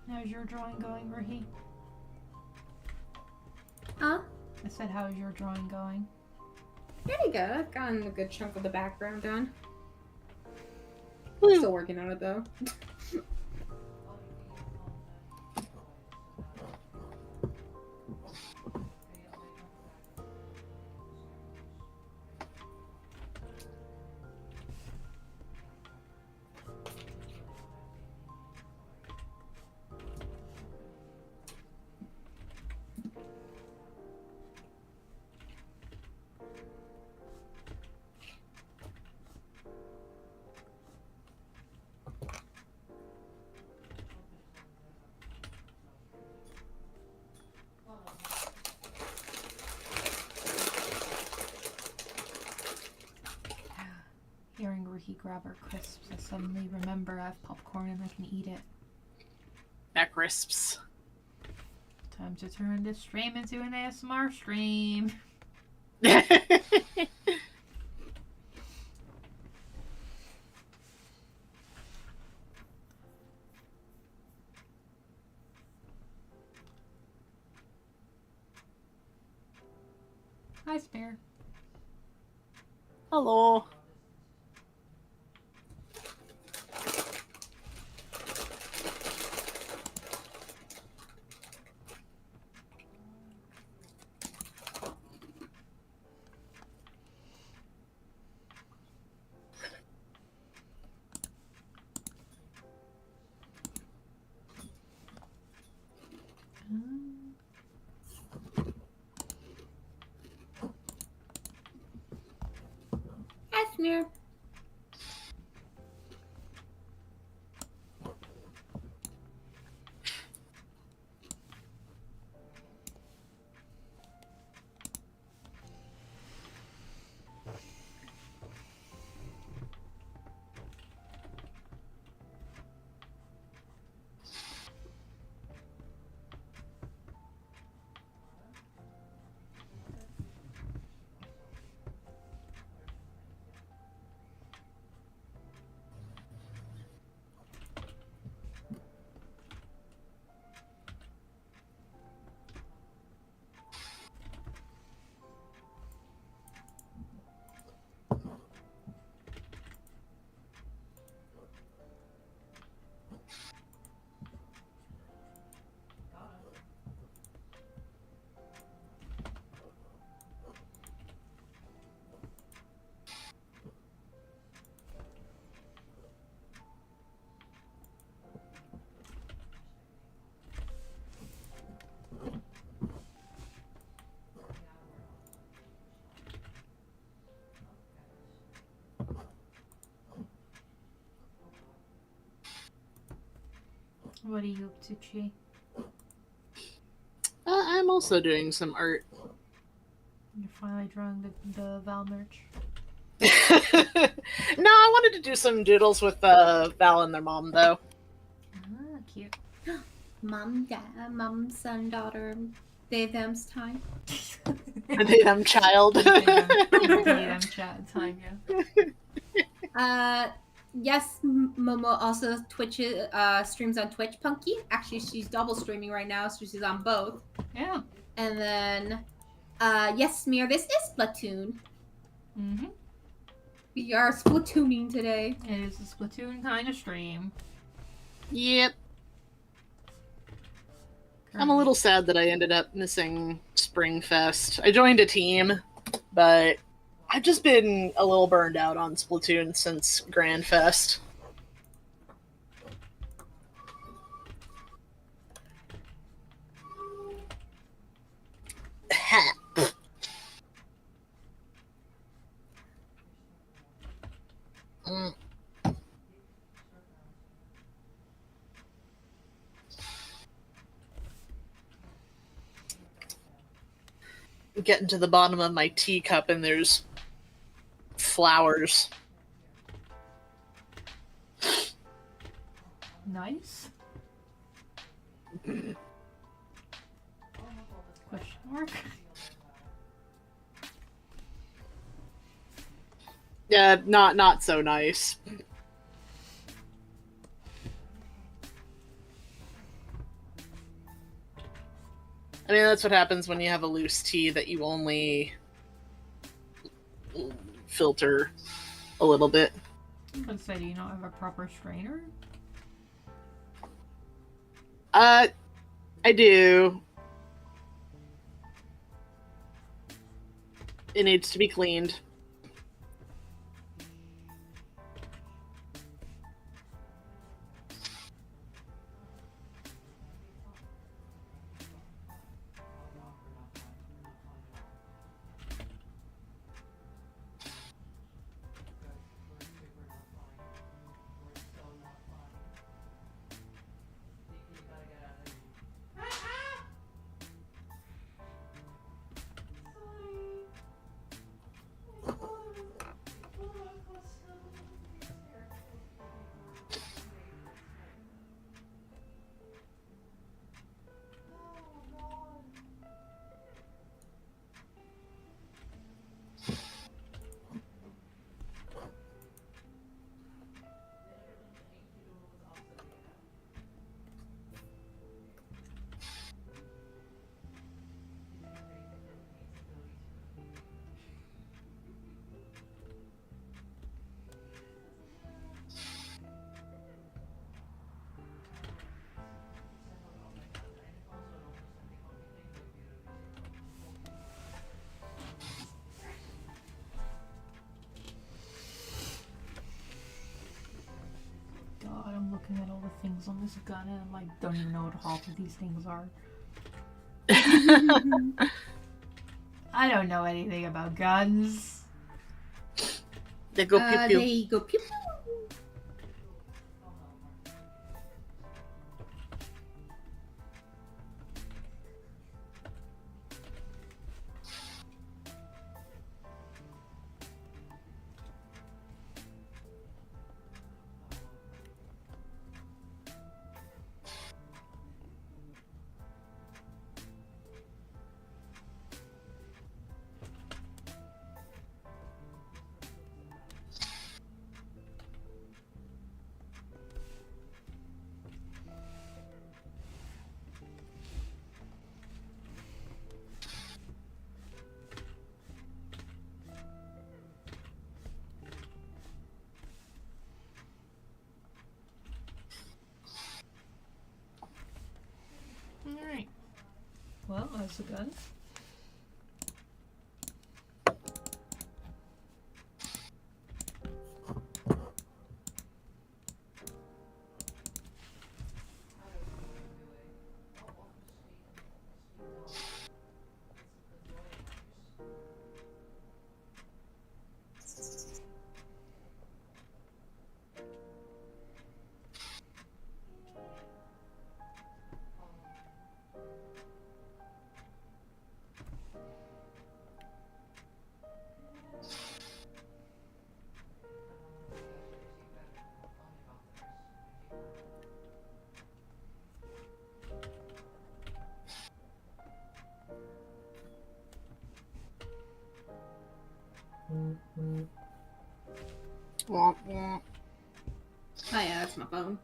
S1: How's your drawing going, Ruhi?
S2: Huh?
S1: I said, how's your drawing going?
S2: Pretty good. I've gotten a good chunk of the background done.
S4: Woo.
S2: Still working on it though.
S1: Hearing Ruhi grab her crisps, I suddenly remember I have popcorn and I can eat it.
S4: That crisps.
S1: Time to turn this stream into an ASMR stream. Hi, Spear.
S4: Hello.
S2: Hi, Smear.
S1: What are you up to, Chi?
S4: I'm also doing some art.
S1: You're finally drawing the Val merch.
S4: No, I wanted to do some doodles with Val and their mom, though.
S1: Ah, cute.
S2: Mom, dad, mom, son, daughter, they, them's time.
S4: They, them child.
S1: Them chat time, yeah.
S2: Yes, Momo also streams on Twitch. Punky, actually, she's double streaming right now, so she's on both.
S1: Yeah.
S2: And then, yes, Smear, this is Splatoon.
S1: Mm-hmm.
S2: We are Splatooning today.
S1: It is a Splatoon kind of stream.
S4: Yep. I'm a little sad that I ended up missing Springfest. I joined a team, but I've just been a little burned out on Splatoon since Grand Fest. Mm. Getting to the bottom of my teacup and there's flowers.
S1: Nice. Question mark?
S4: Yeah, not so nice. I mean, that's what happens when you have a loose tea that you only filter a little bit.
S1: I'm gonna say, do you not have a proper strainer?
S4: I do. It needs to be cleaned.
S1: God, I'm looking at all the things on this gun and I'm like, don't even know what half of these things are. I don't know anything about guns.
S4: They go pew pew.
S2: They go pew.
S1: Alright. Well, that's a gun.
S4: Womp womp.
S2: Oh yeah, that's my phone.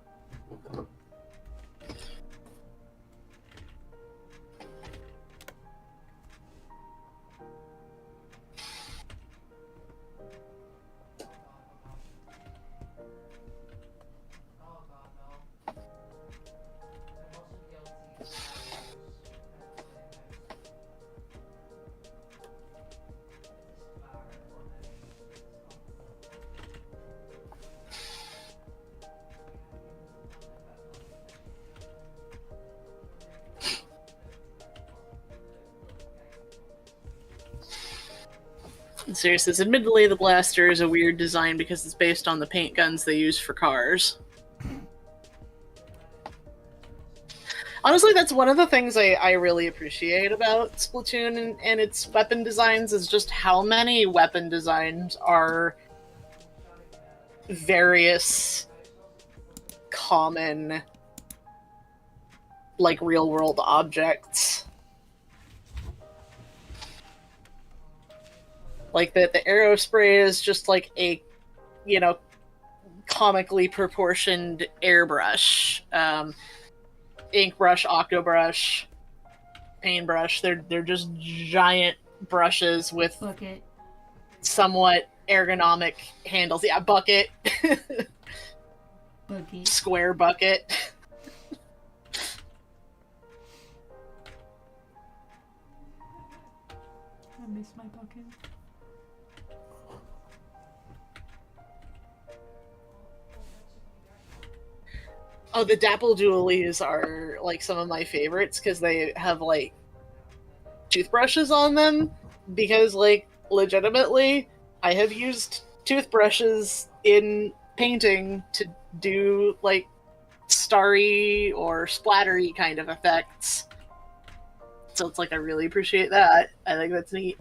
S4: Serious says, admittedly, the blaster is a weird design because it's based on the paint guns they use for cars. Honestly, that's one of the things I really appreciate about Splatoon and its weapon designs is just how many weapon designs are various common, like, real-world objects. Like, the arrow spray is just, like, a, you know, comically proportioned airbrush. Ink brush, octobrush, paintbrush. They're just giant brushes with
S1: Bucket.
S4: somewhat ergonomic handles. Yeah, bucket.
S1: Bucket.
S4: Square bucket.
S1: I miss my bucket.
S4: Oh, the Dapple Dualies are, like, some of my favorites because they have, like, toothbrushes on them. Because, like, legitimately, I have used toothbrushes in painting to do, like, starry or splattery kind of effects. So it's like, I really appreciate that. I think that's neat.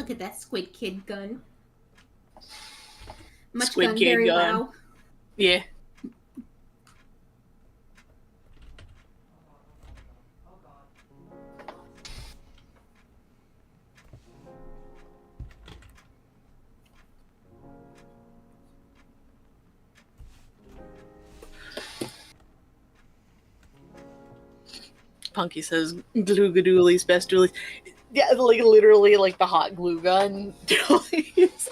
S2: Look at that Squid Kid gun. Much
S4: Squid
S2: gun,
S4: Kid
S2: very
S4: gun.
S2: wow.
S4: Yeah. Punky says glue gadoolies, best doolies. Yeah, like literally like the hot glue gun doolies.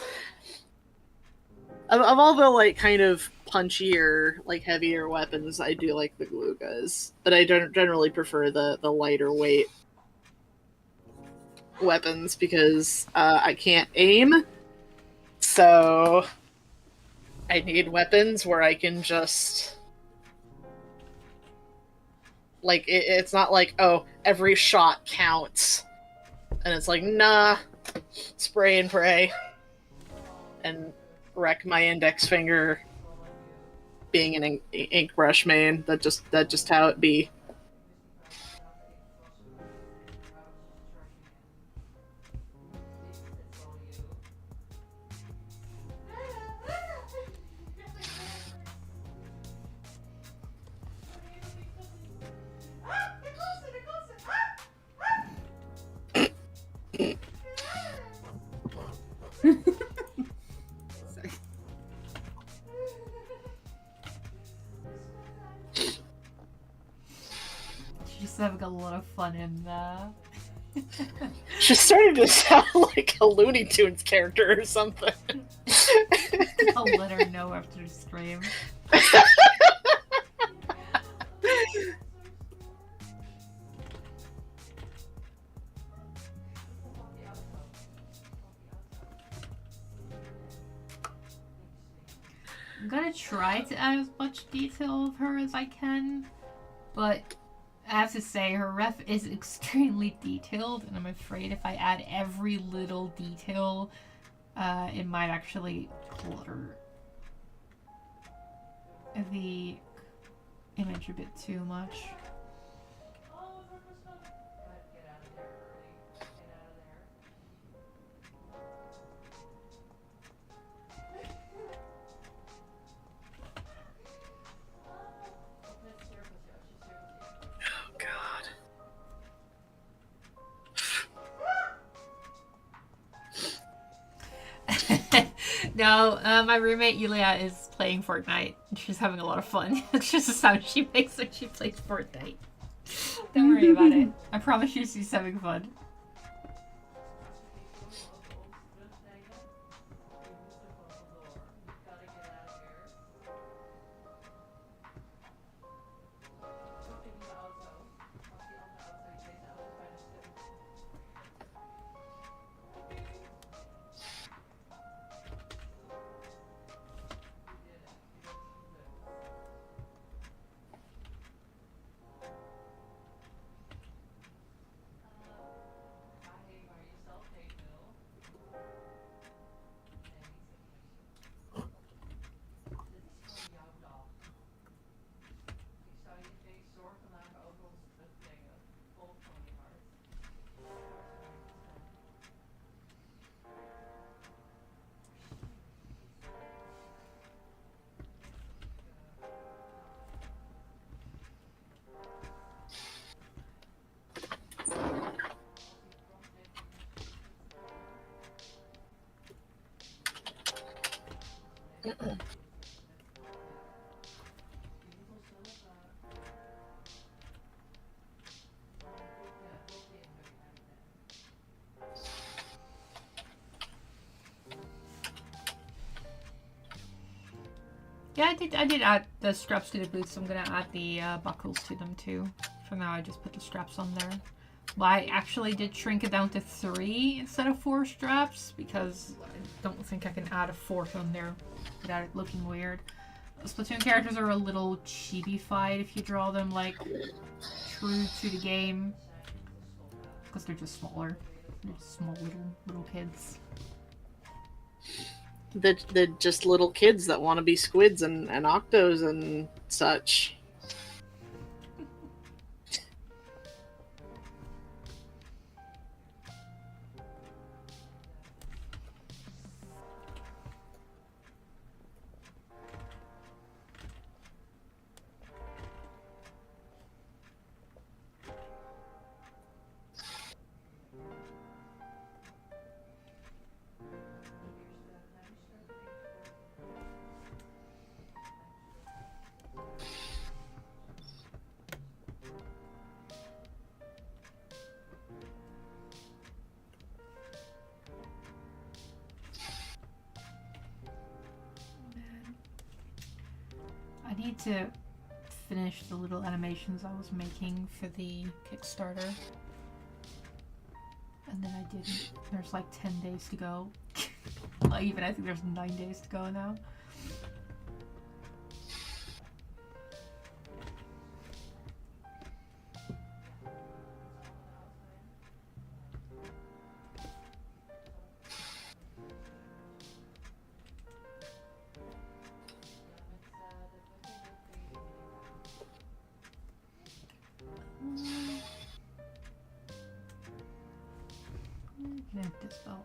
S4: Of all the like kind of punchier, like heavier weapons, I do like the glue guns, but I don't generally prefer the lighter weight weapons because I can't aim, so I need weapons where I can just like it's not like, oh, every shot counts, and it's like, nah, spray and pray and wreck my index finger being an ink brush main. That just how it be.
S2: Sorry.
S1: She's having a lot of fun in there.
S4: She's starting to sound like a Looney Tunes character or something.
S1: I'll let her know after the stream. I'm gonna try to add as much detail of her as I can, but I have to say her ref is extremely detailed, and I'm afraid if I add every little detail, it might actually clutter the image a bit too much.
S4: Oh god.
S1: No, my roommate Yulia is playing Fortnite. She's having a lot of fun. It's just the sound she makes when she plays Fortnite. Don't worry about it. I promise you she's having fun. Yeah, I did add the straps to the boots. I'm gonna add the buckles to them too. For now, I just put the straps on there. Well, I actually did shrink it down to 3 instead of 4 straps because I don't think I can add a 4th on there without it looking weird. The Splatoon characters are a little chibi-fied if you draw them like true to the game because they're just smaller. They're just small little kids.
S4: They're just little kids that want to be squids and octos and such.
S1: need to finish the little animations I was making for the Kickstarter. And then I didn't. There's like 10 days to go. I think there's 9 days to go now. Connect this belt.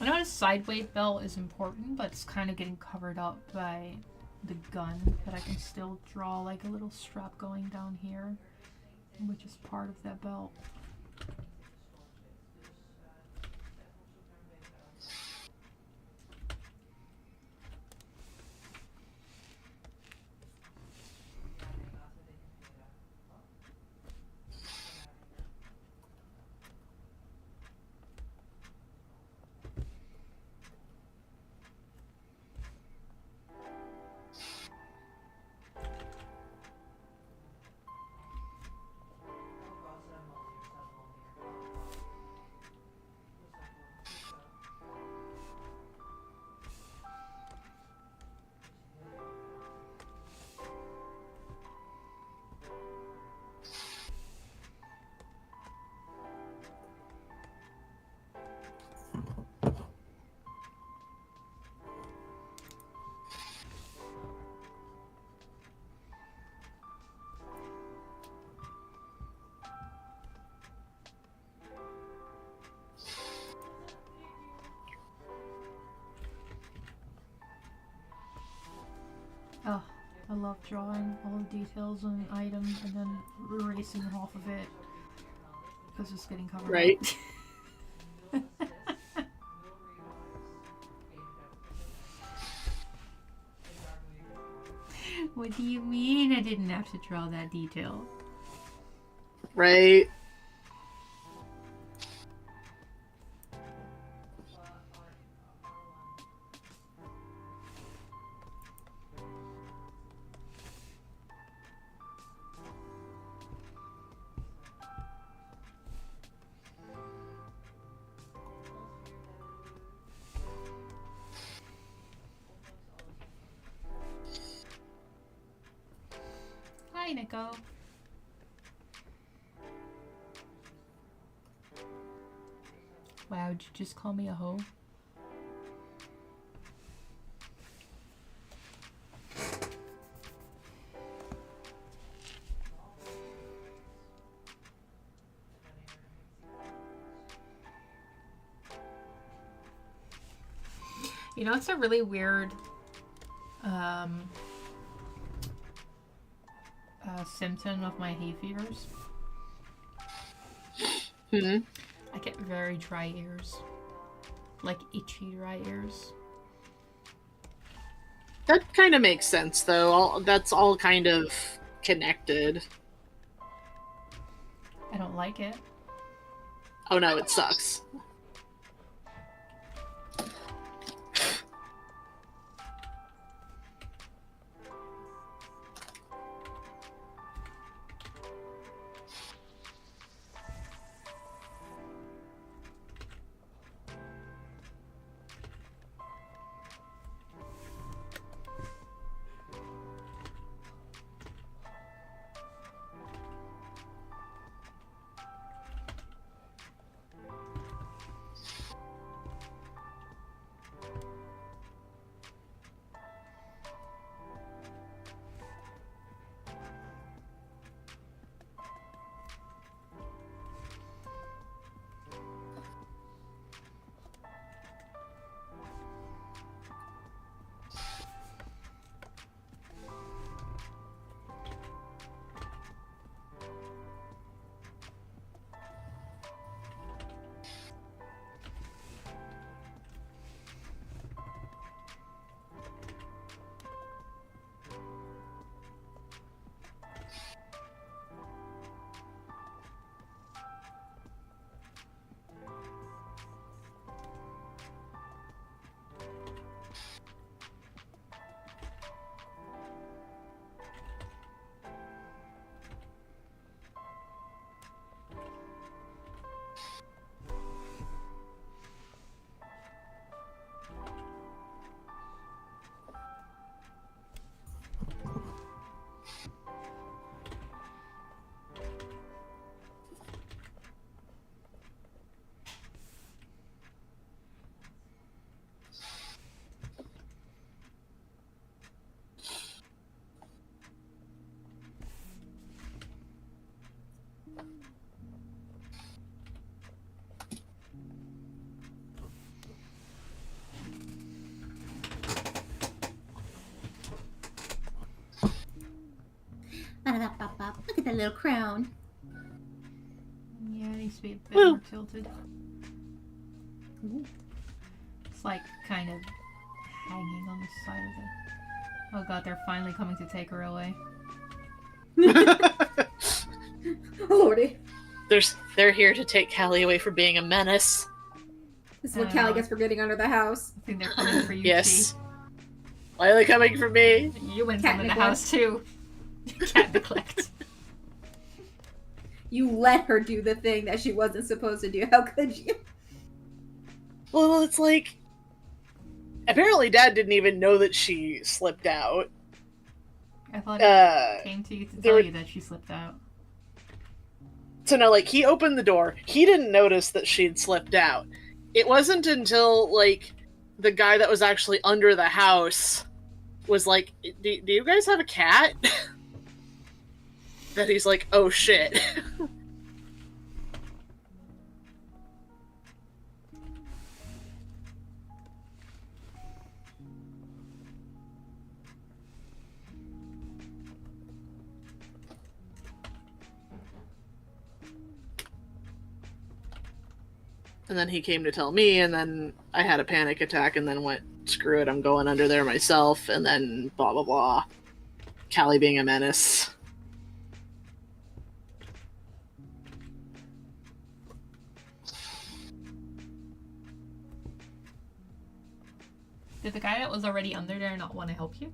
S1: I know a side weight belt is important, but it's kind of getting covered up by the gun, but I can still draw like a little strap going down here, which is part of that belt. Oh, I love drawing all the details on an item and then erasing half of it because it's getting covered
S4: Right.
S1: up. What do you mean I didn't have to draw that detail?
S4: Right.
S1: Hi, Nico. Wow, did you just call me a hoe? You know, it's a really weird symptom of my hay fevers. I get very dry ears. Like itchy dry ears.
S4: That kind of makes sense, though. That's all kind of connected.
S1: I don't like it.
S4: Oh no, it sucks.
S2: Look at that little crown.
S1: Yeah, it needs to be a bit
S4: Woo.
S1: more tilted. Ooh. It's like kind of hanging on the side of it. Oh god, they're finally coming to take her away.
S3: Lordy.
S4: They're here to take Callie away from being a menace.
S3: This is what Callie gets for getting under the house.
S1: I think they're coming for you,
S4: Yes. Why are they coming for me?
S1: Chi. You went
S3: Cat
S1: under the
S3: neglect.
S1: house too. Cat neglect.
S3: You let her do the thing that she wasn't supposed to do. How could you?
S4: Well, it's like apparently Dad didn't even know that she slipped out.
S1: I thought it came to you to
S4: there
S1: tell
S4: were-
S1: you that she slipped out.
S4: So no, like he opened the door. He didn't notice that she'd slipped out. It wasn't until like the guy that was actually under the house was like, "Do you guys have a cat?" That he's like, "Oh shit." And then he came to tell me, and then I had a panic attack, and then went, screw it, I'm going under there myself, and then blah blah blah. Callie being a menace.
S1: Did the guy that was already under there not want to help you?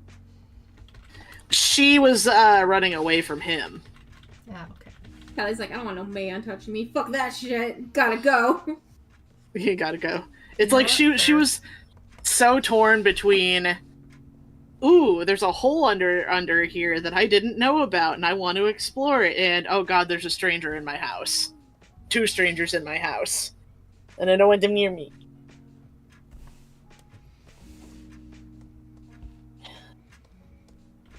S4: She was running away from him.
S1: Yeah, okay.
S3: Callie's like, I don't want no man touching me. Fuck that shit. Gotta go.
S4: You gotta go. It's
S1: Yeah,
S4: like she
S1: that's fair.
S4: was so torn between, ooh, there's a hole under here that I didn't know about and I want to explore it, and oh god, there's a stranger in my house. 2 strangers in my house. And I don't want them near me.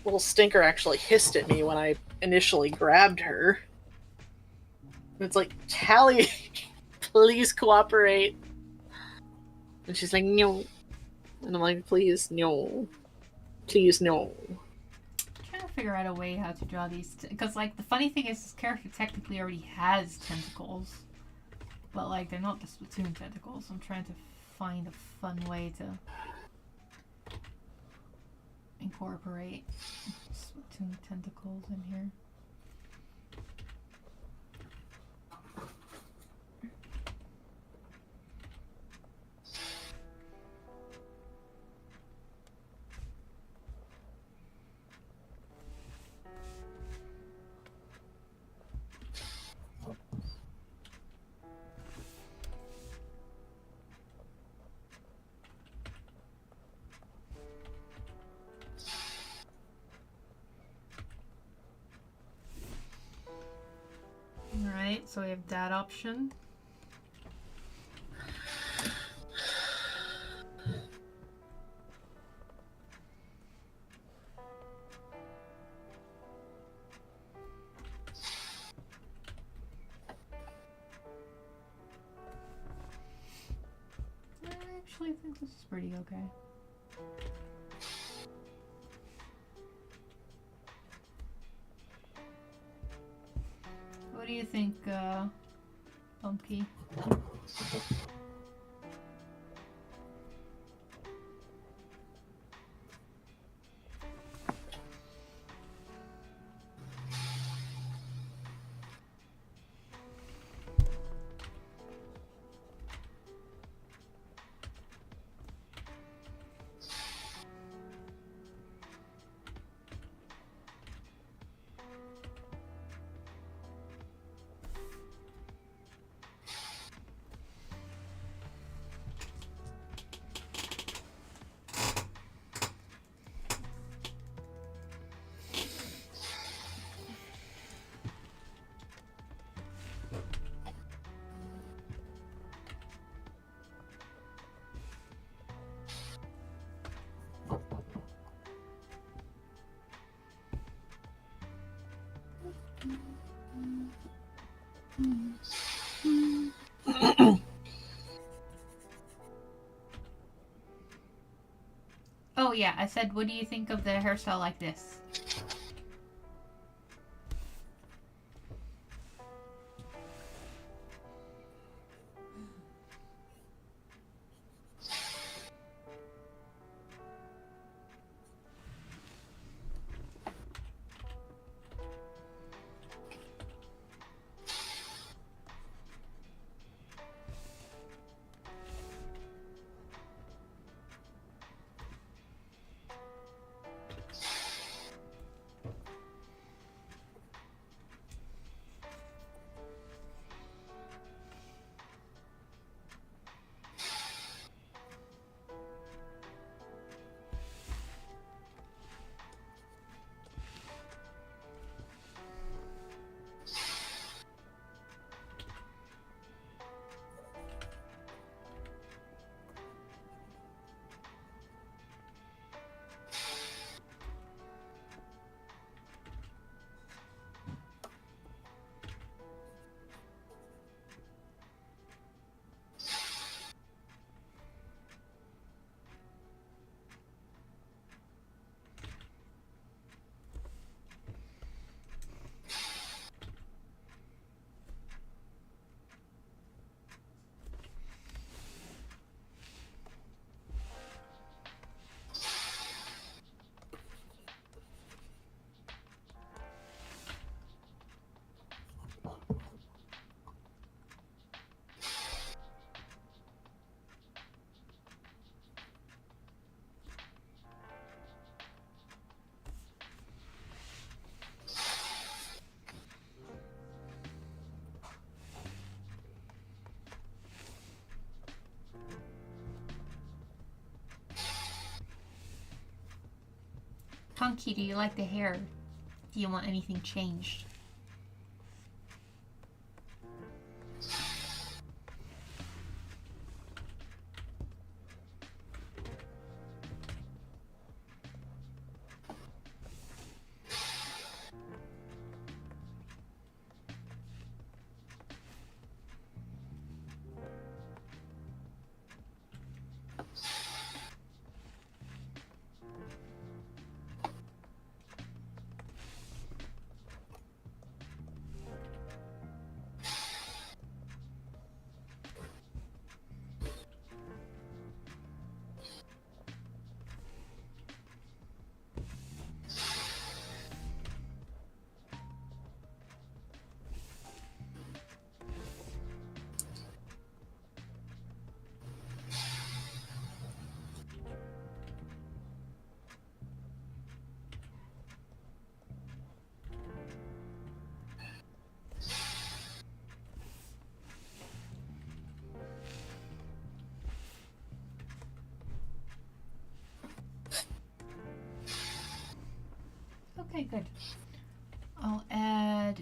S4: Little stinker actually hissed at me when I initially grabbed her. It's like, Callie, please cooperate. And she's like, no. And I'm like, please, no. Please, no.
S1: Trying to figure out a way how to draw these, because like the funny thing is, this character technically already has tentacles, but like they're not the Splatoon tentacles. I'm trying to find a fun way to incorporate Splatoon tentacles in here. Alright, so we have that option. I actually think this is pretty okay. What do you think, Bumpy? Oh yeah, I said, what do you think of the hairstyle like this? Punky, do you like the hair? Do you want anything changed? Okay, good. I'll add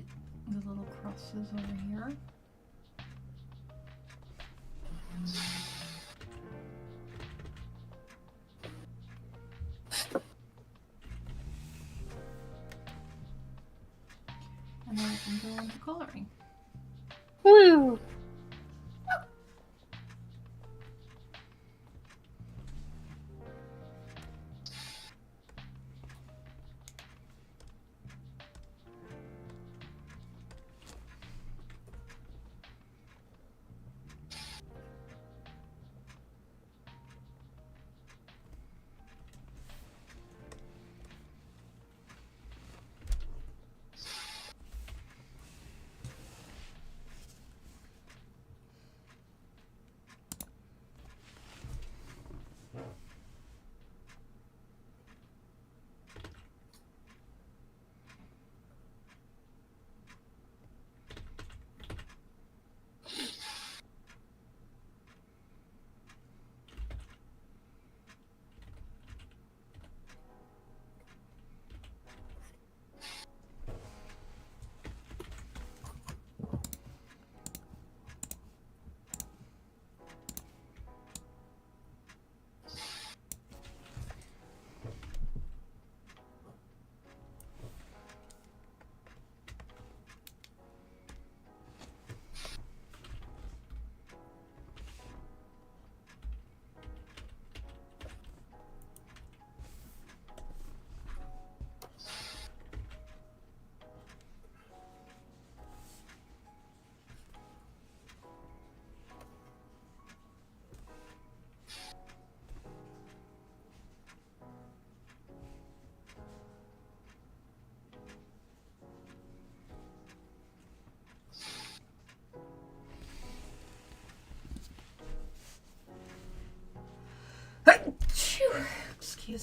S1: the little crosses over here. And then we can go into coloring.
S4: Woo!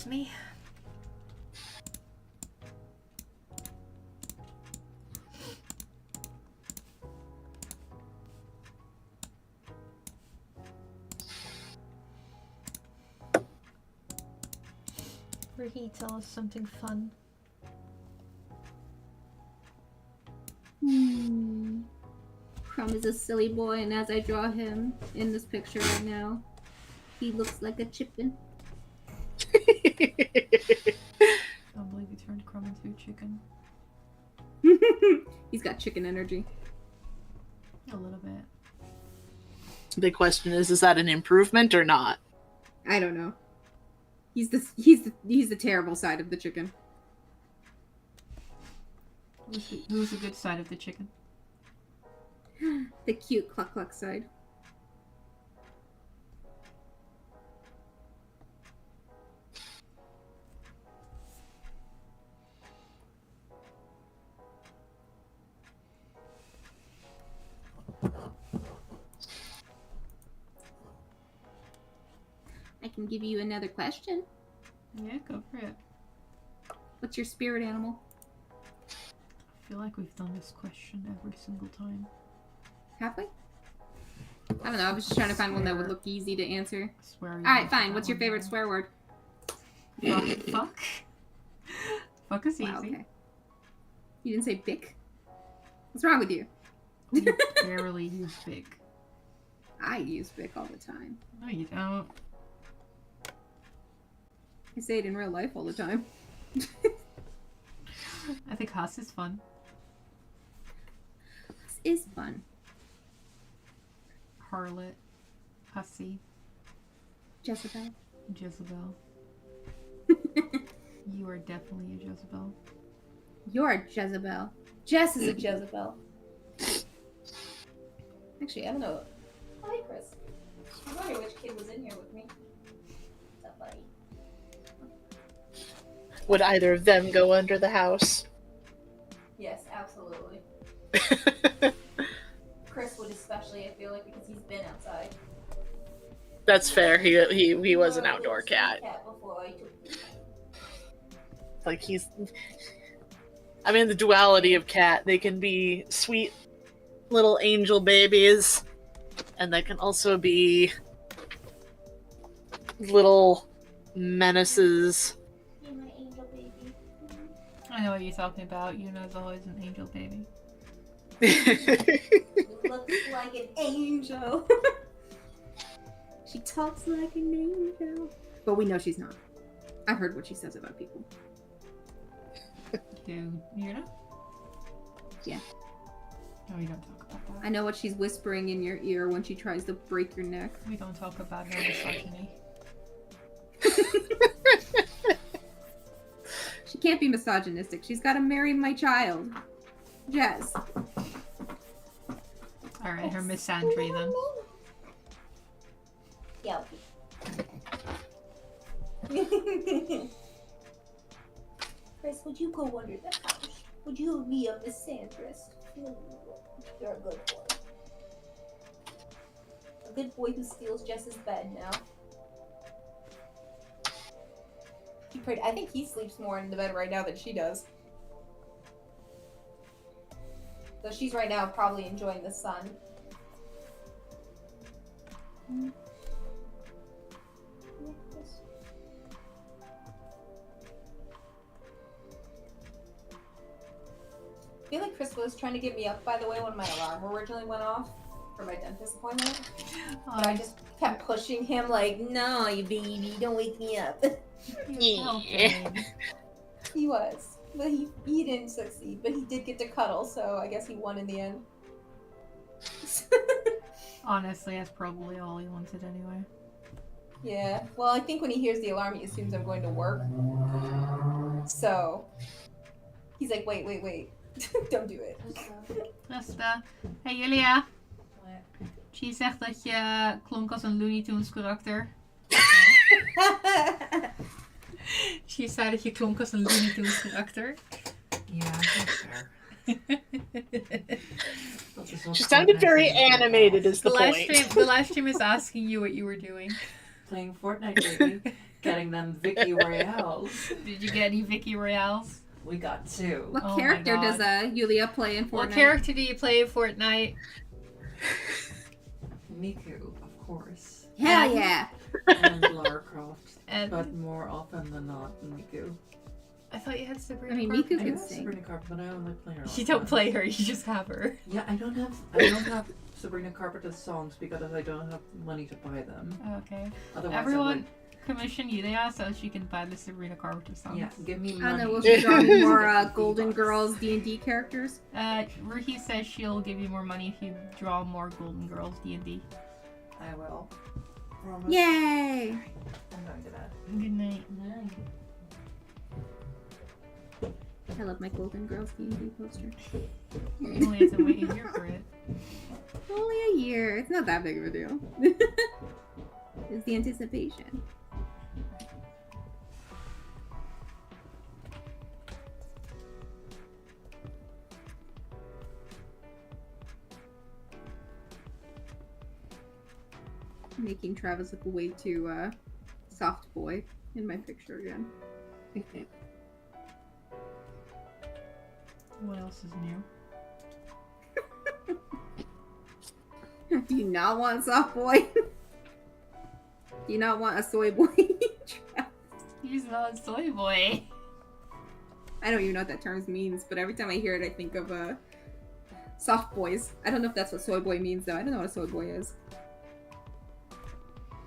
S1: That's me. Ruhi, tell us something fun.
S2: Crumb is a silly boy, and as I draw him in this picture right now, he looks like a chicken.
S1: I don't believe you turned Crumb into a chicken.
S2: He's got chicken energy.
S1: A little bit.
S4: The question is that an improvement or not?
S2: I don't know. He's the terrible side of the chicken.
S1: Who's the good side of the chicken?
S2: The cute cluck cluck side. I can give you another question.
S1: Yeah, go for it.
S2: What's your spirit animal?
S1: I feel like we've done this question every single time.
S2: Have we? I don't know. I was just trying to find one that would look easy to answer.
S1: I swear.
S2: Alright, fine. What's your favorite swear word?
S1: Fuck. Fuck is easy.
S2: Wow, okay. You didn't say bick? What's wrong with you?
S1: You barely use big.
S2: I use bick all the time.
S1: No, you don't.
S2: I say it in real life all the time.
S1: I think Haas is fun.
S2: This is fun.
S1: Harlot. Hussy.
S2: Jezebel.
S1: Jezebel. You are definitely a Jezebel.
S2: You're a Jezebel. Jess is a Jezebel.
S3: Actually, I don't know. Hi, Chris. I wonder which kid was in here with me. What's up, buddy?
S4: Would either of them go under the house?
S3: Yes, absolutely. Chris would especially, I feel like, because he's been outside.
S4: That's fair. He was an outdoor cat.
S3: Before I took him.
S4: Like he's. I mean, the duality of cat. They can be sweet little angel babies, and they can also be little menaces.
S3: You're my angel baby.
S1: I know what you're talking about. Yuna's always an angel baby.
S3: Looks like an angel.
S2: She talks like an angel. But we know she's not. I've heard what she says about people.
S1: Dude, Yuna?
S2: Yeah.
S1: No, we don't talk about that.
S2: I know what she's whispering in your ear when she tries to break your neck.
S1: We don't talk about her misogyny.
S2: She can't be misogynistic. She's got to marry my child. Jess.
S1: Alright, her misandry then.
S3: Yeah, okay. Chris, would you go under the house? Would you be a misandrist? You're a good boy. A good boy who steals Jess's bed now. I think he sleeps more in the bed right now than she does. Though she's right now probably enjoying the sun. I feel like Chris was trying to get me up, by the way, when my alarm originally went off for my dentist appointment. And I just kept pushing him like, no, you baby, don't wake me up.
S4: Yeah.
S3: He was. But he didn't succeed, but he did get to cuddle, so I guess he won in the end.
S1: Honestly, that's probably all he wanted anyway.
S3: Yeah. Well, I think when he hears the alarm, he assumes I'm going to work. So he's like, wait. Don't do it.
S1: Beste. Hey Julia. She zegt dat je klonk als een Looney Tunes karakter. She zei dat je klonk als een Looney Tunes karakter.
S5: Yeah, that's fair.
S4: She sounded very animated, is the point.
S1: The live stream is asking you what you were doing.
S5: Playing Fortnite, baby. getting them Vicky Royales.
S1: Did you get any Vicky Royales?
S5: We got 2.
S2: What
S1: Oh my
S2: character
S1: God.
S2: does Yulia play in Fortnite?
S1: What character do you play in Fortnite?
S5: Miku, of course.
S2: Hell yeah!
S5: And Lara Croft.
S1: And
S5: But more often than not, Miku.
S1: I thought you had Sabrina.
S2: I mean,
S1: Carpenter.
S2: Miku's
S5: I
S2: can
S5: have
S2: sing.
S5: Sabrina Carpenter, but I only play her. all
S1: You
S5: the
S1: don't
S5: time.
S1: play her. You just have her.
S5: Yeah, I don't have Sabrina Carpenter's songs because I don't have money to buy them.
S1: Okay.
S5: Otherwise,
S1: Everyone commission Yulia so she can buy the Sabrina Carpenter songs.
S5: Yeah, give me
S2: I
S5: money.
S2: don't know, will she draw more Golden
S5: $50.
S2: Girls D&D characters?
S1: Ruhi says she'll give you more money if you draw more Golden Girls D&D.
S5: I will. Promise.
S2: Yay!
S5: I'm going to bed.
S1: Good night.
S2: I love my Golden Girls D&D poster.
S1: You only have to wait a year for it.
S2: Only a year. It's not that big of a deal. It's the anticipation. Making Travis look way too soft boy in my picture again.
S1: What else is new?
S2: Do you not want a soft boy? Do you not want a soy boy?
S1: He's not a soy boy.
S2: I don't even know what that term means, but every time I hear it, I think of soft boys. I don't know if that's what soy boy means, though. I don't know what a soy boy is.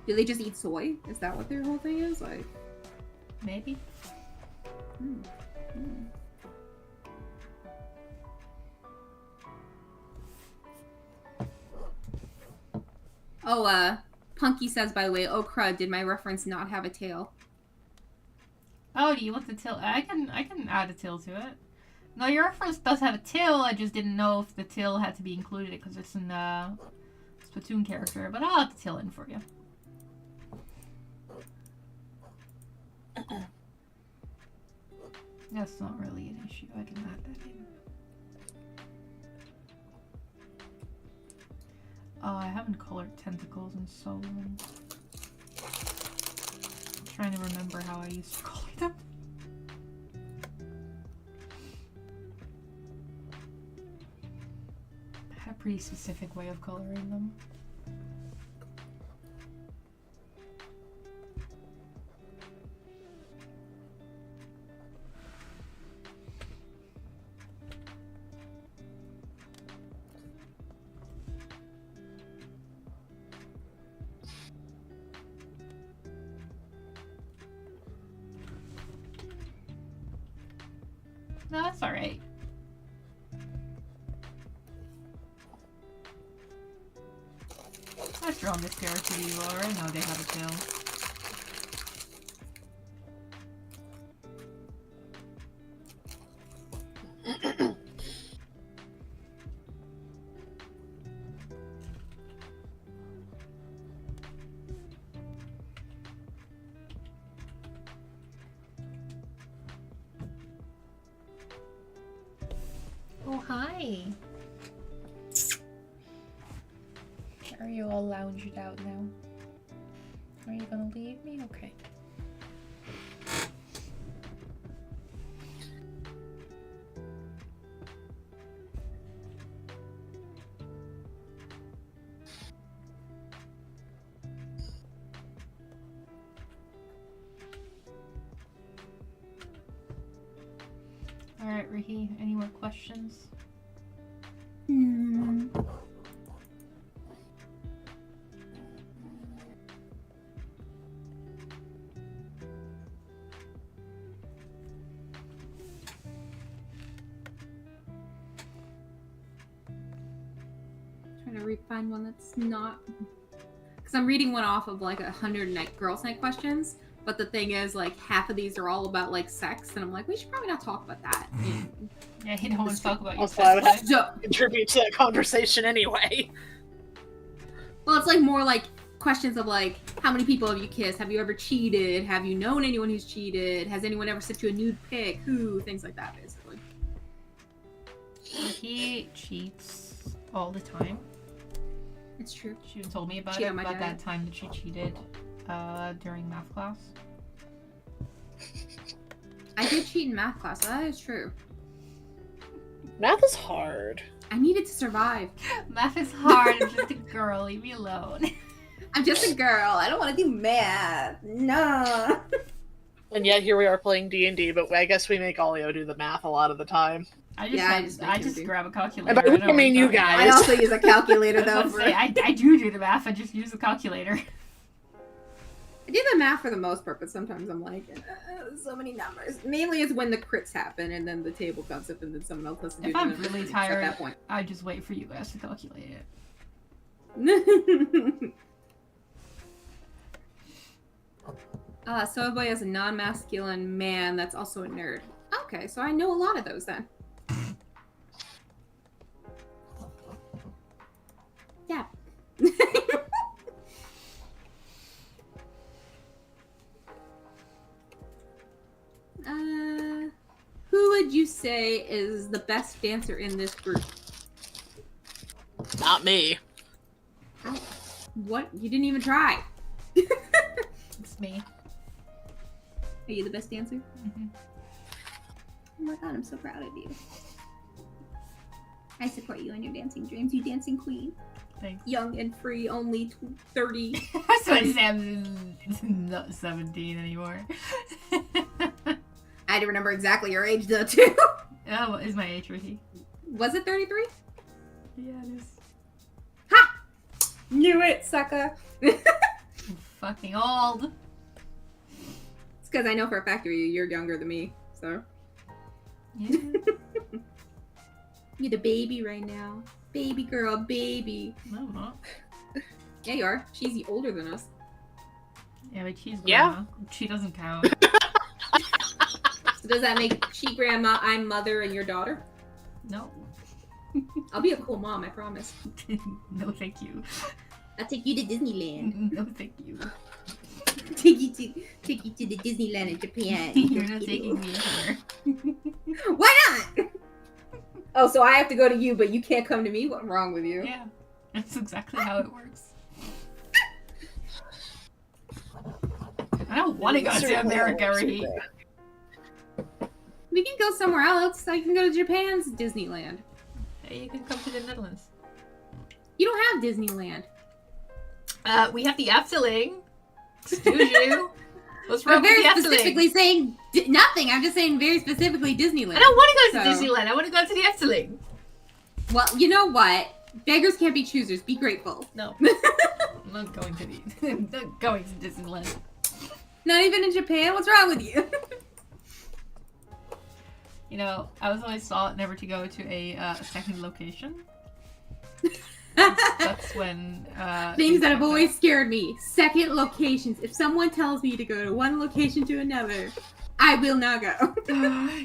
S2: Do they just eat soy? Is that what their whole thing is? Like,
S1: Maybe.
S2: Oh, Punky says, by the way, oh crud, did my reference not have a tail?
S1: Oh, do you want the tail? I can add a tail to it. No, your reference does have a tail. I just didn't know if the tail had to be included because it's an Splatoon character. But I'll add the tail in for you. That's not really an issue. I can add that in. Oh, I haven't colored tentacles in so long. I'm trying to remember how I used to color them. I had a pretty specific way of coloring them. No, that's alright. I've drawn this character to you already. I know they have a tail. Oh, hi. Are you all lounged out now? Are you gonna leave me? Okay. Alright, Ruhi, any more questions?
S2: Trying to find one that's not, because I'm reading one off of like 100 girls' night questions, but the thing is, like, half of these are all about like sex, and I'm like, we should probably not talk about that.
S1: Yeah, you don't want to talk about your
S4: Also, I would
S1: sex
S4: have
S1: life.
S4: to contribute to that conversation anyway.
S2: Well, it's like more like questions of like, how many people have you kissed? Have you ever cheated? Have you known anyone who's cheated? Has anyone ever sent you a nude pic? Who? Things like that, basically.
S1: He cheats all the time.
S2: It's true.
S1: She told me about
S2: Cheat
S1: it,
S2: on my
S1: about
S2: dad.
S1: that time that she cheated during math class.
S2: I did cheat in math class. That is true.
S4: Math is hard.
S2: I needed to survive.
S1: Math is hard. I'm just a girl. Leave me alone.
S2: I'm just a girl. I don't want to do math. No.
S4: And yet here we are playing D&D, but I guess we make Olio do the math a lot of the time.
S1: I just
S2: make
S1: grab a calculator.
S4: And by which I mean you guys.
S2: I also use a calculator
S1: I
S2: though.
S1: was gonna say, I do the math. I just use the calculator.
S2: I do the math for the most part, but sometimes I'm like, so many numbers. Mainly it's when the crits happen and then the table comes up and then someone else has to do
S1: If
S2: the
S1: I'm
S2: numbers
S1: really
S2: at
S1: tired,
S2: that point.
S1: I just wait for you guys to calculate it.
S2: Soy Boy is a non-masculine man that's also a nerd. Okay, so I know a lot of those then. Yeah. Who would you say is the best dancer in this group?
S4: Not me.
S2: What? You didn't even try.
S1: It's me.
S2: Are you the best dancer?
S1: Mm-hmm.
S2: Oh my god, I'm so proud of you. I support you in your dancing dreams, you dancing queen.
S1: Thanks.
S2: Young and free, only 30.
S1: So Sam's not 17 anymore.
S2: I do remember exactly your age though, too.
S1: Oh, what is my age, Ruhi?
S2: Was it 33?
S1: Yeah, it is.
S2: Ha! Knew it, sucker.
S1: I'm fucking old.
S2: It's because I know for a fact you're younger than me, so.
S1: Yeah.
S2: You're the baby right now. Baby girl, baby.
S1: No, I'm not.
S2: Yeah, you are. She's older than us.
S1: Yeah, but she's
S4: Yeah.
S1: grandma. She doesn't count.
S2: So does that make she grandma, I'm mother, and your daughter?
S1: No.
S2: I'll be a cool mom, I promise.
S1: No, thank you.
S2: I'll take you to Disneyland.
S1: No, thank you.
S2: Take you to the Disneyland in Japan.
S1: You're not taking me anywhere.
S2: Why not? Oh, so I have to go to you, but you can't come to me? What's wrong with you?
S1: Yeah, that's exactly how it works. I don't want to go to America, Ruhi.
S2: We can go somewhere else. I can go to Japan's Disneyland.
S1: Hey, you can come to the Netherlands.
S2: You don't have Disneyland.
S1: We have the Efteling. Excuse you. What's
S2: I'm
S1: wrong with
S2: very
S1: the Efteling?
S2: specifically saying nothing. I'm just saying very specifically Disneyland.
S1: I don't want to go to
S2: So-
S1: Disneyland. I want to go to the Efteling.
S2: Well, you know what? Beggars can't be choosers. Be grateful.
S1: No. I'm not going to I'm not going to Disneyland.
S2: Not even in Japan? What's wrong with you?
S1: You know, I was always taught never to go to a second location. That's when
S2: Things that have always scared me. Second locations. If someone tells me to go to one location to another, I will not go.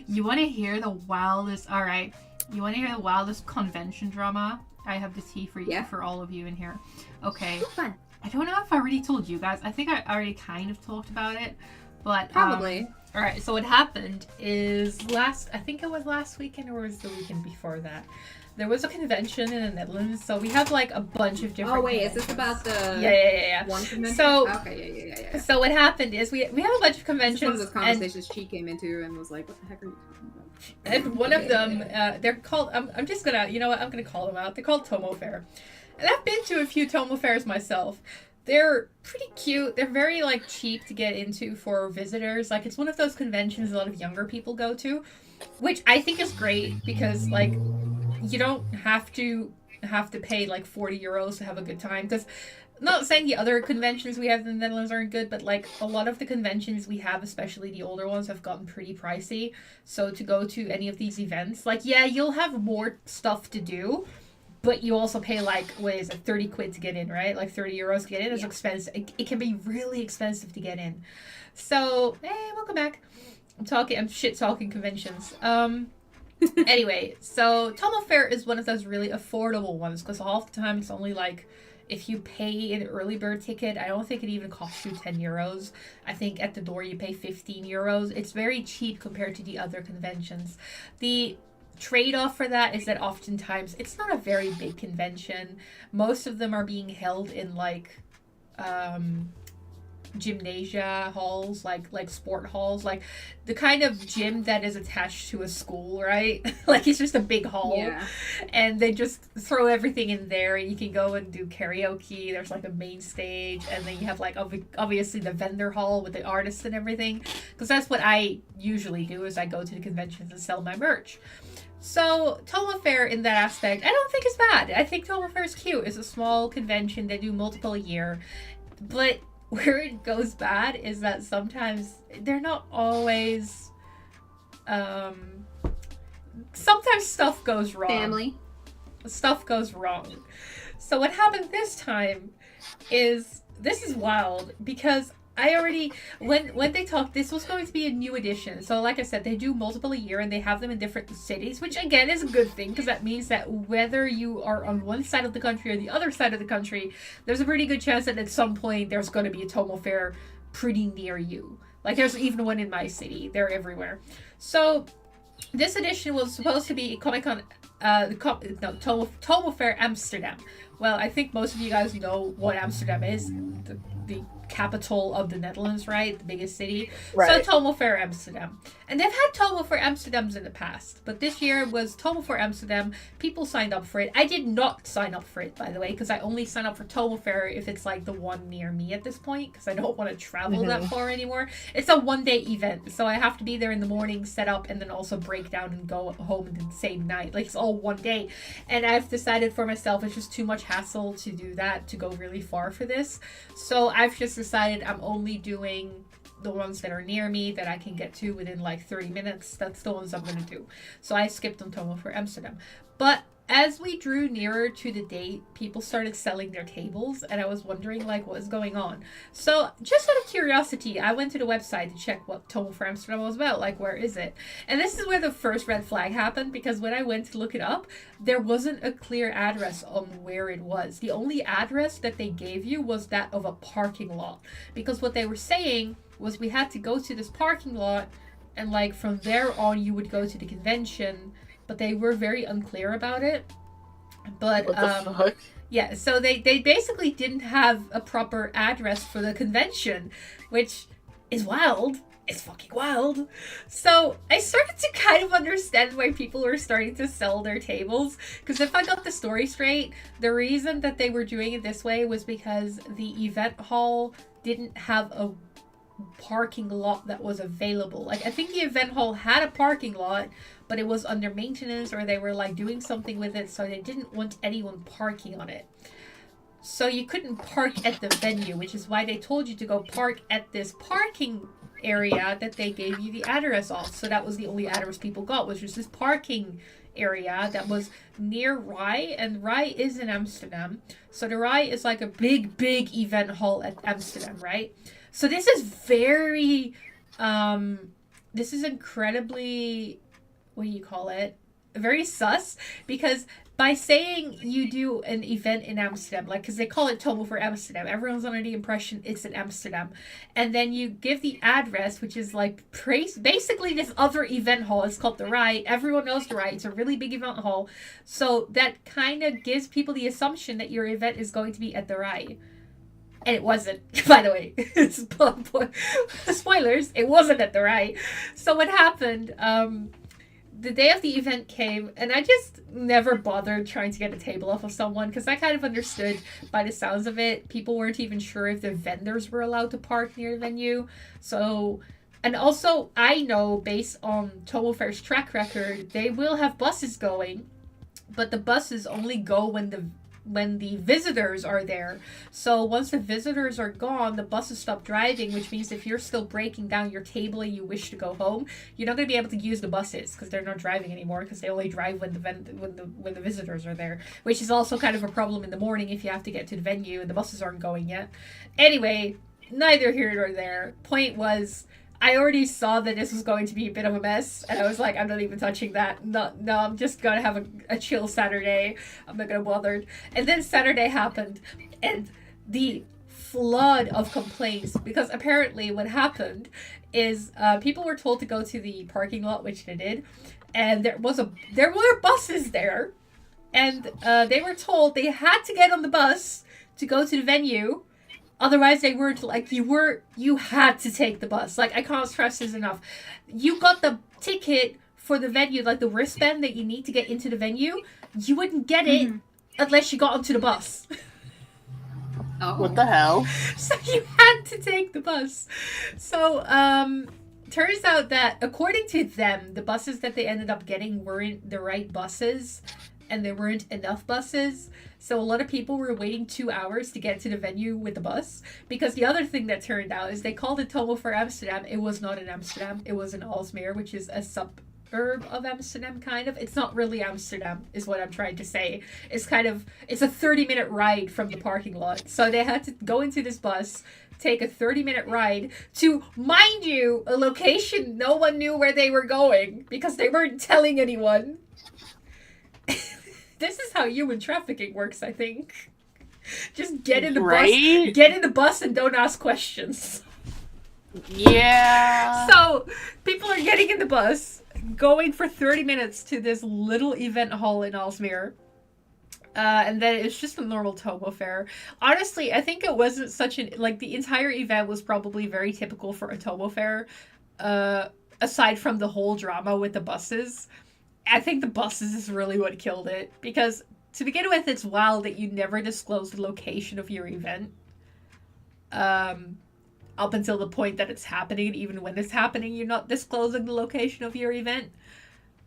S1: You want to hear the wildest? All right. You want to hear the wildest convention drama? I have the tea for you,
S2: Yeah.
S1: for all of you in here. Okay.
S2: Fun.
S1: I don't know if I already told you guys. I think I already kind of talked about it, but
S2: Probably.
S1: all right. So what happened is I think it was last weekend or was the weekend before that. There was a convention in the Netherlands, so we have like a bunch of different.
S2: Oh wait, is this
S1: conventions.
S2: about the
S1: Yeah.
S2: one convention?
S1: So-
S2: Okay, yeah.
S1: So what happened is we have a bunch of
S2: This is
S1: conventions,
S2: one of those conversations she came into and was like, "What the heck are you talking about?"
S1: and one of them, they're called. I'm just gonna, you know what? I'm gonna call them out. They're called Tomo Fair, and I've been to a few Tomo Fairs myself. They're pretty cute. They're very like cheap to get into for visitors. Like it's one of those conventions a lot of younger people go to, which I think is great because like you don't have to pay like 40 euros to have a good time. Because not saying the other conventions we have in the Netherlands aren't good, but like a lot of the conventions we have, especially the older ones, have gotten pretty pricey. So to go to any of these events, like yeah, you'll have more stuff to do. But you also pay like, what is it, 30 quid to get in, right? Like 30 euros to get in is expensive. It can be really expensive to get in. So, hey, welcome back. I'm shit talking conventions. Anyway, so Tomo Fair is one of those really affordable ones because half the time it's only like, if you pay an early bird ticket, I don't think it even costs you 10 euros. I think at the door you pay 15 euros. It's very cheap compared to the other conventions. The trade-off for that is that oftentimes it's not a very big convention. Most of them are being held in like gymnasia halls, like sport halls, like the kind of gym that is attached to a school, right? Like it's just a big hall,
S2: Yeah.
S1: and they just throw everything in there, and you can go and do karaoke. There's like a main stage, and then you have like obviously the vendor hall with the artists and everything, because that's what I usually do is I go to the conventions and sell my merch. So Tomo Fair in that aspect, I don't think it's bad. I think Tomo Fair is cute. It's a small convention. They do multiple a year. But where it goes bad is that sometimes they're not always... sometimes stuff goes wrong.
S2: Family.
S1: Stuff goes wrong. So what happened this time is... This is wild because... I already, when they talked, this was going to be a new edition. So like I said, they do multiple a year and they have them in different cities, which again is a good thing because that means that whether you are on one side of the country or the other side of the country, there's a pretty good chance that at some point there's going to be a Tomo Fair pretty near you. Like there's even one in my city. They're everywhere. So this edition was supposed to be Comic-Con, Tomo Fair Amsterdam. Well, I think most of you guys know what Amsterdam is. The capital of the Netherlands, right? The biggest city.
S4: Right.
S1: So Tomo Fair Amsterdam. And they've had Tomo Fair Amsterdams in the past, but this year was Tomo Fair Amsterdam. People signed up for it. I did not sign up for it, by the way, because I only sign up for Tomo Fair if it's like the one near me at this point, because I don't want to travel that far anymore. It's a one-day event, so I have to be there in the morning, set up, and then also break down and go home in the same night. Like, it's all one day. And I've decided for myself it's just too much hassle to do that, to go really far for this. So I've just decided I'm only doing the ones that are near me that I can get to within like 30 minutes. That's the ones I'm going to do. So I skipped on Tomo for Amsterdam. But as we drew nearer to the date, people started selling their tables, and I was wondering like what is going on. So just out of curiosity, I went to the website to check what Tomo for Amsterdam was about, like where is it? And this is where the first red flag happened, because when I went to look it up, there wasn't a clear address on where it was. The only address that they gave you was that of a parking lot, because what they were saying was we had to go to this parking lot, and like from there on you would go to the convention, but they were very unclear about it. But
S4: What the fuck?
S1: yeah, so they basically didn't have a proper address for the convention, which is wild. It's fucking wild. So I started to kind of understand why people were starting to sell their tables, because if I got the story straight, the reason that they were doing it this way was because the event hall didn't have a parking lot that was available. Like, I think the event hall had a parking lot, but it was under maintenance, or they were like doing something with it, so they didn't want anyone parking on it. So you couldn't park at the venue, which is why they told you to go park at this parking area that they gave you the address of. So that was the only address people got, which was this parking area that was near Rye, and Rye is in Amsterdam. So the Rye is like a big event hall at Amsterdam, right? So this is very, this is incredibly, what do you call it? Very sus, because by saying you do an event in Amsterdam, like, because they call it Tomo for Amsterdam, everyone's under the impression it's in Amsterdam, and then you give the address, which is like basically this other event hall. It's called the Rye. Everyone knows the Rye. It's a really big event hall, so that kind of gives people the assumption that your event is going to be at the Rye. And it wasn't, by the way. Spoilers, it wasn't at the Rye. So what happened, the day of the event came, and I just never bothered trying to get a table off of someone, because I kind of understood by the sounds of it, people weren't even sure if the vendors were allowed to park near the venue. So, and also, I know, based on Tomo Fair's track record, they will have buses going, but the buses only go when the visitors are there. So once the visitors are gone, the buses stop driving, which means if you're still breaking down your table and you wish to go home, you're not going to be able to use the buses because they're not driving anymore, because they only drive when the visitors are there, which is also kind of a problem in the morning if you have to get to the venue and the buses aren't going yet. Anyway, neither here nor there. Point was, I already saw that this was going to be a bit of a mess, and I was like, I'm not even touching that. No, I'm just going to have a chill Saturday. I'm not going to bother. And then Saturday happened, and the flood of complaints, because apparently what happened is people were told to go to the parking lot, which they did, and there were buses there, and they were told they had to get on the bus to go to the venue, Otherwise, they weren't like you had to take the bus. Like, I can't stress this enough. You got the ticket for the venue, like the wristband that you need to get into the venue. You wouldn't get it unless you got onto the bus.
S2: Oh.
S4: What the hell?
S1: So you had to take the bus. So, turns out that according to them, the buses that they ended up getting weren't the right buses, and there weren't enough buses. So a lot of people were waiting 2 hours to get to the venue with the bus. Because the other thing that turned out is they called it Tomo for Amsterdam. It was not in Amsterdam. It was in Alsmeer, which is a suburb of Amsterdam, kind of. It's not really Amsterdam, is what I'm trying to say. It's a 30-minute ride from the parking lot. So they had to go into this bus, take a 30-minute ride to, mind you, a location no one knew where they were going because they weren't telling anyone. This is how human trafficking works, I think. Just get in the bus and don't ask questions.
S4: Yeah.
S1: So, people are getting in the bus, going for 30 minutes to this little event hall in Alsmeer. And then it's just a normal Tomo fair. Honestly, I think it wasn't such an... Like, the entire event was probably very typical for a Tomo fair. Aside from the whole drama with the buses. I think the buses is really what killed it. Because, to begin with, it's wild that you never disclose the location of your event. Up until the point that it's happening. Even when it's happening, you're not disclosing the location of your event.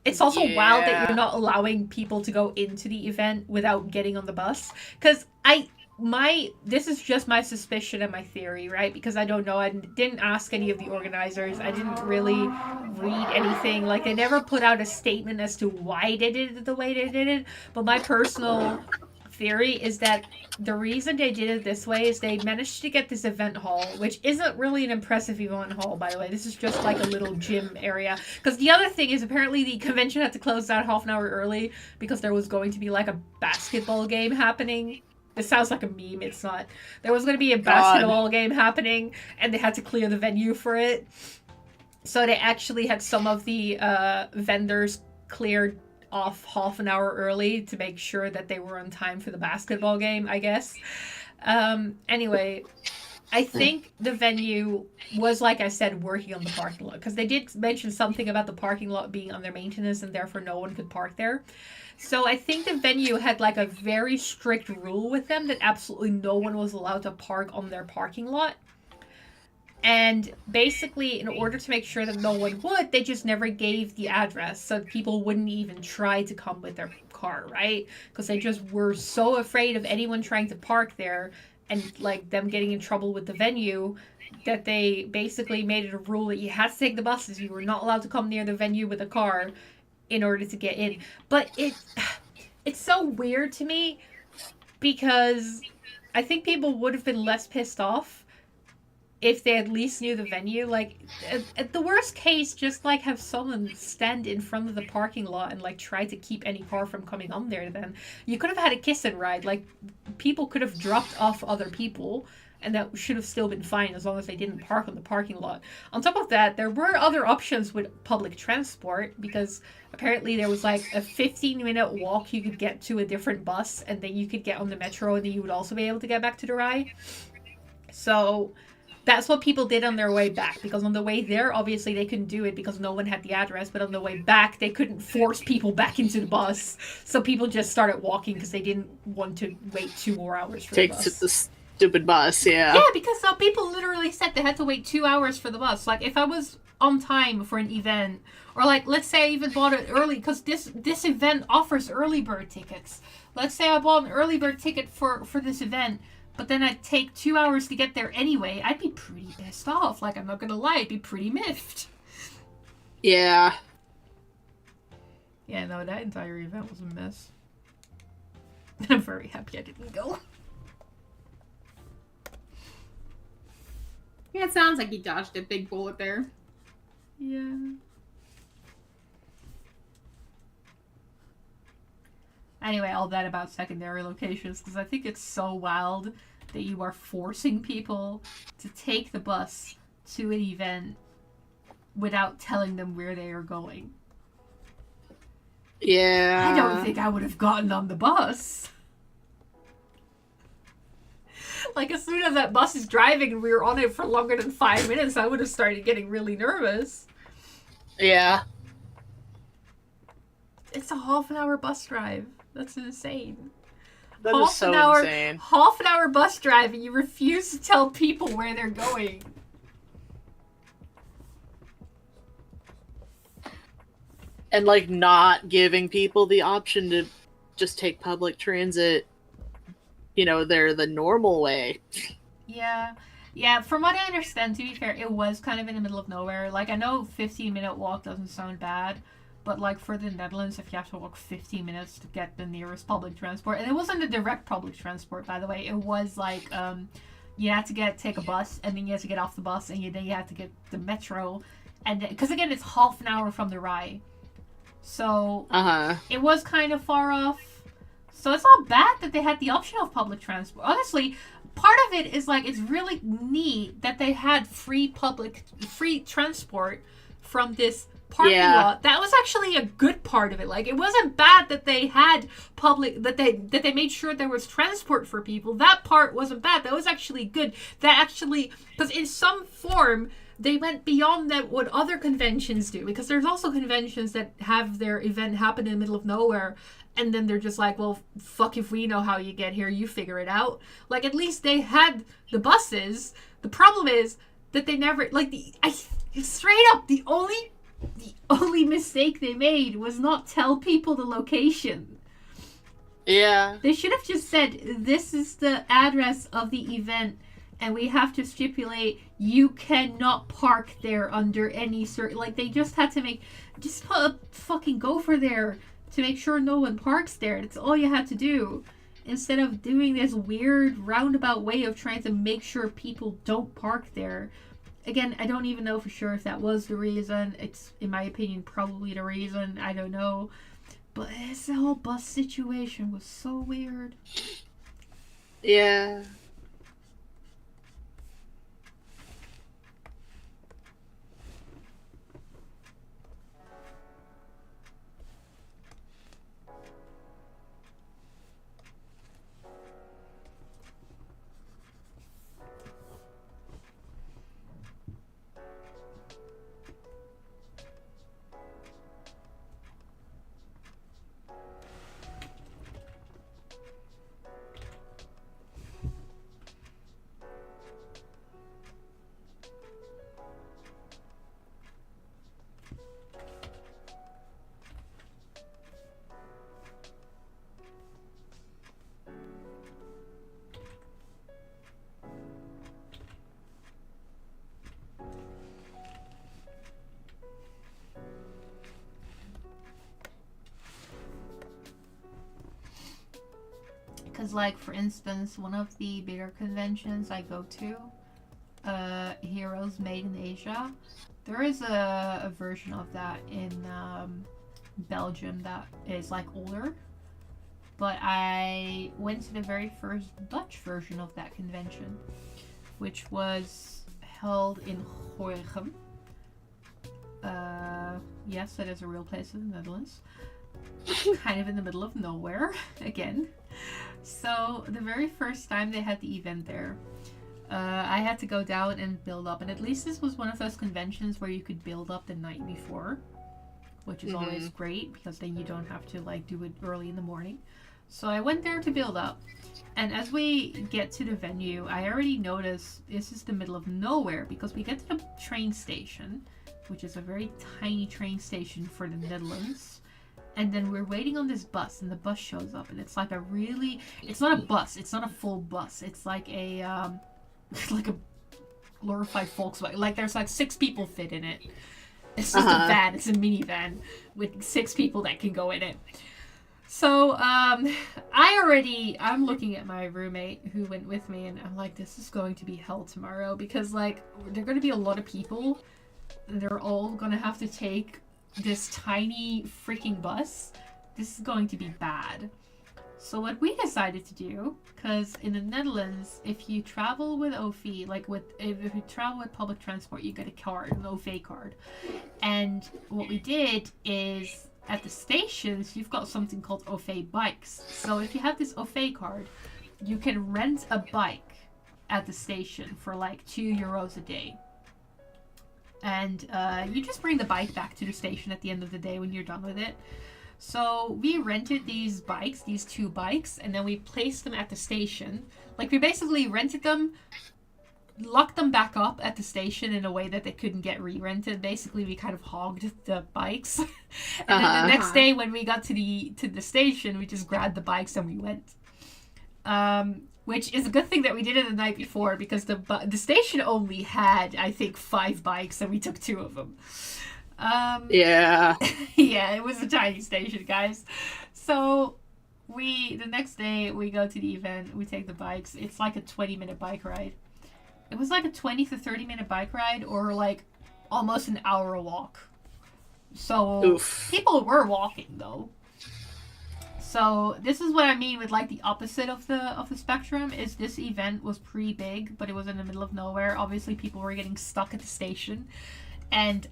S1: It's also wild that you're not allowing people to go into the event without getting on the bus. Because this is just my suspicion and my theory, right? Because I don't know. I didn't ask any of the organizers. I didn't really read anything. Like, they never put out a statement as to why they did it the way they did it. But my personal theory is that the reason they did it this way is they managed to get this event hall, which isn't really an impressive event hall, by the way. This is just like a little gym area. Because the other thing is, apparently the convention had to close down half an hour early because there was going to be like a basketball game happening. This sounds like a meme, it's not. There was going to be a basketball game happening, and they had to clear the venue for it. So they actually had some of the vendors cleared off half an hour early to make sure that they were on time for the basketball game, I guess. Anyway, I think the venue was, like I said, working on the parking lot. Because they did mention something about the parking lot being under maintenance and therefore no one could park there. So I think the venue had like a very strict rule with them that absolutely no one was allowed to park on their parking lot. And basically, in order to make sure that no one would, they just never gave the address so people wouldn't even try to come with their car, right? Because they just were so afraid of anyone trying to park there and like them getting in trouble with the venue that they basically made it a rule that you had to take the buses. You were not allowed to come near the venue with a car in order to get in. But it's so weird to me because I think people would have been less pissed off if they at least knew the venue. Like, at the worst case, just like have someone stand in front of the parking lot and like try to keep any car from coming on there. Then you could have had a kiss and ride. Like, people could have dropped off other people, and that should have still been fine as long as they didn't park on the parking lot. On top of that, there were other options with public transport, because apparently there was like a 15-minute walk you could get to a different bus, and then you could get on the metro, and then you would also be able to get back to the Rai. So that's what people did on their way back, because on the way there, obviously they couldn't do it because no one had the address, but on the way back, they couldn't force people back into the bus. So people just started walking because they didn't want to wait 2 more hours for the bus.
S4: The stupid bus, yeah.
S1: Yeah, because people literally said they had to wait 2 hours for the bus. Like, if I was on time for an event, or like, let's say I even bought it early, because this event offers early bird tickets. Let's say I bought an early bird ticket for this event, but then I'd take 2 hours to get there anyway, I'd be pretty pissed off. Like, I'm not gonna lie, I'd be pretty miffed.
S4: Yeah.
S1: Yeah, no, that entire event was a mess. I'm very happy I didn't go.
S2: Yeah, it sounds like he dodged a big bullet there.
S1: Yeah. Anyway, all that about secondary locations, because I think it's so wild that you are forcing people to take the bus to an event without telling them where they are going.
S4: Yeah.
S1: I don't think I would have gotten on the bus. Like, as soon as that bus is driving and we were on it for longer than 5 minutes, I would have started getting really nervous.
S4: Yeah.
S1: It's a half-an-hour bus drive. That's insane.
S4: That is so insane.
S1: Half-an-hour bus drive, and you refuse to tell people where they're going.
S4: And, like, not giving people the option to just take public transit, you know, the normal way.
S1: Yeah. Yeah, from what I understand, to be fair, it was kind of in the middle of nowhere. Like, I know 15-minute walk doesn't sound bad, but, like, for the Netherlands, if you have to walk 15 minutes to get the nearest public transport, and it wasn't a direct public transport, by the way, it was, like, you had to take a bus, and then you had to get off the bus, and then you had to get the metro, and because, again, it's half an hour from the Rye. So, it was kind of far off. So it's not bad that they had the option of public transport. Honestly, part of it is like, it's really neat that they had free transport from this parking lot. That was actually a good part of it. Like, it wasn't bad that they had that they made sure there was transport for people. That part wasn't bad. That was actually good. That actually, because in some form, they went beyond that what other conventions do, because there's also conventions that have their event happen in the middle of nowhere, and then they're just like, well, fuck if we know how you get here, you figure it out. Like, at least they had the buses. The problem is that they never, like, straight up, the only mistake they made was not tell people the location.
S4: Yeah.
S1: They should have just said, this is the address of the event, and we have to stipulate you cannot park there under any certain... Like, they just had to just put a fucking gopher there to make sure no one parks there. That's all you had to do. Instead of doing this weird roundabout way of trying to make sure people don't park there. Again, I don't even know for sure if that was the reason. It's, in my opinion, probably the reason. I don't know. But the whole bus situation was so weird.
S4: Yeah.
S1: Because, like, for instance, one of the bigger conventions I go to, Heroes Made in Asia, there is a version of that in Belgium that is, like, older. But I went to the very first Dutch version of that convention, which was held in Gorinchem. Yes, that is a real place in the Netherlands. Kind of in the middle of nowhere, again. So, the very first time they had the event there, I had to go down and build up. And at least this was one of those conventions where you could build up the night before, which is always great, because then you don't have to, like, do it early in the morning. So I went there to build up. And as we get to the venue, I already noticed this is the middle of nowhere, because we get to the train station, which is a very tiny train station for the Netherlands. And then we're waiting on this bus, and the bus shows up, and it's like a really... It's not a bus. It's not a full bus. It's like a, like a glorified Volkswagen. Like, there's like 6 people fit in it. It's just a van. It's a minivan with 6 people that can go in it. So, I'm looking at my roommate who went with me, and I'm like, this is going to be hell tomorrow, because, like, there are going to be a lot of people, and they're all going to have to take this tiny freaking bus. This is going to be bad. So what we decided to do, because in the Netherlands, if you travel with OV, like if you travel with public transport, you get a card, an OV card. And what we did is, at the stations, you've got something called OV bikes. So if you have this OV card, you can rent a bike at the station for like €2 a day. And you just bring the bike back to the station at the end of the day when you're done with it. So we rented these bikes, these 2 bikes, and then we placed them at the station. Like, we basically rented them, locked them back up at the station in a way that they couldn't get re-rented. Basically, we kind of hogged the bikes. And then the next day when we got to the station, we just grabbed the bikes and we went. Which is a good thing that we did it the night before, because the station only had, I think, 5 bikes, and we took 2 of them.
S4: Yeah.
S1: Yeah, it was a tiny station, guys. So the next day we go to the event, we take the bikes. It's like a 20-minute bike ride. It was like a 20 to 30-minute bike ride, or like almost an hour walk. So
S4: Oof.
S1: people were walking though. So this is what I mean with like the opposite of the spectrum. Is this event was pretty big, but it was in the middle of nowhere. Obviously, people were getting stuck at the station, and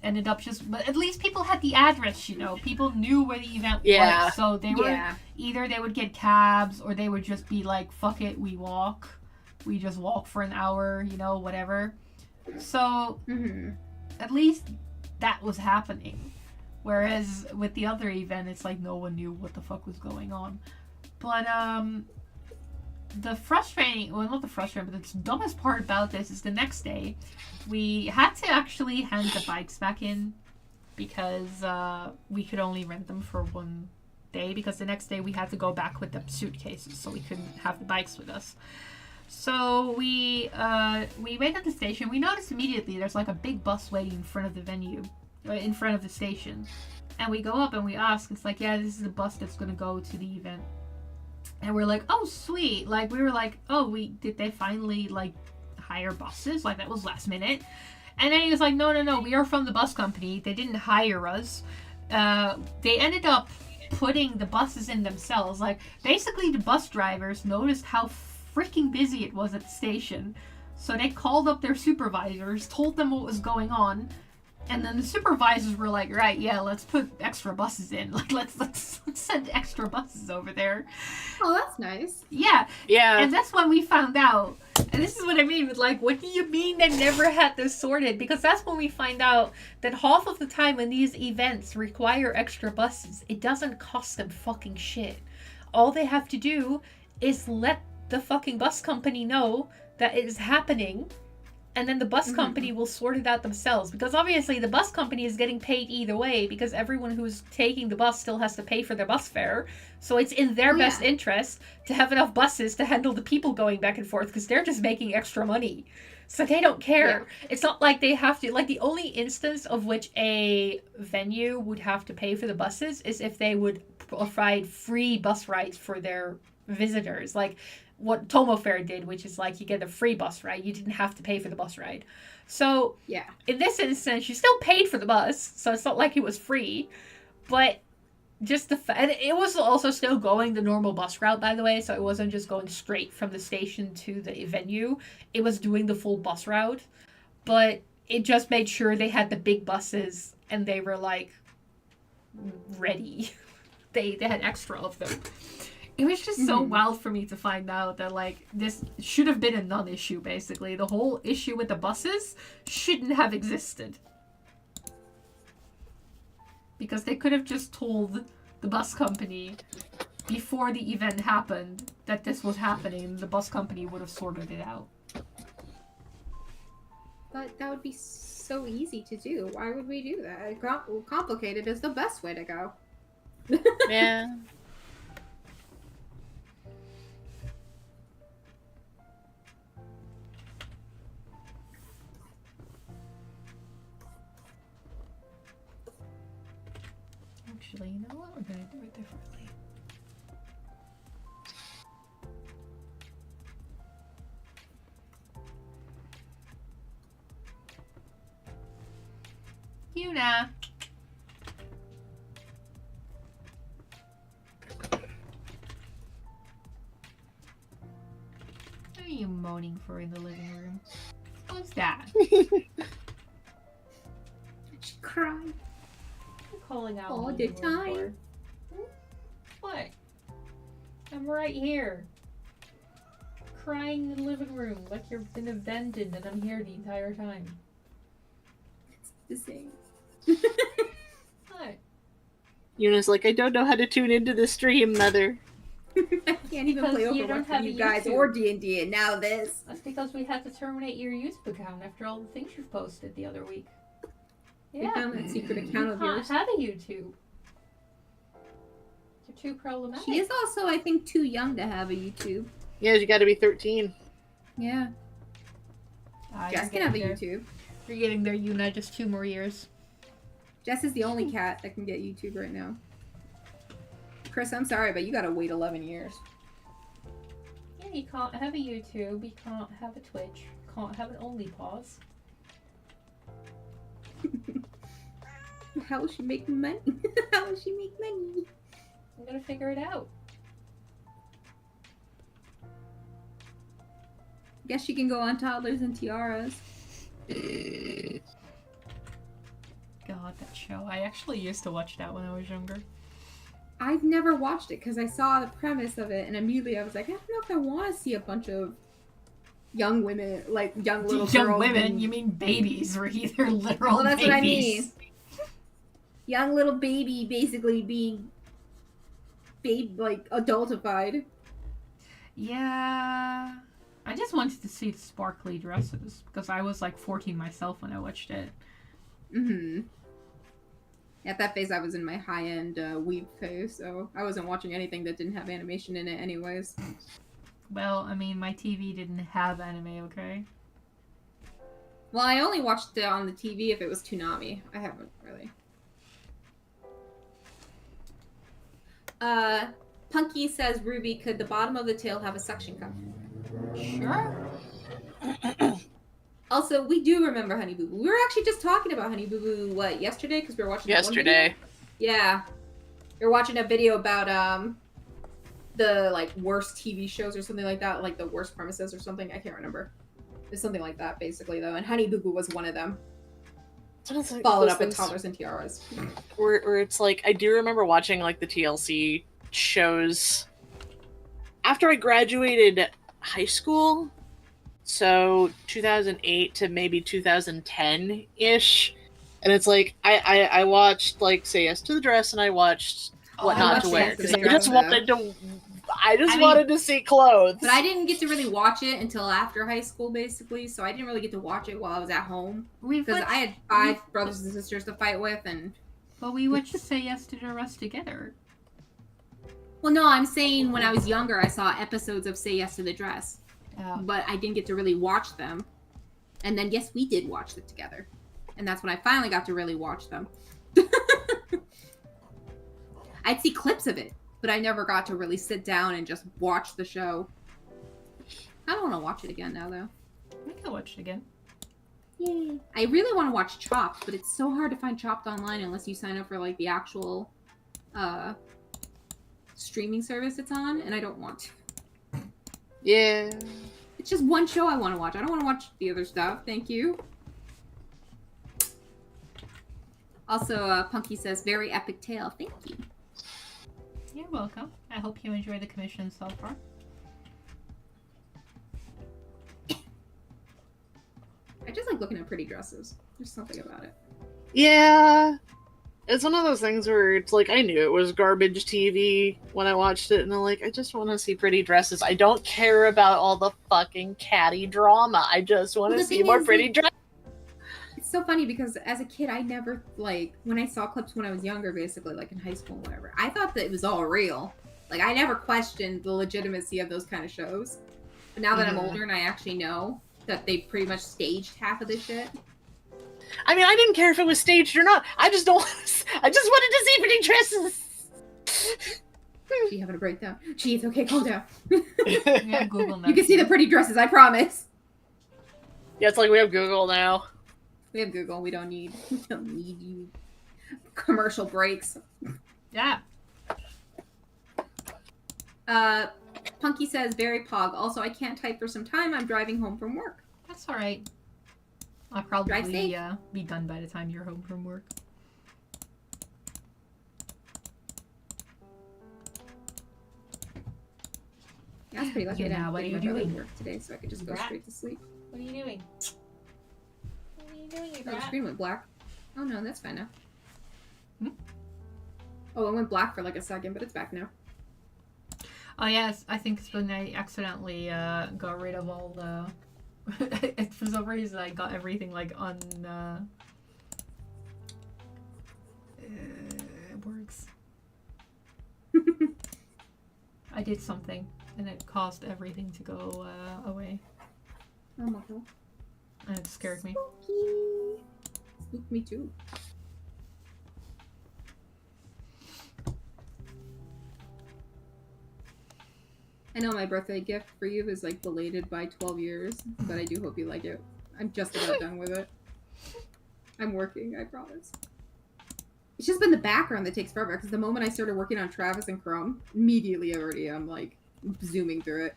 S1: ended up just. But at least people had the address. You know, people knew where the event was. So they were either they would get cabs, or they would just be like, "Fuck it, we walk. We just walk for an hour." You know, whatever. So at least that was happening. Whereas with the other event, it's like no one knew what the fuck was going on. But the frustrating, well, not the frustrating, but the dumbest part about this is the next day, we had to actually hand the bikes back in, because we could only rent them for one day, because the next day we had to go back with the suitcases, so we couldn't have the bikes with us. So we wait at the station. We noticed immediately there's like a big bus waiting in front of the venue. In front of the station, and we go up and we ask. It's like, yeah, this is the bus that's gonna go to the event. And we're like, oh sweet. Like, we were like, oh, did they finally like hire buses? Like, that was last minute. And then he was like, no, we are from the bus company. They didn't hire us. They ended up putting the buses in themselves. Like, basically the bus drivers noticed how freaking busy it was at the station, so they called up their supervisors, told them what was going on. And then the supervisors were like, right, yeah, let's put extra buses in. Like, let's send extra buses over there.
S2: Oh, that's nice.
S1: Yeah.
S4: Yeah.
S1: And that's when we found out. And this is what I mean with, like, what do you mean they never had this sorted? Because that's when we find out that half of the time when these events require extra buses, it doesn't cost them fucking shit. All they have to do is let the fucking bus company know that it is happening. And then the bus company will sort it out themselves. Because obviously the bus company is getting paid either way, because everyone who's taking the bus still has to pay for their bus fare. So it's in their best interest to have enough buses to handle the people going back and forth, because they're just making extra money. So they don't care. Yeah. It's not like they have to. Like, the only instance of which a venue would have to pay for the buses is if they would provide free bus rides for their visitors. Like what Tomo Fair did, which is like you get a free bus ride. You didn't have to pay for the bus ride. So in this instance, you still paid for the bus, so it's not like it was free. But just and it was also still going the normal bus route, by the way, so it wasn't just going straight from the station to the venue. It was doing the full bus route, but it just made sure they had the big buses and they were like ready. They had extra of them. It was just so wild for me to find out that, like, this should have been a non-issue, basically. The whole issue with the buses shouldn't have existed. Because they could have just told the bus company before the event happened that this was happening. The bus company would have sorted it out.
S2: But that would be so easy to do. Why would we do that? Complicated is the best way to go.
S4: Yeah.
S1: Actually, you know what? We're gonna do it differently. Yuna! What are you moaning for in the living room? What's that?
S2: She cried.
S1: Calling out
S2: all
S1: me
S2: the time.
S1: What? I'm right here. crying in the living room like you've been abandoned and I'm here the entire time.
S2: The same.
S1: What?
S4: Yuna's like, I don't know how to tune into the stream, mother.
S2: I can't even
S1: Because
S2: play
S1: you don't
S2: Overwatch for
S1: have
S2: you
S1: a
S2: guys
S1: YouTube.
S2: or D&D, and now this.
S1: That's because we had to terminate your YouTube account after all the things you've posted the other week.
S2: We
S1: Yeah.
S2: found that secret
S1: You
S2: account of
S1: can't
S2: yours.
S1: have a YouTube. You're too problematic.
S2: She is also, I think, too young to have a YouTube.
S4: Yeah, you gotta be 13.
S2: Yeah.
S1: Ah,
S2: Jess
S1: you're
S2: can have a
S1: getting
S2: YouTube.
S1: You're getting there, Yuna. Just 2 more years.
S2: Jess is the only cat that can get YouTube right now. Chris, I'm sorry, but you gotta wait 11 years.
S1: Yeah, you can't have a YouTube. You can't have a Twitch. You can't have an OnlyPause.
S2: How will she make money? How will she make money?
S1: I'm gonna figure it out.
S2: Guess she can go on Toddlers and Tiaras.
S1: God, that show. I actually used to watch that when I was younger.
S2: I've never watched it because I saw the premise of it and immediately I was like, I don't know if I want to see a bunch of young women, like young little
S1: Young
S2: girls.
S1: women?
S2: being-
S1: You mean babies, Ruhi? They're literal
S2: Well, that's
S1: babies.
S2: what I mean. Young little baby basically being like adultified.
S1: Yeah. I just wanted to see the sparkly dresses because I was like 14 myself when I watched it.
S2: Mm-hmm. At that phase, I was in my high-end weeb phase, so I wasn't watching anything that didn't have animation in it anyways.
S1: Well, I mean, my TV didn't have anime, okay?
S2: Well, I only watched it on the TV if it was Toonami. I haven't really. Punky says, Ruby, could the bottom of the tail have a suction cup?
S1: Sure.
S2: Also, we do remember Honey Boo Boo. We were actually just talking about Honey Boo Boo, what, yesterday? Because we were watching that one video?
S4: Yesterday.
S2: Yeah. We were watching a video about, the, like, worst TV shows or something like that. Like, the worst premises or something. I can't remember. It's something like that, basically, though. And Honey Boo Boo was one of them. Followed up with Toddlers and Tiaras.
S4: Where it's like, I do remember watching, like, the TLC shows after I graduated high school. So 2008 to maybe 2010-ish. And it's like, I watched, like, Say Yes to the Dress, and I watched What
S2: I
S4: Not
S2: watched
S4: to Wear.
S2: Say Yes to
S4: Because
S2: the
S4: I
S2: Dress,
S4: just
S2: though.
S4: wanted to see clothes.
S2: But I didn't get to really watch it until after high school, basically. So I didn't really get to watch it while I was at home. Because I had 5 brothers and sisters to fight with, and...
S1: But we watched Say Yes to the Rest together.
S2: Well, no, I'm saying when I was younger, I saw episodes of Say Yes to the Dress. But I didn't get to really watch them. And then, yes, we did watch it together. And that's when I finally got to really watch them. I'd see clips of it, but I never got to really sit down and just watch the show. I don't want to watch it again now, though.
S1: We can watch it again.
S2: Yay. I really want to watch Chopped, but it's so hard to find Chopped online unless you sign up for, like, the actual, streaming service it's on, and I don't want to.
S4: Yeah.
S2: It's just one show I want to watch. I don't want to watch the other stuff. Thank you. Also, Punky says, very epic tale. Thank you.
S1: You're welcome. I hope you enjoy the commission so far.
S2: I just like looking at pretty dresses. There's something about it.
S4: Yeah. It's one of those things where it's like, I knew it was garbage TV when I watched it, and I'm like, I just want to see pretty dresses. I don't care about all the fucking catty drama. I just want
S2: Well,
S4: to
S2: the
S4: see
S2: thing
S4: more
S2: is,
S4: pretty
S2: like,
S4: dresses.
S2: It's so funny because as a kid, I never, like, when I saw clips when I was younger, basically, like in high school and whatever, I thought that it was all real. Like, I never questioned the legitimacy of those kind of shows. But now that I'm older and I actually know that they pretty much staged half of this shit.
S4: I mean, I didn't care if it was staged or not. I just don't. I just wanted to see pretty dresses.
S2: She having a breakdown. Gee, it's okay, calm down.
S1: Yeah, Google
S2: You can see the pretty dresses, I promise.
S4: Yeah, it's like we have Google now.
S2: We have Google. We don't need you. Commercial breaks.
S1: Yeah.
S2: Punky says, very pog. Also, I can't type for some time. I'm driving home from work.
S1: That's alright. I'll
S2: Drive
S1: probably
S2: safe.
S1: be done by the time you're home from work.
S2: I was pretty lucky I
S1: Okay, now
S2: didn't
S1: what are
S2: think
S1: you
S2: much about
S1: doing?
S2: work today, so I could just go
S1: Brat?
S2: straight to sleep.
S1: What are you doing? What are you doing, you
S2: Oh, the
S1: brat?
S2: screen went black. Oh no, that's fine now.
S1: Hmm?
S2: Oh, it went black for like a second, but it's back now.
S1: Oh yes, I think it's when I accidentally got rid of all the. For some reason, I got everything like on. It works. I did something, and it caused everything to go away,
S2: Oh my god.
S1: and it scared me.
S2: Spooky. Spooked me too. I know my birthday gift for you is like belated by 12 years, but I do hope you like it. I'm just about done with it. I'm working, I promise. It's just been the background that takes forever, because the moment I started working on Travis and Crumb, immediately already I'm like zooming through it.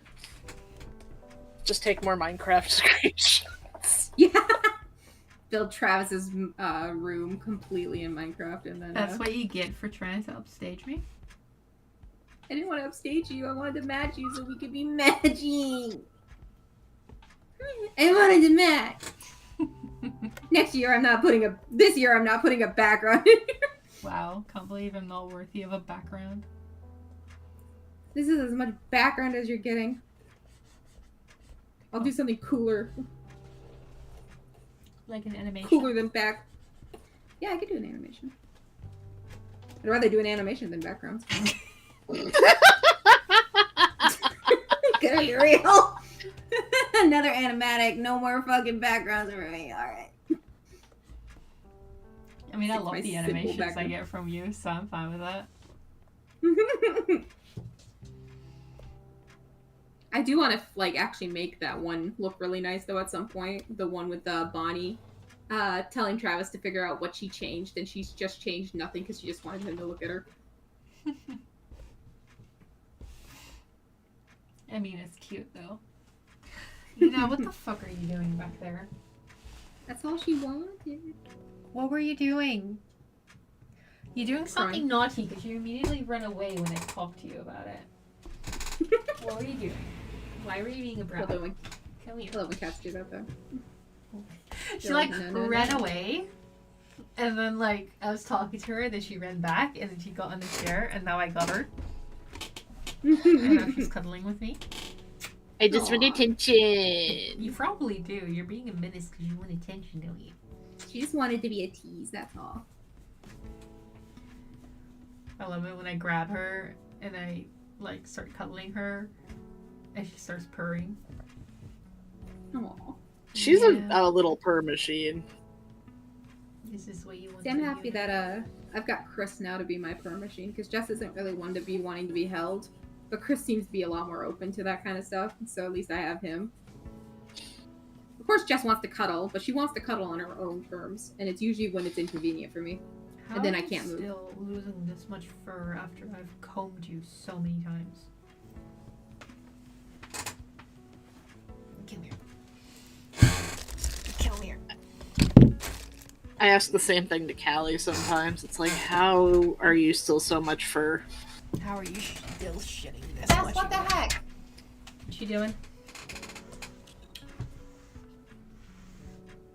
S4: Just take more Minecraft screenshots.
S2: Yeah. Build Travis's room completely in Minecraft, and then
S1: That's what you get for trying to upstage me.
S2: I didn't want to upstage you. I wanted to match you so we could be matching. I wanted to match. Next year, I'm not putting a. This year, I'm not putting a background in here.
S1: Wow, can't believe I'm not worthy of a background.
S2: This is as much background as you're getting. I'll do something cooler.
S1: Like an animation.
S2: Cooler than back. Yeah, I could do an animation. I'd rather do an animation than backgrounds. Gonna be real. Another animatic. No more fucking backgrounds for me. All right.
S1: I mean, I
S2: It's
S1: love
S2: my
S1: the
S2: simple
S1: animations I
S2: background.
S1: get from you, so I'm fine with that.
S2: I do want to like actually make that one look really nice though at some point. The one with Bonnie telling Travis to figure out what she changed, and she's just changed nothing because she just wanted him to look at her.
S1: I mean, it's cute though. You know, what the fuck are you doing back there?
S2: That's all she wanted.
S1: What were you doing? You're doing something
S2: Crying.
S1: naughty because you immediately run away when I talk to you about it. What were you doing? Why were you being a
S2: I
S1: brat?
S2: love it when,
S1: Come here.
S2: I love when cats do that though.
S1: She
S2: You're
S1: like
S2: like, no, no,
S1: ran
S2: no.
S1: away, and then like I was talking to her, and then she ran back, and then she got on the chair, and now I got her, and now she's cuddling with me.
S4: I just want
S2: Aw.
S4: attention.
S1: You probably do. You're being a menace because you want attention, don't you?
S2: She just wanted to be a tease. That's all.
S1: I love it when I grab her and I like start cuddling her, and she starts purring.
S2: Aww.
S4: She's
S1: Yeah.
S4: a little purr machine.
S1: Is this what you want?
S2: See, I'm
S1: to
S2: happy
S1: do?
S2: that I've got Chris now to be my purr machine, because Jess isn't really one to be wanting to be held, but Chris seems to be a lot more open to that kind of stuff, so at least I have him. Of course, Jess wants to cuddle, but she wants to cuddle on her own terms, and it's usually when it's inconvenient for me.
S1: How
S2: and then I
S1: am
S2: can't move.
S1: Still losing this much fur after I've combed you so many times. Come here. Come here.
S4: I ask the same thing to Callie sometimes. It's like, how are you still so much fur?
S1: How are you still shitting this
S3: Jess,
S1: much?
S3: what the heck?
S1: What's she doing?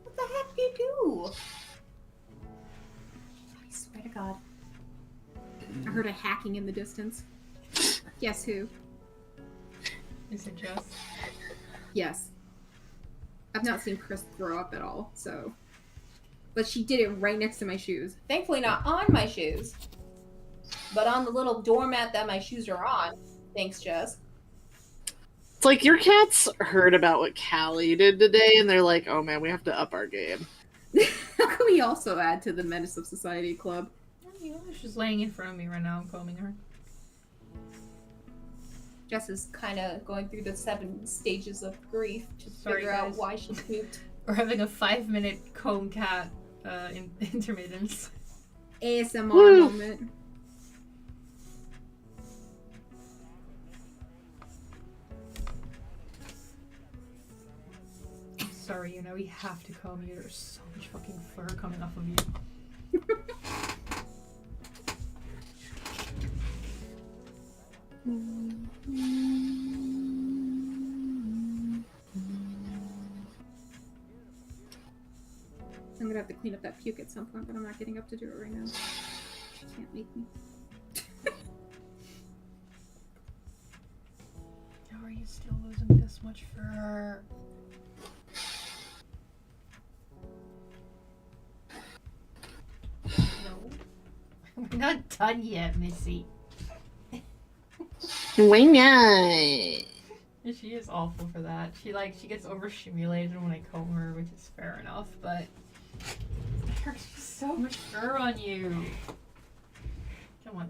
S3: What the heck do you do? I swear to God.
S2: I heard a hacking in the distance. Guess who?
S1: Is it Jess?
S2: Yes. I've not seen Chris throw up at all, so. But she did it right next to my shoes.
S3: Thankfully not on my shoes, but on the little doormat that my shoes are on. Thanks, Jess.
S4: It's like your cats heard about what Callie did today, and they're like, "Oh man, we have to up our game."
S2: How can we also add to the Menace of Society Club?
S1: You know, she's laying in front of me right now. I'm combing her.
S3: Jess is kind of going through the 7 stages of grief to
S1: Sorry,
S3: figure out
S1: guys.
S3: why she pooped.
S1: We're having a 5-minute comb cat intermittence.
S2: ASMR
S4: Woo.
S2: moment.
S1: Sorry, you know, we have to comb you. There's so much fucking fur coming off of you.
S2: gonna have to clean up that puke at some point, but I'm not getting up to do it right now. She can't make me.
S1: How are you still losing this much fur? No. We're not done yet, Missy.
S4: Why not?
S1: She is awful for that. She gets overstimulated when I comb her, which is fair enough, but there's just so much fur on you. Come on,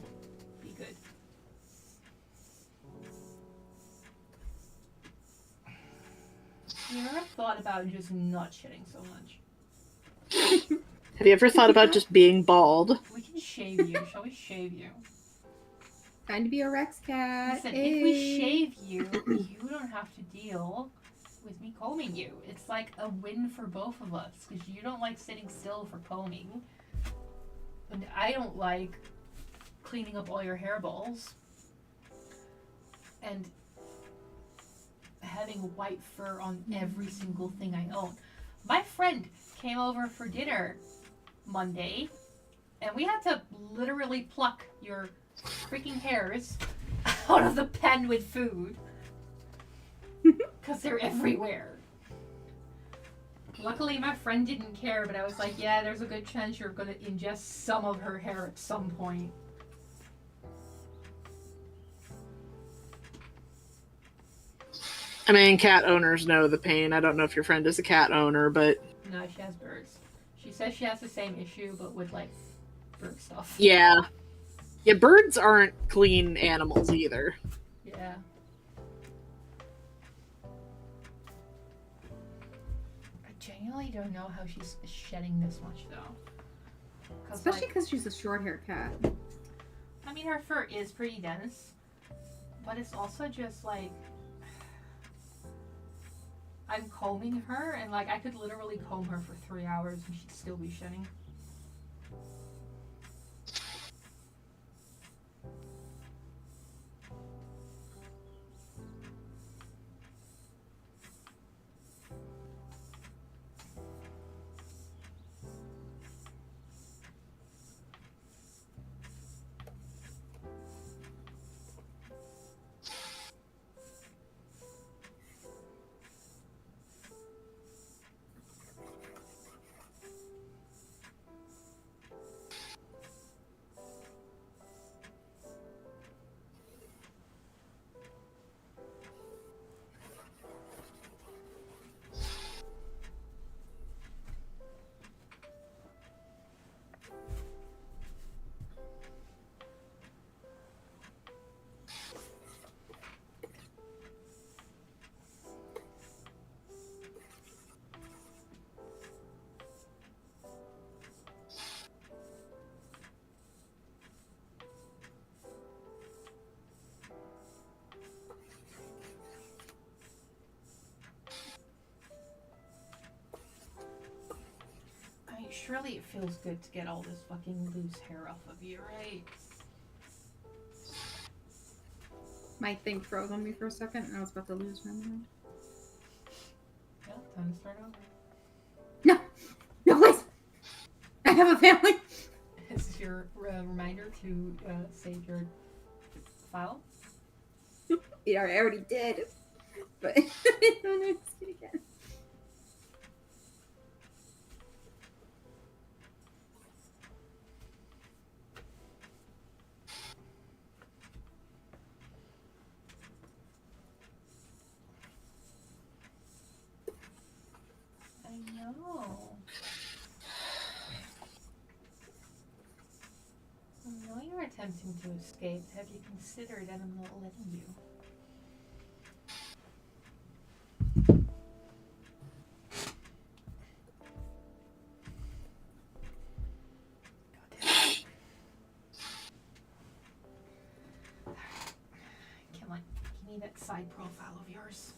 S1: be good. You ever thought about just not shitting so much?
S4: Have you ever thought about just being bald?
S1: We can shave you. Shall we shave you?
S2: Time to be a Rex cat.
S1: Listen,
S2: Hey.
S1: if we shave you, you don't have to deal with me combing you. It's like a win for both of us, because you don't like sitting still for combing. And I don't like cleaning up all your hairballs. And having white fur on every single thing I own. My friend came over for dinner Monday, and we had to literally pluck your freaking hairs out of the pen with food because they're everywhere. Luckily, my friend didn't care, but I was like, yeah, there's a good chance you're going to ingest some of her hair at some point.
S4: I mean, cat owners know the pain. I don't know if your friend is a cat owner, but...
S1: No, she has birds. She says she has the same issue, but with, like, bird stuff.
S4: Yeah. Yeah, birds aren't clean animals either.
S1: Yeah. I genuinely don't know how she's shedding this much, though.
S2: Especially because she's a short-haired cat.
S1: I mean, her fur is pretty dense, but it's also just, like... I'm combing her, and, like, I could literally comb her for 3 hours and she'd still be shedding. I mean, surely it feels good to get all this fucking loose hair off of you, right?
S2: My thing froze on me for a second, and I was about to lose my mind.
S1: Yeah, time to start over.
S2: No! No, please! I have a family!
S1: This is your reminder to save your file.
S2: Yeah, I already did. But I don't know it's again.
S1: I know. I know you're attempting to escape. Have you considered that I'm not letting you? Come on, give me that side profile of yours.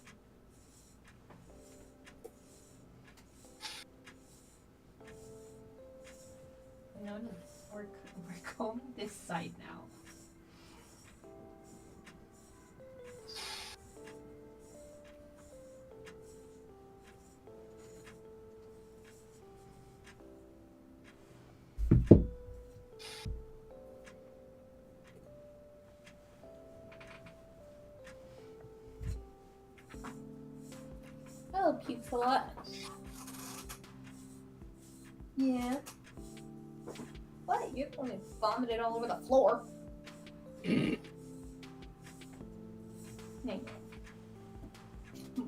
S1: No, we're combing this side now.
S3: cute lot. Yeah. What? You're going to vomit it all over the floor. Hey.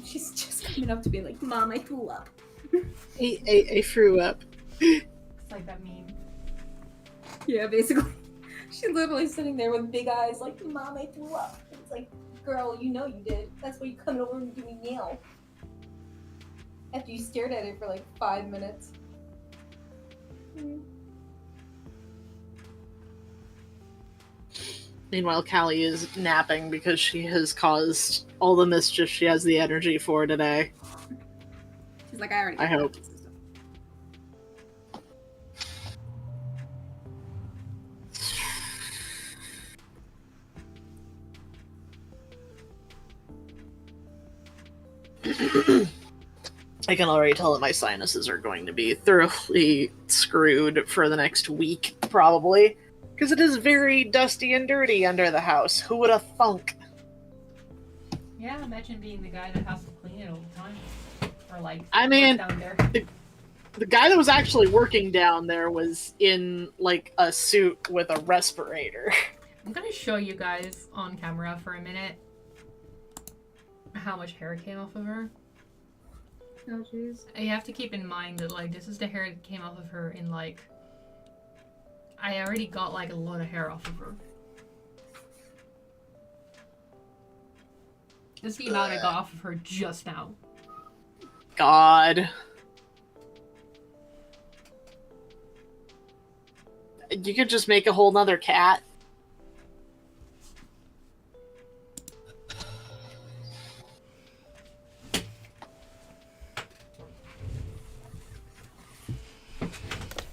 S3: She's just coming up to me like, Mom, I threw up.
S4: I threw up.
S1: It's like that meme.
S3: Yeah, basically. She's literally sitting there with big eyes like, Mom, I threw up. It's like, girl, you know you did. That's why you coming over and doing nail. After you stared at it for like 5 minutes.
S4: Meanwhile, Callie is napping because she has caused all the mischief she has the energy for today.
S2: She's like, I already.
S4: I hope. I can already tell that my sinuses are going to be thoroughly screwed for the next week, probably. Because it is very dusty and dirty under the house. Who would have thunk?
S1: Yeah, imagine being the guy that has to clean it all the time. Or like,
S4: I mean,
S1: down there.
S4: The guy that was actually working down there was in, like, a suit with a respirator.
S1: I'm gonna show you guys on camera for a minute how much hair came off of her.
S3: Oh, jeez.
S1: You have to keep in mind that, like, this is the hair that came off of her in, like... I already got, like, a lot of hair off of her. This is the amount I got off of her just now.
S4: God. You could just make a whole nother cat.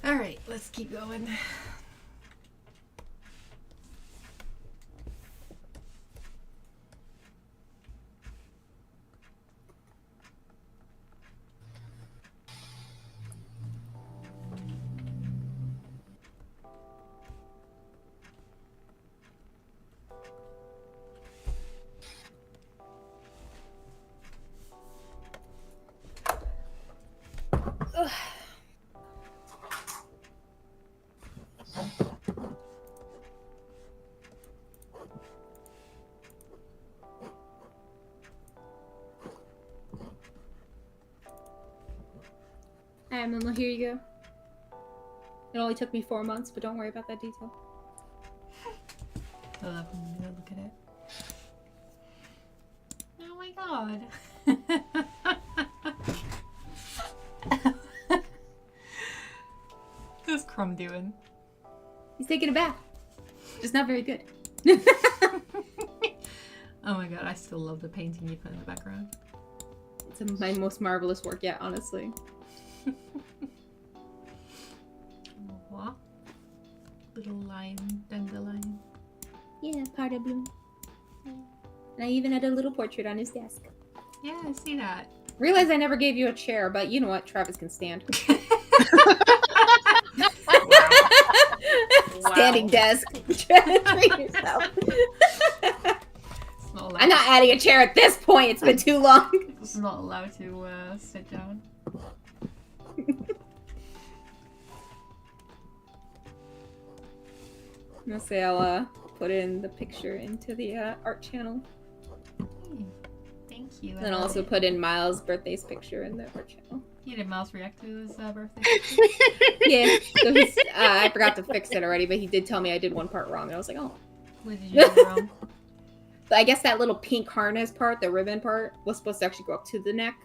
S1: Alright, let's keep going.
S3: Alright, Mama, here you go. It only took me 4 months, but don't worry about that detail.
S1: I love when you look at it. Oh my god. What's Crumb doing?
S3: He's taking a bath. Just not very good.
S1: Oh my god, I still love the painting you put in the background.
S3: It's my most marvelous work yet, honestly.
S1: What? Little lime, dandelion.
S3: Yeah, part of bloom. And I even had a little portrait on his desk.
S1: Yeah, I see that.
S3: Realize I never gave you a chair, but you know what? Travis can stand. Standing desk. Try to treat yourself. I'm not adding a chair at this point. It's been too long.
S1: It's not allowed to sit down.
S3: I'll say I'll put in the picture into the art channel.
S1: Thank you.
S3: And then I'll also put in Miles' birthday's picture in the art channel.
S1: You did Miles react to his birthday?
S3: Yeah, so I forgot to fix it already, but he did tell me I did one part wrong, and I was like, oh.
S1: What did you do wrong?
S3: I guess that little pink harness part, the ribbon part, was supposed to actually go up to the neck.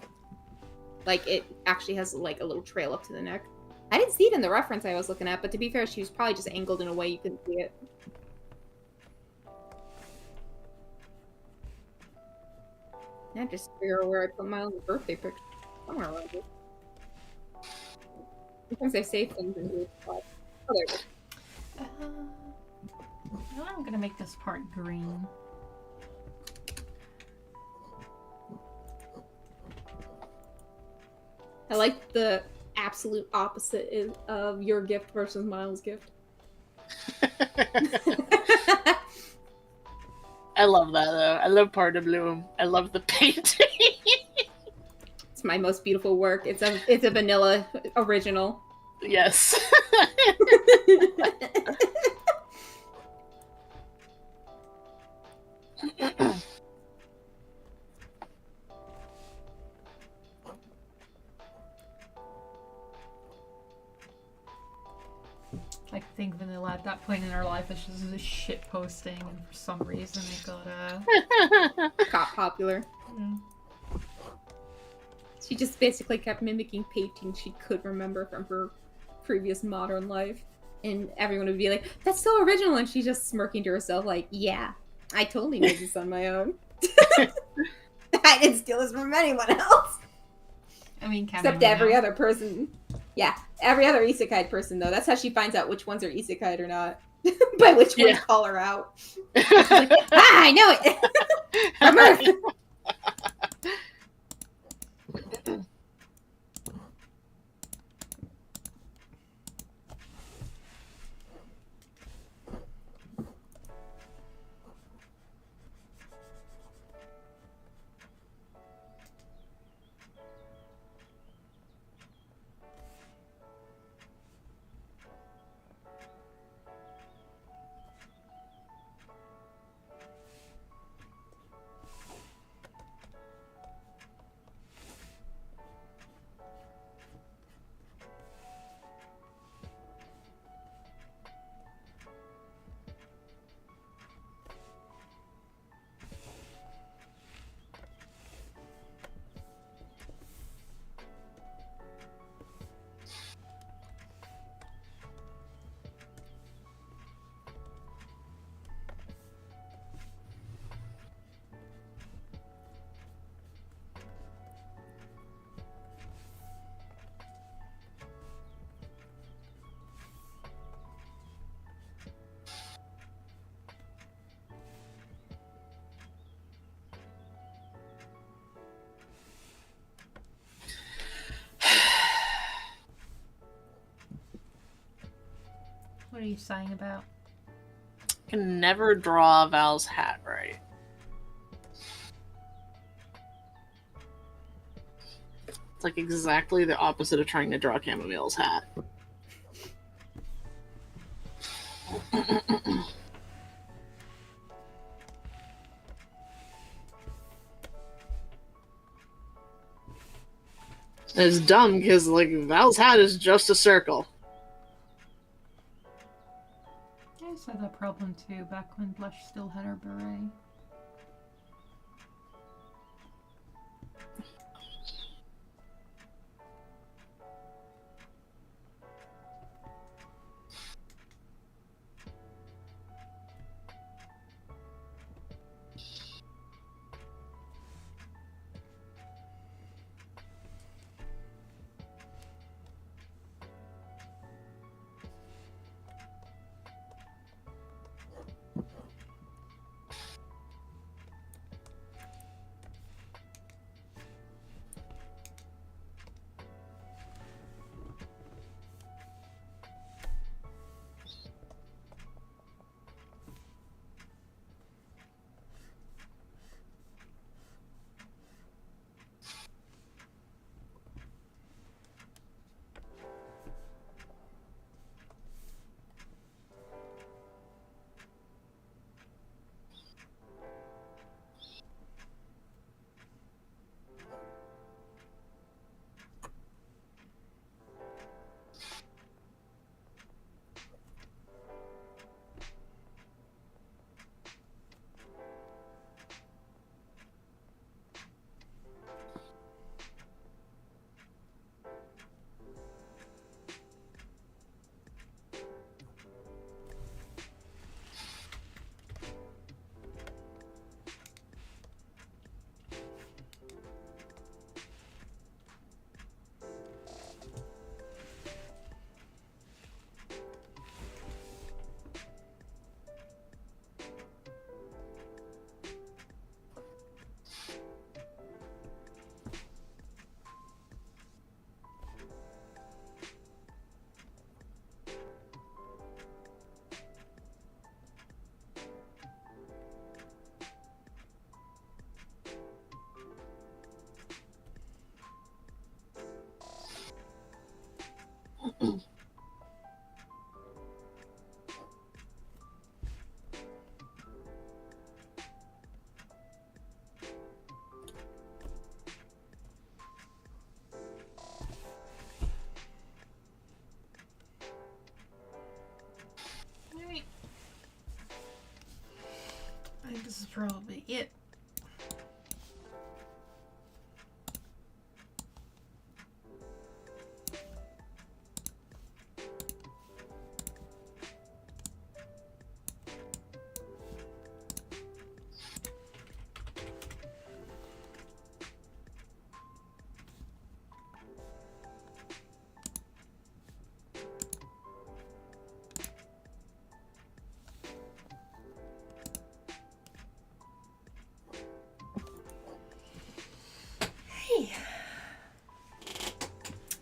S3: Like, it actually has, like, a little trail up to the neck. I didn't see it in the reference I was looking at, but to be fair, she was probably just angled in a way you couldn't see it. I just figure out where I put Miles' birthday picture. Somewhere around it. Sometimes I save things in weird spots. Oh, there it is.
S1: Now I'm gonna make this part green.
S3: I like the absolute opposite of your gift versus Miles' gift.
S4: I love that though. I love Part of Bloom. I love the painting.
S2: It's my most beautiful work. It's a vanilla original.
S4: Yes.
S1: I think Vanilla at that point in her life is just a shit posting, and for some reason it
S2: Got popular.
S1: mm.
S2: She just basically kept mimicking paintings she could remember from her previous modern life. And everyone would be like, that's so original. And she's just smirking to herself like, yeah, I totally made this on my own. I didn't steal this from anyone else.
S1: I mean,
S2: Except every other person. Yeah, every other isekai person, though. That's how she finds out which ones are isekai or not. By which ones call her out. She's like, I know it! From Earth!
S1: What are you sighing about?
S4: Can never draw Val's hat right. It's like exactly the opposite of trying to draw Chamomile's hat. It's dumb because like Val's hat is just a circle.
S1: I just had that problem too back when Blush still had her beret. I think this is probably it.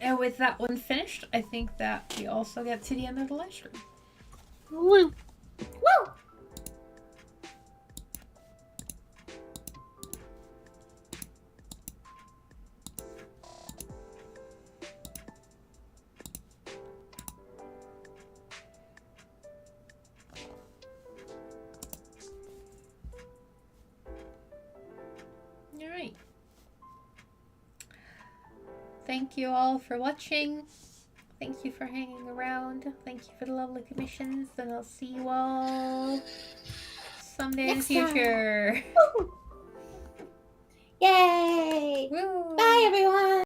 S1: And with that one finished, I think that we also get to the end of the live stream.
S4: Woo.
S3: Woo!
S1: Alright. Thank you all for watching. Thank you for hanging around. Thank you for the lovely commissions. And I'll see you all someday
S3: Next
S1: in the
S3: time.
S1: future.
S3: Yay!
S1: Woo!
S3: Bye, everyone!